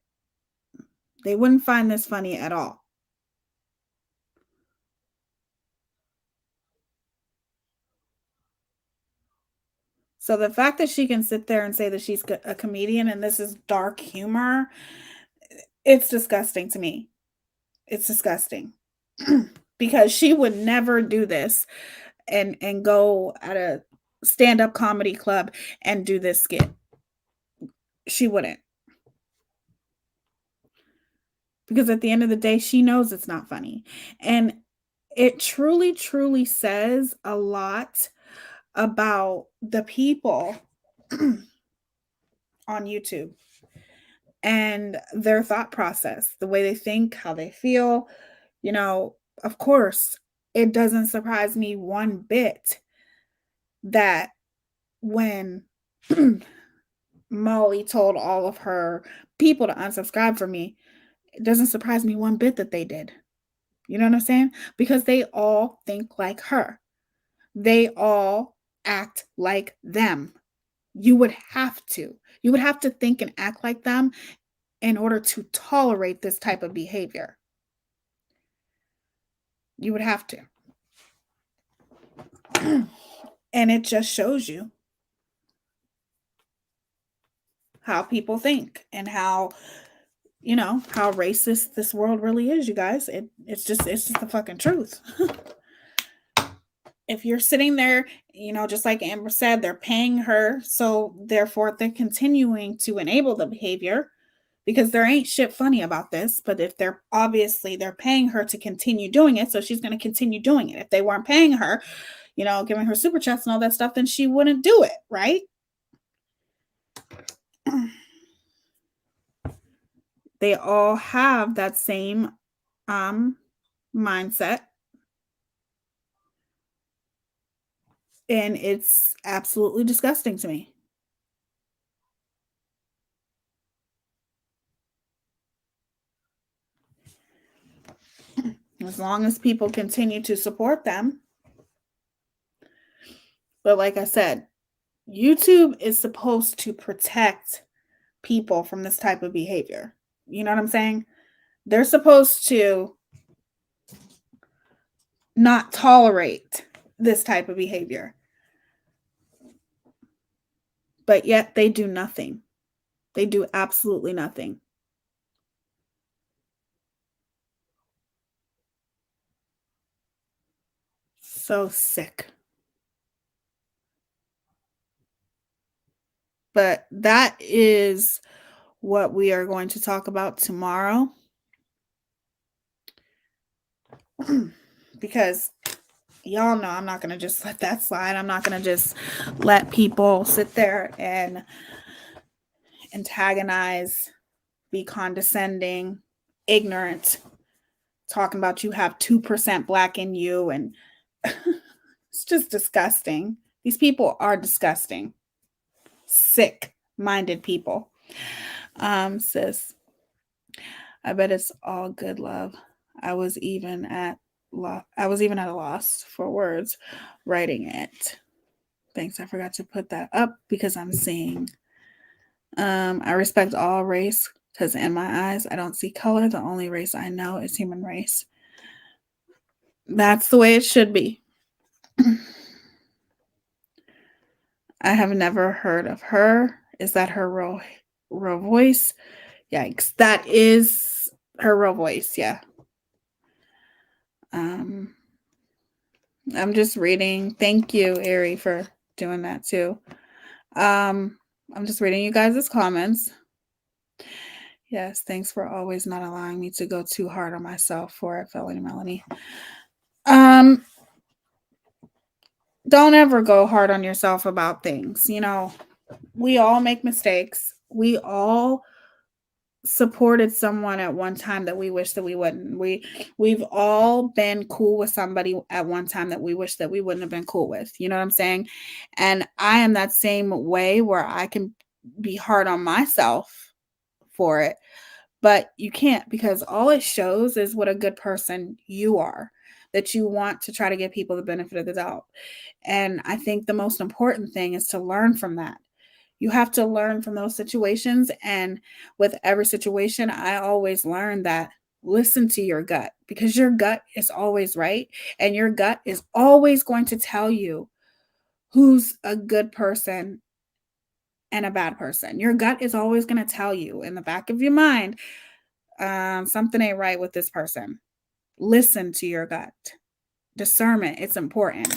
They wouldn't find this funny at all. So the fact that she can sit there and say that she's a comedian and this is dark humor, it's disgusting to me. It's disgusting. Because she would never do this and go at a stand-up comedy club and do this skit. She wouldn't. Because at the end of the day, she knows it's not funny. And it truly, truly says a lot about the people on YouTube and their thought process, the way they think, how they feel. Of course, it doesn't surprise me one bit that when Molly told all of her people to unsubscribe from me, it doesn't surprise me one bit that they did. You know what I'm saying? Because they all think like her. They all act like them. You would have to. You would have to think and act like them in order to tolerate this type of behavior. You would have to. And it just shows you how people think and how, you know, how racist this world really is, you guys. It's just the fucking truth. If you're sitting there, you know, just like Amber said, they're paying her, so therefore they're continuing to enable the behavior because there ain't shit funny about this. But if they're paying her to continue doing it, so she's going to continue doing it. If they weren't paying her, you know, giving her super chats and all that stuff, then she wouldn't do it, right? They all have that same mindset. And it's absolutely disgusting to me. As long as people continue to support them. But like I said, YouTube is supposed to protect people from this type of behavior. You know what I'm saying? They're supposed to not tolerate this type of behavior. But yet they do nothing. They do absolutely nothing. So sick. But that is what we are going to talk about tomorrow. Because y'all know I'm not going to just let that slide. I'm not going to just let people sit there and antagonize, be condescending, ignorant, talking about you have 2% black in you. And it's just disgusting. These people are disgusting. Sick-minded people. Sis, I bet it's all good love. I was even at a loss for words writing it. Thanks, I forgot to put that up because I'm seeing. I respect all race because in my eyes, I don't see color. The only race I know is human race. That's the way it should be. I have never heard of her. Is that her real voice? Yikes. That is her real voice, yeah. I'm just reading. Thank you, Ari, for doing that too. I'm just reading you guys' comments. Yes, thanks for always not allowing me to go too hard on myself for it, Felony Melanie. Don't ever go hard on yourself about things. You know, we all make mistakes. We all supported someone at one time that we wish that we wouldn't. We've all been cool with somebody at one time that we wish that we wouldn't have been cool with. You know what I'm saying? And I am that same way where I can be hard on myself for it, but you can't, because all it shows is what a good person you are, that you want to try to give people the benefit of the doubt. And I think the most important thing is to learn from that. You have to learn from those situations. And with every situation, I always learn that listen to your gut, because your gut is always right. And your gut is always going to tell you who's a good person and a bad person. Your gut is always going to tell you in the back of your mind, something ain't right with this person. Listen to your gut. Discernment, it's important.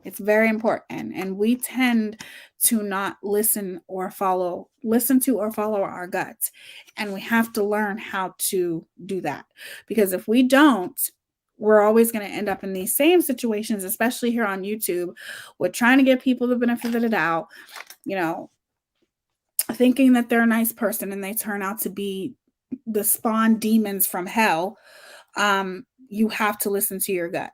It's very important. And we tend to not listen to or follow our guts. And we have to learn how to do that. Because if we don't, we're always going to end up in these same situations, especially here on YouTube, with trying to give people the benefit of the doubt, you know, thinking that they're a nice person and they turn out to be the spawn demons from hell. You have to listen to your gut.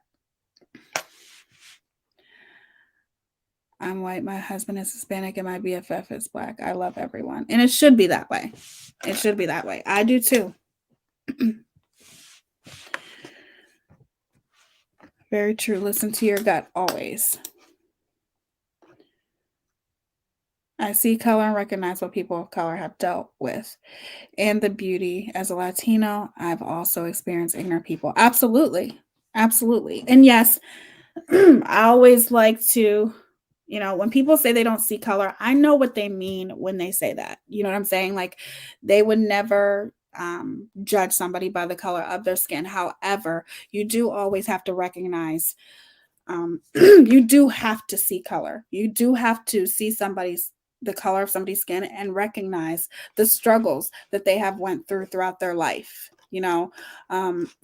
I'm white, my husband is Hispanic, and my BFF is black. I love everyone. And it should be that way. It should be that way. I do too. Very true. Listen to your gut always. I see color and recognize what people of color have dealt with and the beauty. As a Latino, I've also experienced ignorant people. Absolutely. Absolutely. And yes, I always like to, you know, when people say they don't see color, I know what they mean when they say that. You know what I'm saying? Like they would never judge somebody by the color of their skin. However, you do always have to recognize, you do have to see color. You do have to see the color of somebody's skin and recognize the struggles that they have went through throughout their life, you know,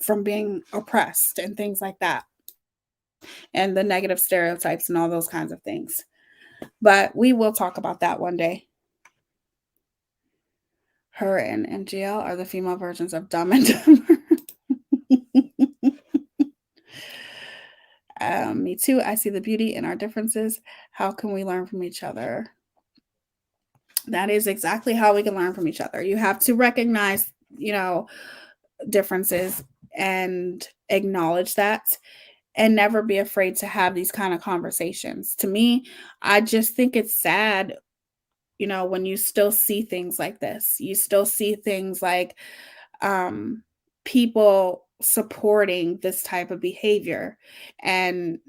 from being oppressed and things like that, and the negative stereotypes and all those kinds of things. But we will talk about that one day. Her and NGL are the female versions of Dumb and Dumber. Me too. I see the beauty in our differences. How can we learn from each other? That is exactly how we can learn from each other. You have to recognize, you know, differences and acknowledge that, and never be afraid to have these kind of conversations. To me, I just think it's sad, you know, when you still see things like this. You still see things like people supporting this type of behavior and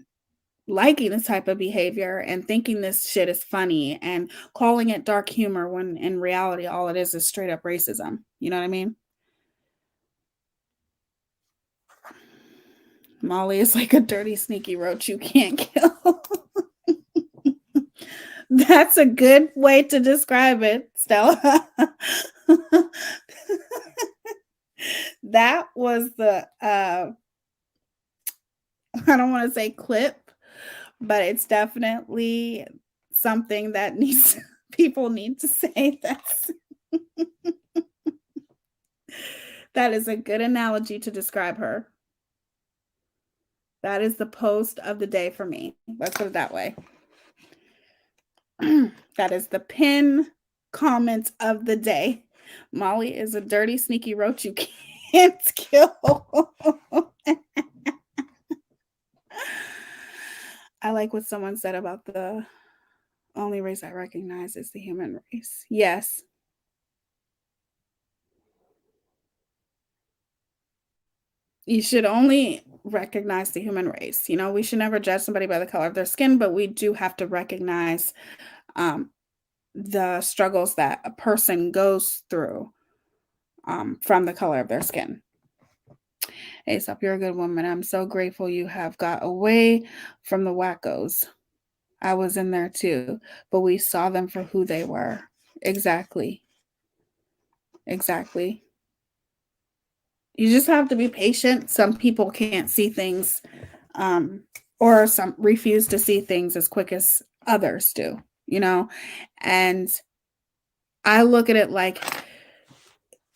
liking this type of behavior and thinking this shit is funny and calling it dark humor when in reality all it is straight up racism. You know what I mean? Molly is like a dirty, sneaky roach you can't kill. That's a good way to describe it, Stella. That was the I don't want to say clip, but it's definitely something that people need to say. That is a good analogy to describe her. That is the post of the day for me. Let's put it that way. That is the pin comment of the day. Molly is a dirty, sneaky roach you can't kill. I like what someone said about the only race I recognize is the human race. Yes. You should only recognize the human race. You know, we should never judge somebody by the color of their skin, but we do have to recognize the struggles that a person goes through from the color of their skin. Aesop, you're a good woman. I'm so grateful you have got away from the wackos. I was in there too, but we saw them for who they were. Exactly. Exactly. You just have to be patient. Some people can't see things or some refuse to see things as quick as others do, you know? And I look at it like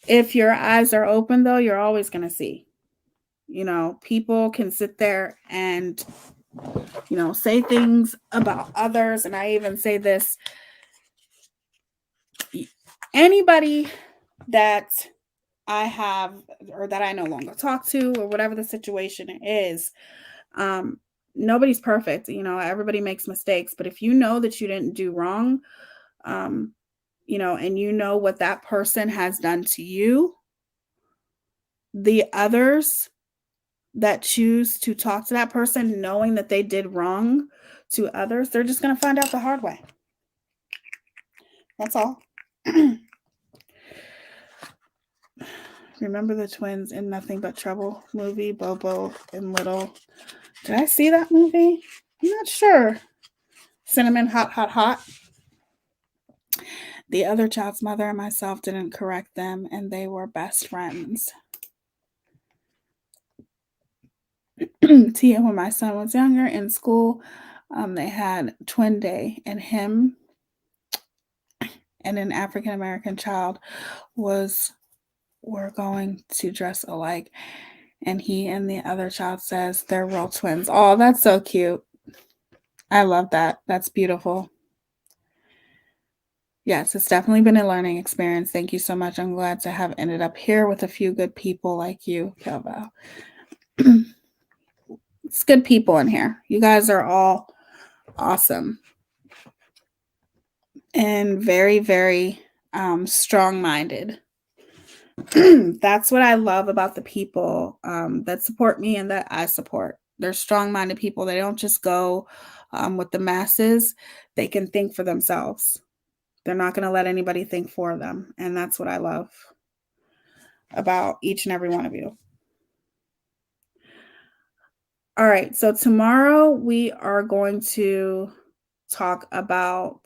if your eyes are open, though, you're always going to see. You know, people can sit there and, you know, say things about others. And I even say this, anybody that I have or that I no longer talk to or whatever the situation is, nobody's perfect. You know, everybody makes mistakes. But if you know that you didn't do wrong, you know, and you know what that person has done to you, the others that choose to talk to that person knowing that they did wrong to others, they're just going to find out the hard way. That's all. Remember the twins in Nothing But Trouble movie, Bobo and Little? Did I see that movie? I'm not sure. Cinnamon Hot, Hot, Hot. The other child's mother and myself didn't correct them, and they were best friends. Tia, when my son was younger in school, they had twin day, and him and an African American child were going to dress alike, and he and the other child says they're real twins. Oh, that's so cute. I love that. That's beautiful. Yes, it's definitely been a learning experience. Thank you so much. I'm glad to have ended up here with a few good people like you, Kelva. It's good people in here. You guys are all awesome and very, very strong-minded. That's what I love about the people that support me and that I support. They're strong-minded people. They don't just go with the masses. They can think for themselves. They're not going to let anybody think for them. And that's what I love about each and every one of you. All right. So tomorrow we are going to talk about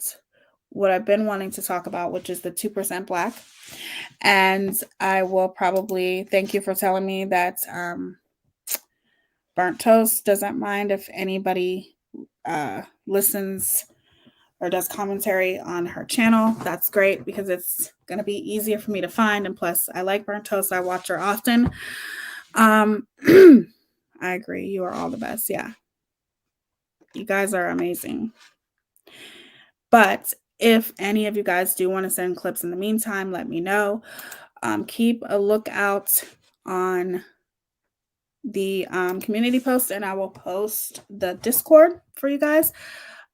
what I've been wanting to talk about, which is the 2% Black. And I will probably thank you for telling me that Burnt Toast doesn't mind if anybody listens or does commentary on her channel. That's great because it's going to be easier for me to find. And plus, I like Burnt Toast. I watch her often. I agree. You are all the best. Yeah. You guys are amazing. But if any of you guys do want to send clips in the meantime, let me know. Keep a lookout on the community post, and I will post the Discord for you guys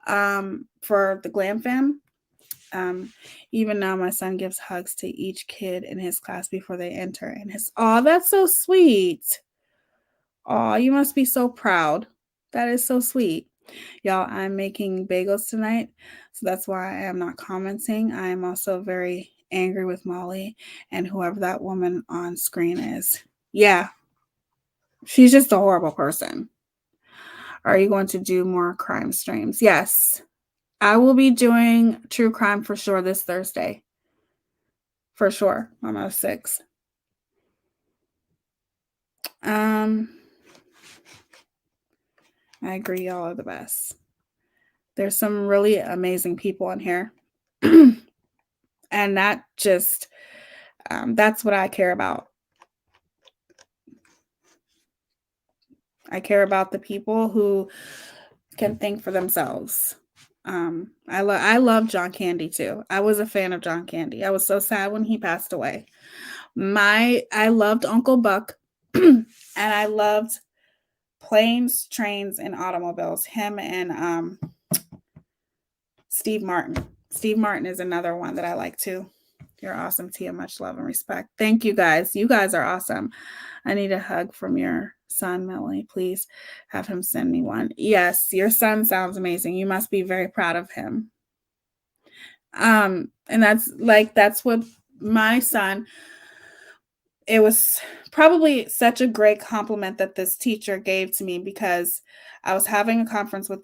for the Glam Fam. Even now, my son gives hugs to each kid in his class before they enter. And oh, that's so sweet. Oh, you must be so proud. That is so sweet. Y'all, I'm making bagels tonight, so that's why I am not commenting. I am also very angry with Molly and whoever that woman on screen is. Yeah, she's just a horrible person. Are you going to do more crime streams? Yes, I will be doing true crime for sure this Thursday. For sure, on 06. I agree, y'all are the best. There's some really amazing people in here. And that just, that's what I care about. I care about the people who can think for themselves. I love John Candy too. I was a fan of John Candy. I was so sad when he passed away. I loved Uncle Buck and I loved Planes, Trains, and Automobiles. Him and Steve Martin. Steve Martin is another one that I like too. You're awesome, Tia. Much love and respect. Thank you guys. You guys are awesome. I need a hug from your son, Melanie. Please have him send me one. Yes, your son sounds amazing. You must be very proud of him. And that's what my son, it was probably such a great compliment that this teacher gave to me because I was having a conference with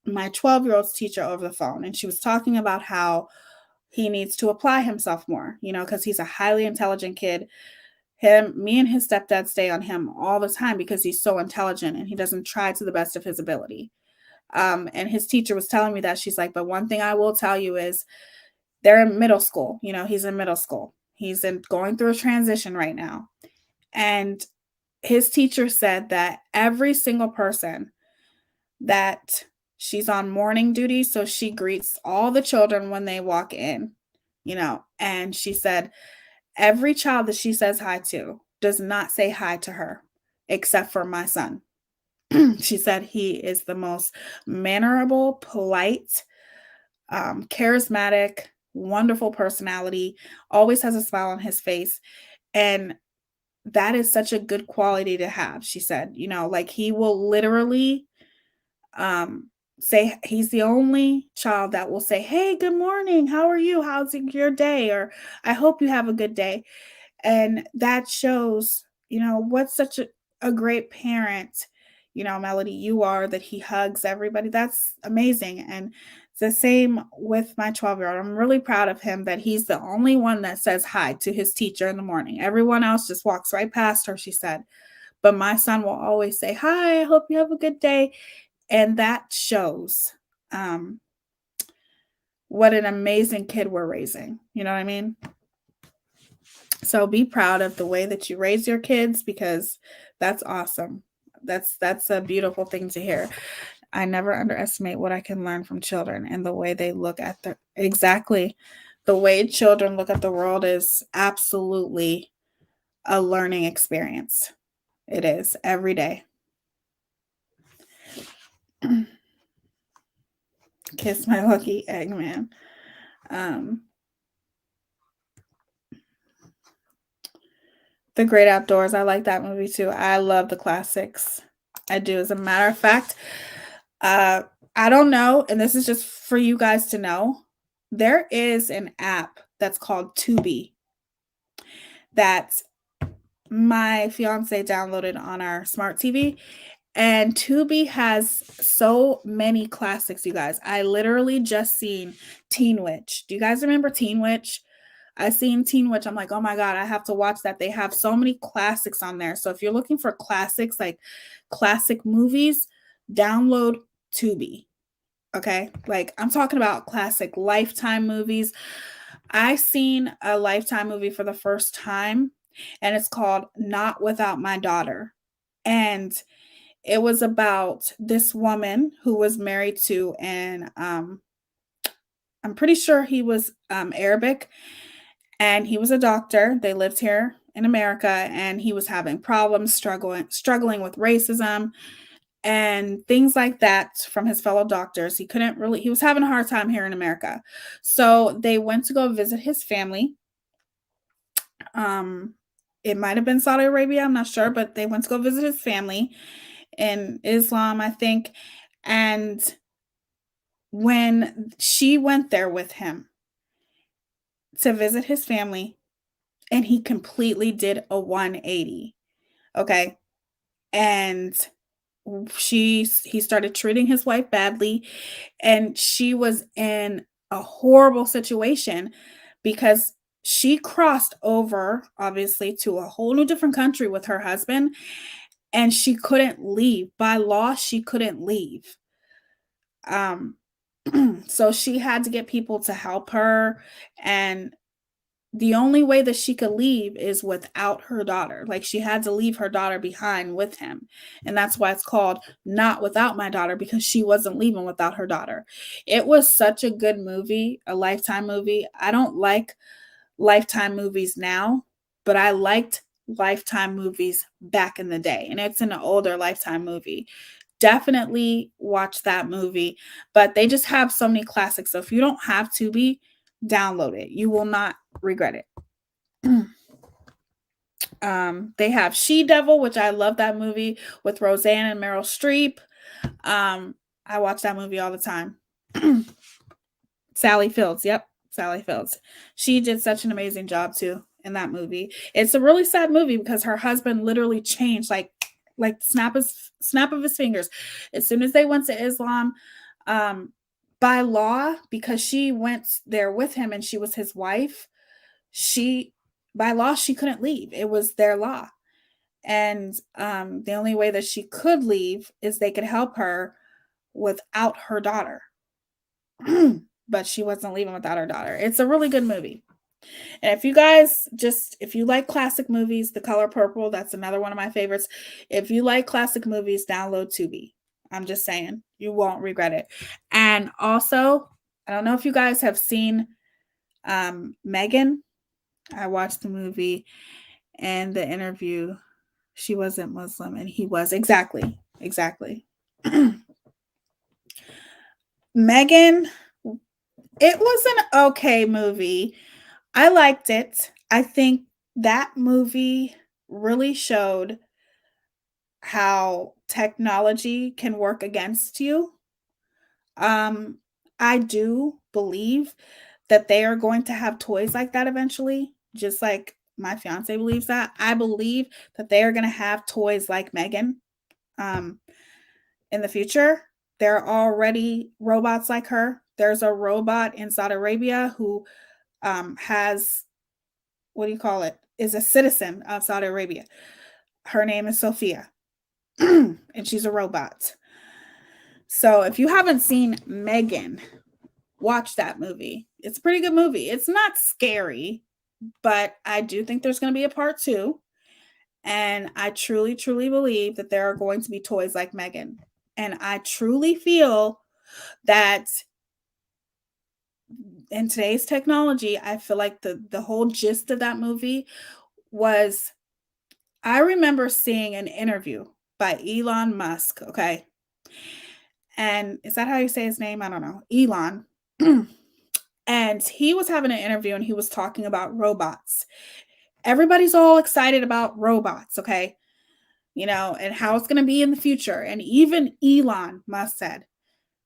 my 12-year-old's teacher over the phone, and she was talking about how he needs to apply himself more, because he's a highly intelligent kid. Me and his stepdad stay on him all the time because he's so intelligent and he doesn't try to the best of his ability. And his teacher was telling me that. She's like, but one thing I will tell you is they're in middle school. He's in middle school. He's going through a transition right now. And his teacher said that every single person that she's on morning duty, so she greets all the children when they walk in, and she said every child that she says hi to does not say hi to her except for my son. She said he is the most mannerable, polite, charismatic, wonderful personality, always has a smile on his face. And that is such a good quality to have. She said, he will literally say, he's the only child that will say, hey, good morning. How are you? How's your day? Or I hope you have a good day. And that shows, what's such a great parent, Melody, you are, that he hugs everybody. That's amazing. And it's the same with my 12-year-old. I'm really proud of him that he's the only one that says hi to his teacher in the morning. Everyone else just walks right past her, she said. But my son will always say, hi, I hope you have a good day. And that shows what an amazing kid we're raising. You know what I mean? So be proud of the way that you raise your kids because that's awesome. That's a beautiful thing to hear. I never underestimate what I can learn from children and the way they look at the way children look at the world is absolutely a learning experience. It is every day. Kiss my lucky Eggman. The Great Outdoors. I like that movie too. I love the classics. I do. As a matter of fact, I don't know, and this is just for you guys to know. There is an app that's called Tubi that my fiance downloaded on our smart TV. And Tubi has so many classics, you guys. I literally just seen Teen Witch. Do you guys remember Teen Witch? I seen Teen Witch. I'm like, oh my God, I have to watch that. They have so many classics on there. So if you're looking for classics, like classic movies, download Tubi. Okay. Like I'm talking about classic Lifetime movies. I seen a Lifetime movie for the first time, and it's called Not Without My Daughter. And it was about this woman who was married to and I'm pretty sure he was Arabic, and he was a doctor. They lived here in America, and he was having problems, struggling with racism and things like that from his fellow doctors. He was having a hard time here in America. So they went to go visit his family. It might have been Saudi Arabia, I'm not sure, but they went to go visit his family in Islam, I think. And when she went there with him to visit his family, and he completely did a 180. Okay. And he started treating his wife badly, and she was in a horrible situation because she crossed over, obviously, to a whole new different country with her husband, and she couldn't leave. By law, she couldn't leave. So she had to get people to help her, and the only way that she could leave is without her daughter. Like she had to leave her daughter behind with him. And that's why it's called Not Without My Daughter, because she wasn't leaving without her daughter. It was such a good movie, a Lifetime movie. I don't like Lifetime movies now, but I liked Lifetime movies back in the day. And it's an older Lifetime movie. Definitely watch that movie. But they just have so many classics. So if you don't have Tubi, download it. You will not regret it. They have She-Devil, which I love that movie with Roseanne and Meryl Streep. I watch that movie all the time. Sally Fields. Yep. Sally Fields. She did such an amazing job too in that movie. It's a really sad movie because her husband literally changed like snap of his fingers. As soon as they went to Islam, by law, because she went there with him and she was his wife, by law she couldn't leave. It was their law. And the only way that she could leave is they could help her without her daughter. But she wasn't leaving without her daughter. It's a really good movie. And if you guys if you like classic movies, The Color Purple, that's another one of my favorites. If you like classic movies, download Tubi. I'm just saying, you won't regret it. And also, I don't know if you guys have seen Megan. I watched the movie and the interview. She wasn't Muslim and he was. Exactly. Megan, it was an okay movie. I liked it. I think that movie really showed how technology can work against you. I do believe that they are going to have toys like that eventually, just like my fiance believes that. I believe that they are going to have toys like Megan in the future. There are already robots like her. There's a robot in Saudi Arabia who has, is a citizen of Saudi Arabia. Her name is Sophia, and she's a robot. So if you haven't seen Megan, watch that movie. It's a pretty good movie. It's not scary, but I do think there's going to be a part 2. And I truly, truly believe that there are going to be toys like Megan. And I truly feel that in today's technology, I feel like the whole gist of that movie was, I remember seeing an interview by Elon Musk, okay? And is that how you say his name? I don't know. Elon. And he was having an interview and he was talking about robots. Everybody's all excited about robots, okay? You know, and how it's going to be in the future. And even Elon Musk said,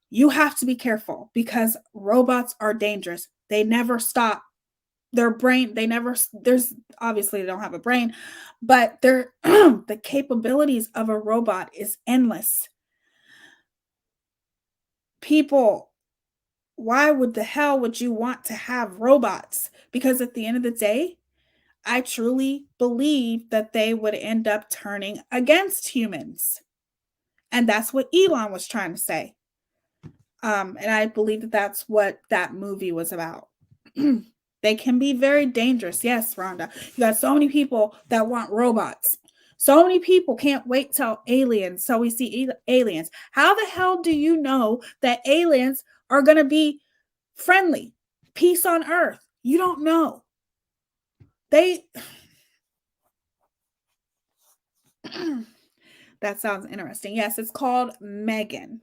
you have to be careful because robots are dangerous. They never stop. Their brain, there's obviously they don't have a brain, but their the capabilities of a robot is endless. People, why would the hell would you want to have robots? Because at the end of the day, I truly believe that they would end up turning against humans. And that's what Elon was trying to say. And I believe that that's what that movie was about. They can be very dangerous. Yes, Rhonda. You got so many people that want robots. So many people can't wait till aliens. So we see aliens. How the hell do you know that aliens are going to be friendly? Peace on earth. You don't know. That sounds interesting. Yes, it's called Megan.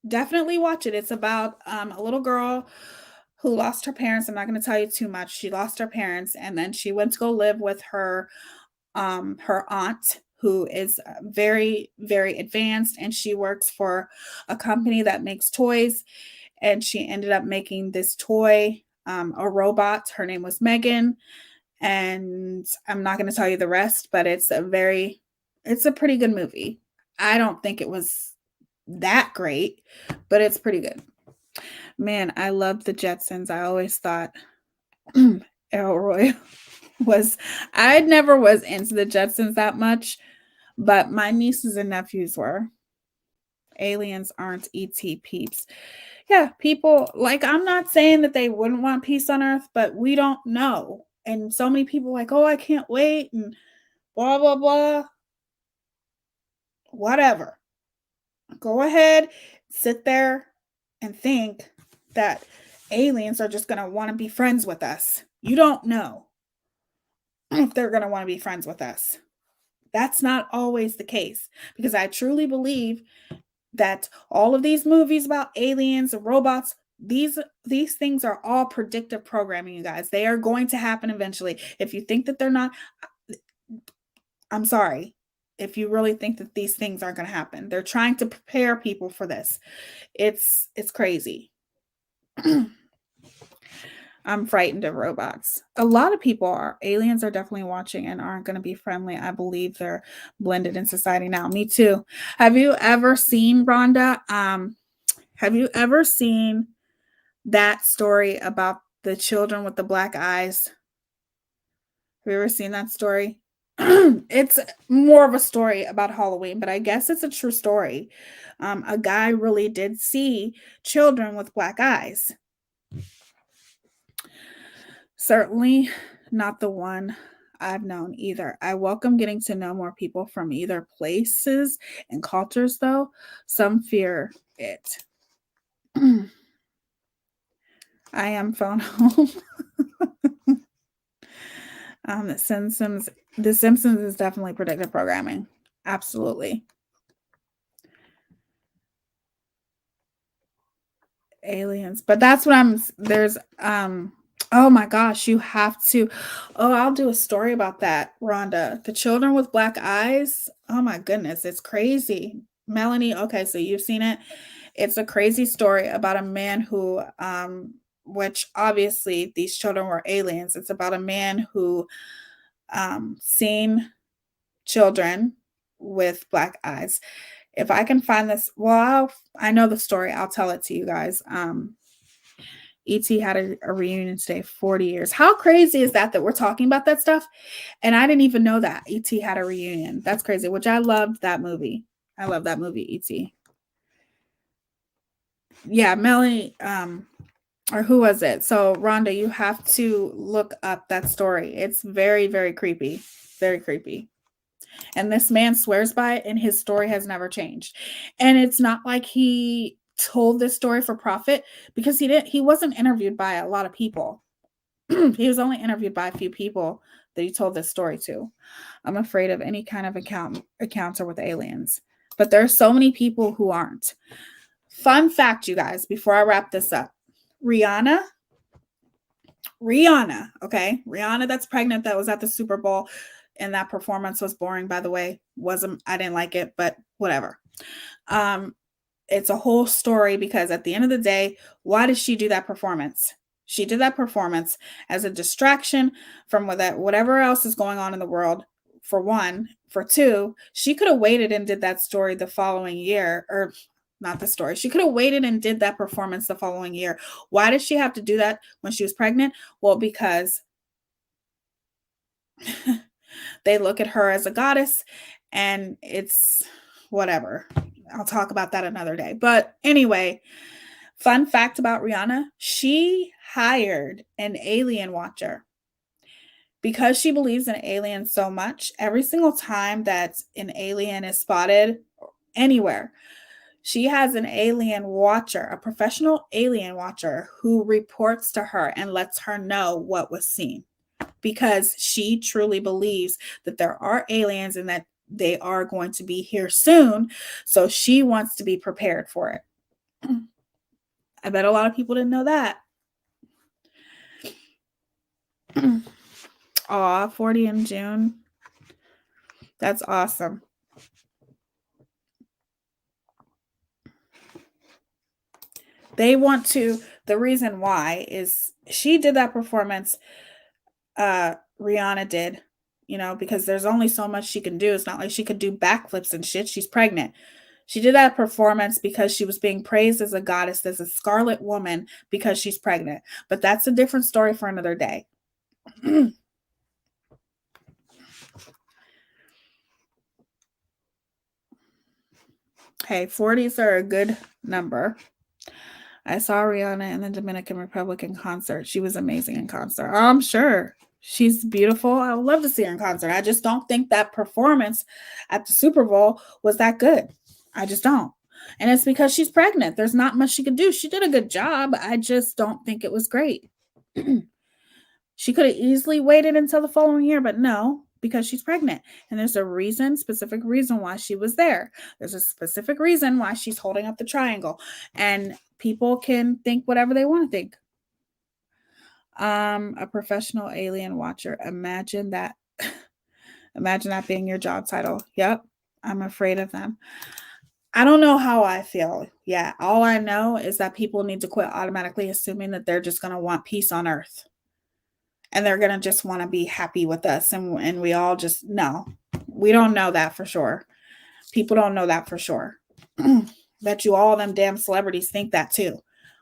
Definitely watch it. It's about a little girl who lost her parents. I'm not going to tell you too much. She lost her parents and then she went to go live with her aunt, who is very, very advanced, and she works for a company that makes toys. And she ended up making this toy, a robot. Her name was Megan. And I'm not going to tell you the rest, but it's a pretty good movie. I don't think it was that great, but it's pretty good. Man, I loved the Jetsons. I always thought Elroy I never was into the Jetsons that much, but my nieces and nephews were. Aliens aren't ET peeps. Yeah, people, like, I'm not saying that they wouldn't want peace on Earth, but we don't know. And so many people like, oh, I can't wait, and blah, blah, blah. Whatever. Go ahead, sit there and think that aliens are just going to want to be friends with us. You don't know if they're going to want to be friends with us. That's not always the case, because I truly believe that all of these movies about aliens and robots, these things are all predictive programming, you guys. They are going to happen eventually. If you think that they're not, I'm sorry. If you really think that these things aren't going to happen, they're trying to prepare people for this. It's crazy. I'm frightened of robots. A lot of people are. Aliens are definitely watching and aren't going to be friendly. I believe they're blended in society now. Me too. Have you ever seen, Rhonda? Have you ever seen that story about the children with the black eyes? Have you ever seen that story? It's more of a story about Halloween, but I guess it's a true story. A guy really did see children with black eyes. Certainly not the one I've known either. I welcome getting to know more people from either places and cultures, though. Some fear it. I am phone home. The Simpsons is definitely predictive programming. Absolutely. Aliens. But that's what there's oh my gosh, you have to. Oh, I'll do a story about that, Rhonda. The children with black eyes. Oh my goodness, it's crazy. Melanie, okay, so you've seen it. It's a crazy story about a man who which obviously these children were aliens. It's about a man who seen children with black eyes. If I can find this, well, I know the story. I'll tell it to you guys. E.T. had a reunion today, 40 years. How crazy is that we're talking about that stuff? And I didn't even know that E.T. had a reunion. That's crazy, which I loved that movie. I love that movie, E.T. Yeah, Melanie, or who was it? So, Rhonda, you have to look up that story. It's very, very creepy. Very creepy. And this man swears by it, and his story has never changed. And it's not like he told this story for profit, because he wasn't interviewed by a lot of people. He was only interviewed by a few people that he told this story to. I'm afraid of any kind of encounter with aliens. But there are so many people who aren't. Fun fact, you guys, before I wrap this up. Rihanna, okay? Rihanna that's pregnant, that was at the Super Bowl, and that performance was boring, by the way. I didn't like it, but whatever. It's a whole story, because at the end of the day, why did she do that performance? She did that performance as a distraction from whatever else is going on in the world, for one. For two, she could have waited and did that story the following year, or not the story. She could have waited and did that performance the following year. Why did she have to do that when she was pregnant? Well, because they look at her as a goddess, and it's whatever. I'll talk about that another day. But anyway, fun fact about Rihanna, she hired an alien watcher. Because she believes in aliens so much, every single time that an alien is spotted anywhere, she has an alien watcher, a professional alien watcher, who reports to her and lets her know what was seen. Because she truly believes that there are aliens and that they are going to be here soon. So she wants to be prepared for it. I bet a lot of people didn't know that. Aw, 40 in June. That's awesome. They want to, the reason why is she did that performance, Rihanna did, because there's only so much she can do. It's not like she could do backflips and shit. She's pregnant. She did that performance because she was being praised as a goddess, as a scarlet woman, because she's pregnant. But that's a different story for another day. Hey, 40s are a good number. I saw Rihanna in the Dominican Republic in concert. She was amazing in concert. I'm sure. She's beautiful. I would love to see her in concert. I just don't think that performance at the Super Bowl was that good. I just don't. And it's because she's pregnant. There's not much she could do. She did a good job. I just don't think it was great. She could have easily waited until the following year, but no, because she's pregnant. And there's a specific reason why she was there. There's a specific reason why she's holding up the triangle. And people can think whatever they want to think. A professional alien watcher. Imagine that. Imagine that being your job title. Yep. I'm afraid of them. I don't know how I feel. Yeah. All I know is that people need to quit automatically assuming that they're just going to want peace on earth. And they're going to just want to be happy with us. And we all just, no, we don't know that for sure. People don't know that for sure. Bet you all them damn celebrities think that too.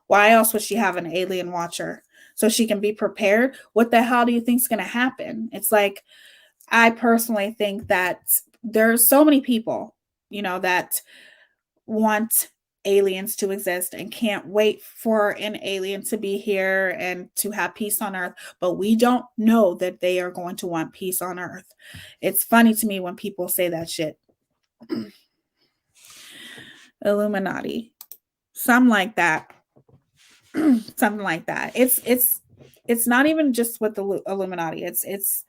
Why else would she have an alien watcher? So she can be prepared? What the hell do you think is going to happen? It's like, I personally think that there's so many people, that want aliens to exist and can't wait for an alien to be here and to have peace on earth, but we don't know that they are going to want peace on earth. It's funny to me when people say that shit. Illuminati, something like that. Something like that. It's not even just with the Illuminati. It's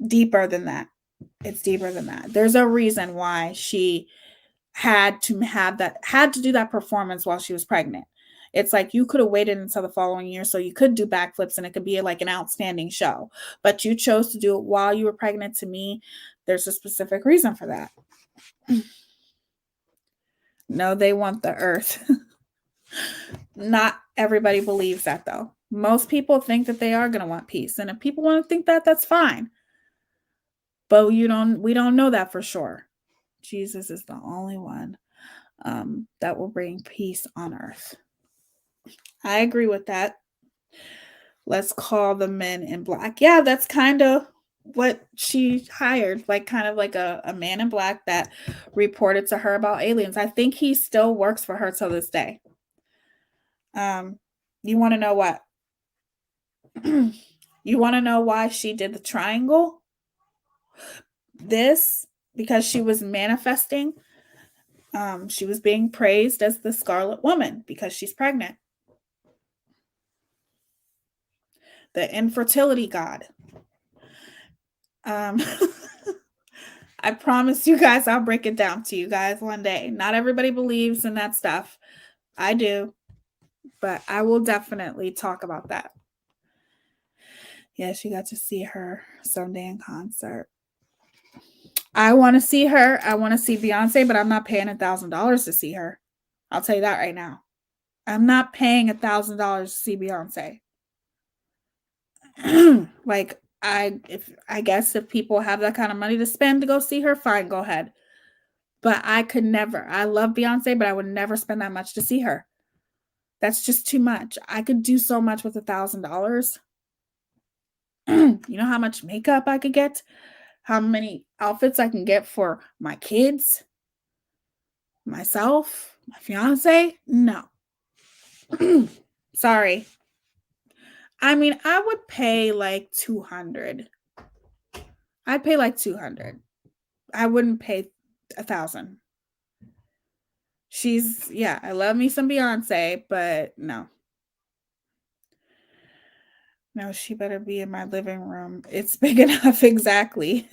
deeper than that. It's deeper than that. There's a reason why she had to do that performance while she was pregnant. It's like you could have waited until the following year so you could do backflips and it could be like an outstanding show, but you chose to do it while you were pregnant. To me, there's a specific reason for that. No, they want the earth. Not everybody believes that though. Most people think that they are going to want peace, and if people want to think that, that's fine. But we don't know that for sure. Jesus is the only one that will bring peace on earth. I agree with that. Let's call the men in black. Yeah, that's kind of what she hired, like kind of like a man in black that reported to her about aliens. I think he still works for her till this day. You want to know what? You want to know why she did the triangle? This because she was manifesting. She was being praised as the Scarlet Woman because she's pregnant. The infertility god. I promise you guys I'll break it down to you guys one day. Not everybody believes in that stuff. I do. But I will definitely talk about that. Yes, you got to see her someday in concert. I want to see her. I want to see Beyonce, but I'm not paying $1,000 to see her. I'll tell you that right now. I'm not paying $1,000 to see Beyonce. Like, I guess if people have that kind of money to spend to go see her, fine, go ahead. But I could never. I love Beyonce, but I would never spend that much to see her. That's just too much. I could do so much with $1,000. You know how much makeup I could get? How many outfits I can get for my kids? Myself? My fiance? No. Sorry. I mean, I would pay like $200. I'd pay like $200. I wouldn't pay $1,000. I love me some Beyonce, but no. No, she better be in my living room. It's big enough, exactly.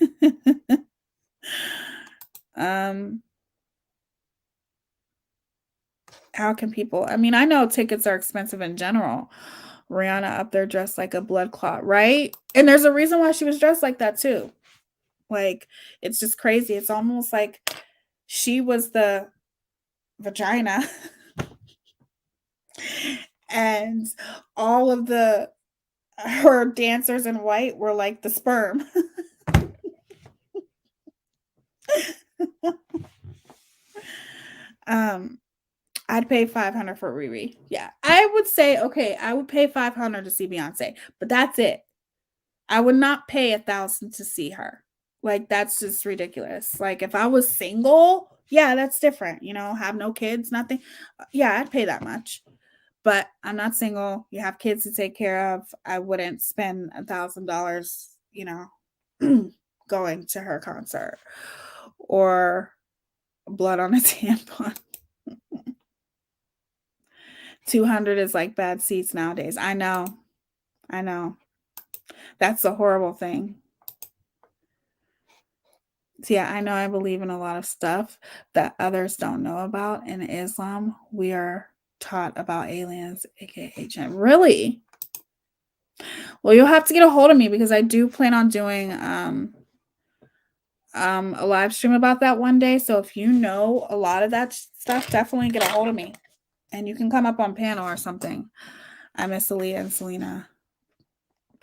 How can people? I mean, I know tickets are expensive in general. Rihanna up there dressed like a blood clot, right? And there's a reason why she was dressed like that too. Like, it's just crazy. It's almost like she was the vagina and all of her dancers in white were like the sperm. I'd pay $500 for Riri. Yeah, I would say, okay, I would pay $500 to see Beyonce, but that's it. I would not pay $1,000 to see her. Like, that's just ridiculous. Like, if I was single, yeah, that's different. You know, have no kids, nothing. Yeah, I'd pay that much. But I'm not single. You have kids to take care of. I wouldn't spend $1,000, you know, going to her concert or blood on a tampon. 200 is like bad seats nowadays. I know. That's a horrible thing. So yeah, I know I believe in a lot of stuff that others don't know about. In Islam, we are taught about aliens, aka jinn. Really? Well, you'll have to get a hold of me because I do plan on doing a live stream about that one day. So if you know a lot of that stuff, definitely get a hold of me. And you can come up on panel or something. I miss Aaliyah and Selena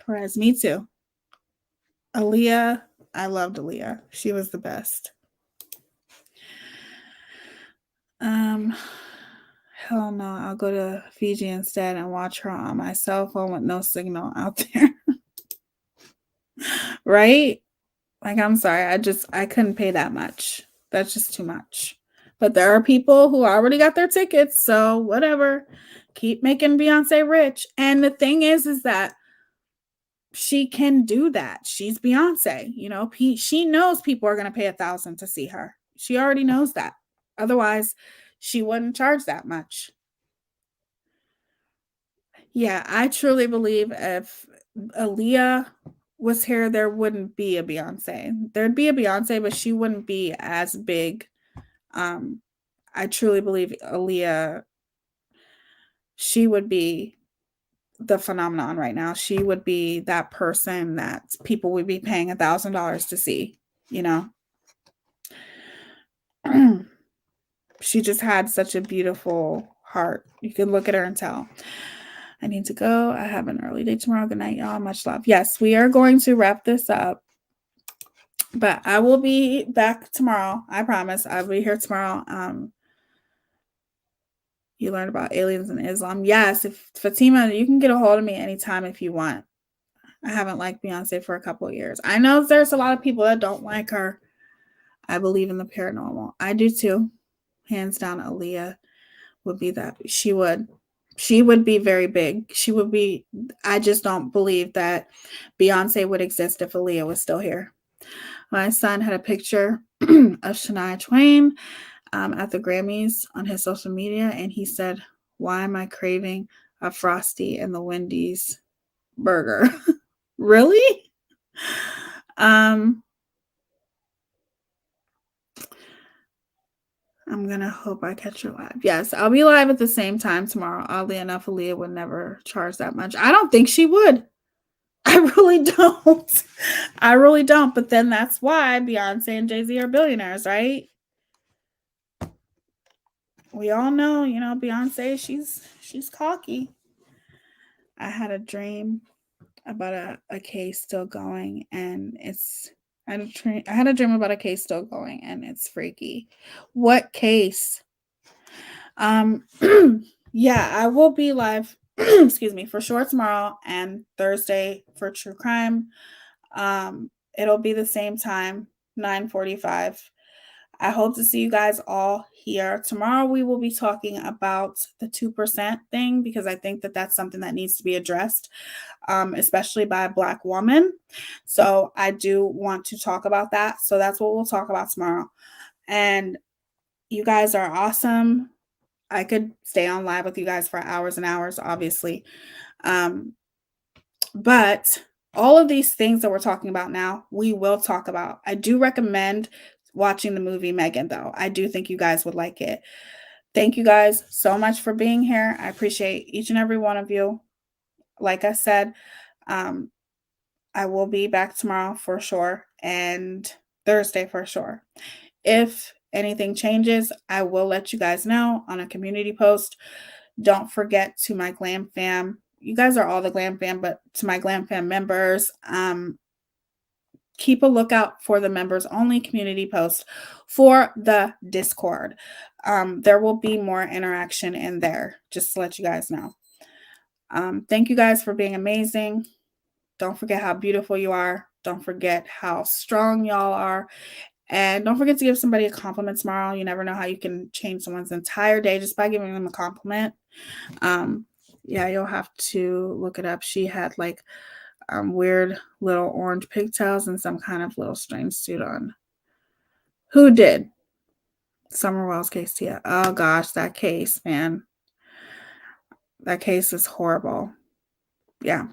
Perez. Me too. Aaliyah, I loved Aaliyah. She was the best. Hell no, I'll go to Fiji instead and watch her on my cell phone with no signal out there. Right? Like, I'm sorry. I couldn't pay that much. That's just too much. But there are people who already got their tickets, so whatever. Keep making Beyonce rich. And the thing is that she can do that. She's Beyonce. You know, she knows people are going to pay $1,000 to see her. She already knows that. Otherwise, she wouldn't charge that much. Yeah, I truly believe if Aaliyah was here, there wouldn't be a Beyonce. There'd be a Beyonce, but she wouldn't be as big. I truly believe Aaliyah, she would be the phenomenon right now. She would be that person that people would be paying $1,000 to see, you know. She just had such a beautiful heart. You can look at her and tell. I need to go. I have an early day tomorrow. Good night, y'all. Much love. Yes, we are going to wrap this up. But I will be back tomorrow. I promise. I'll be here tomorrow. You learned about aliens and Islam. Yes, if Fatima, you can get a hold of me anytime if you want. I haven't liked Beyonce for a couple of years. I know there's a lot of people that don't like her. I believe in the paranormal. I do too. Hands down, Aaliyah would be that. She would be very big. She would be. I just don't believe that Beyonce would exist if Aaliyah was still here. My son had a picture of Shania Twain at the Grammys on his social media, and he said, "Why am I craving a Frosty and the Wendy's burger?" Really? I'm gonna hope I catch you live. Yes, I'll be live at the same time tomorrow. Oddly enough, Aaliyah would never charge that much. I don't think she would. I really don't. I really don't. But then that's why Beyonce and Jay-Z are billionaires, right? We all know, you know, Beyonce, she's cocky. I had a dream about a case still going, and I had a dream about a case still going, and it's freaky. What case? Yeah, I will be live excuse me, for sure tomorrow and Thursday for true crime. It'll be the same time, 9:45. I hope to see you guys all here. Tomorrow we will be talking about the 2% thing, because I think that that's something that needs to be addressed, especially by a Black woman. So I do want to talk about that. So that's what we'll talk about tomorrow. And you guys are awesome. I could stay on live with you guys for hours and hours, obviously. But all of these things that we're talking about now, we will talk about. I do recommend watching the movie Megan, though. I do think you guys would like it. Thank you guys so much for being here. I appreciate each and every one of you. Like I said, I will be back tomorrow for sure, and Thursday for sure. If anything changes, I will let you guys know on a community post. Don't forget to my Glam Fam. You guys are all the Glam Fam, but to my Glam Fam members, keep a lookout for the members only community post for the Discord. There will be more interaction in there, just to let you guys know. Thank you guys for being amazing. Don't forget how beautiful you are. Don't forget how strong y'all are. And don't forget to give somebody a compliment tomorrow. You never know how you can change someone's entire day just by giving them a compliment. Yeah, you'll have to look it up. She had like weird little orange pigtails and some kind of little strange suit on. Who did? Summer Wells case, Tia. Oh gosh, that case, man. That case is horrible. Yeah.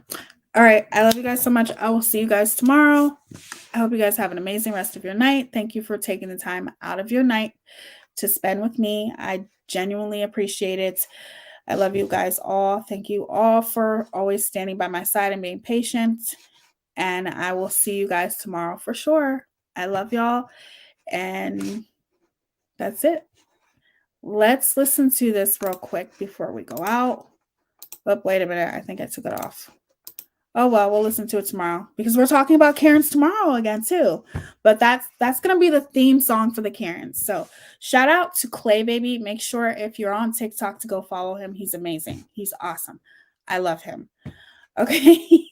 All right. I love you guys so much. I will see you guys tomorrow. I hope you guys have an amazing rest of your night. Thank you for taking the time out of your night to spend with me. I genuinely appreciate it. I love you guys all. Thank you all for always standing by my side and being patient. And I will see you guys tomorrow for sure. I love y'all. And that's it. Let's listen to this real quick before we go out. But wait a minute. I think I took it off. Oh, well, we'll listen to it tomorrow because we're talking about Karens tomorrow again, too. But that's going to be the theme song for the Karens. So shout out to Clay Baby. Make sure if you're on TikTok to go follow him. He's amazing. He's awesome. I love him. Okay.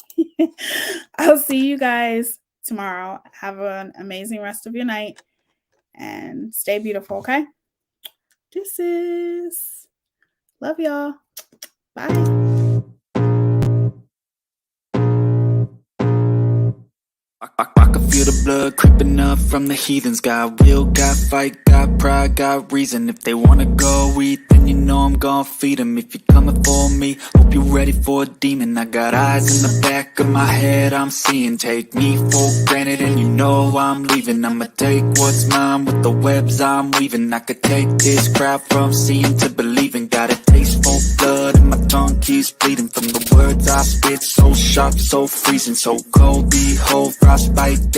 I'll see you guys tomorrow. Have an amazing rest of your night and stay beautiful. Okay. Deuces. Love y'all. Bye. I can feel the blood creeping up from the heathens. Got will, got fight, got pride, got reason. If they wanna go eat, then you know I'm gon' feed them. If you're coming for me, hope you're ready for a demon. I got eyes in the back of my head, I'm seeing. Take me for granted and you know I'm leaving. I'ma take what's mine with the webs I'm weaving. I could take this crowd from seeing to believing. Got a taste for blood and my tongue keeps bleeding from the words I spit. So sharp, so freezing, so cold, behold, frostbite.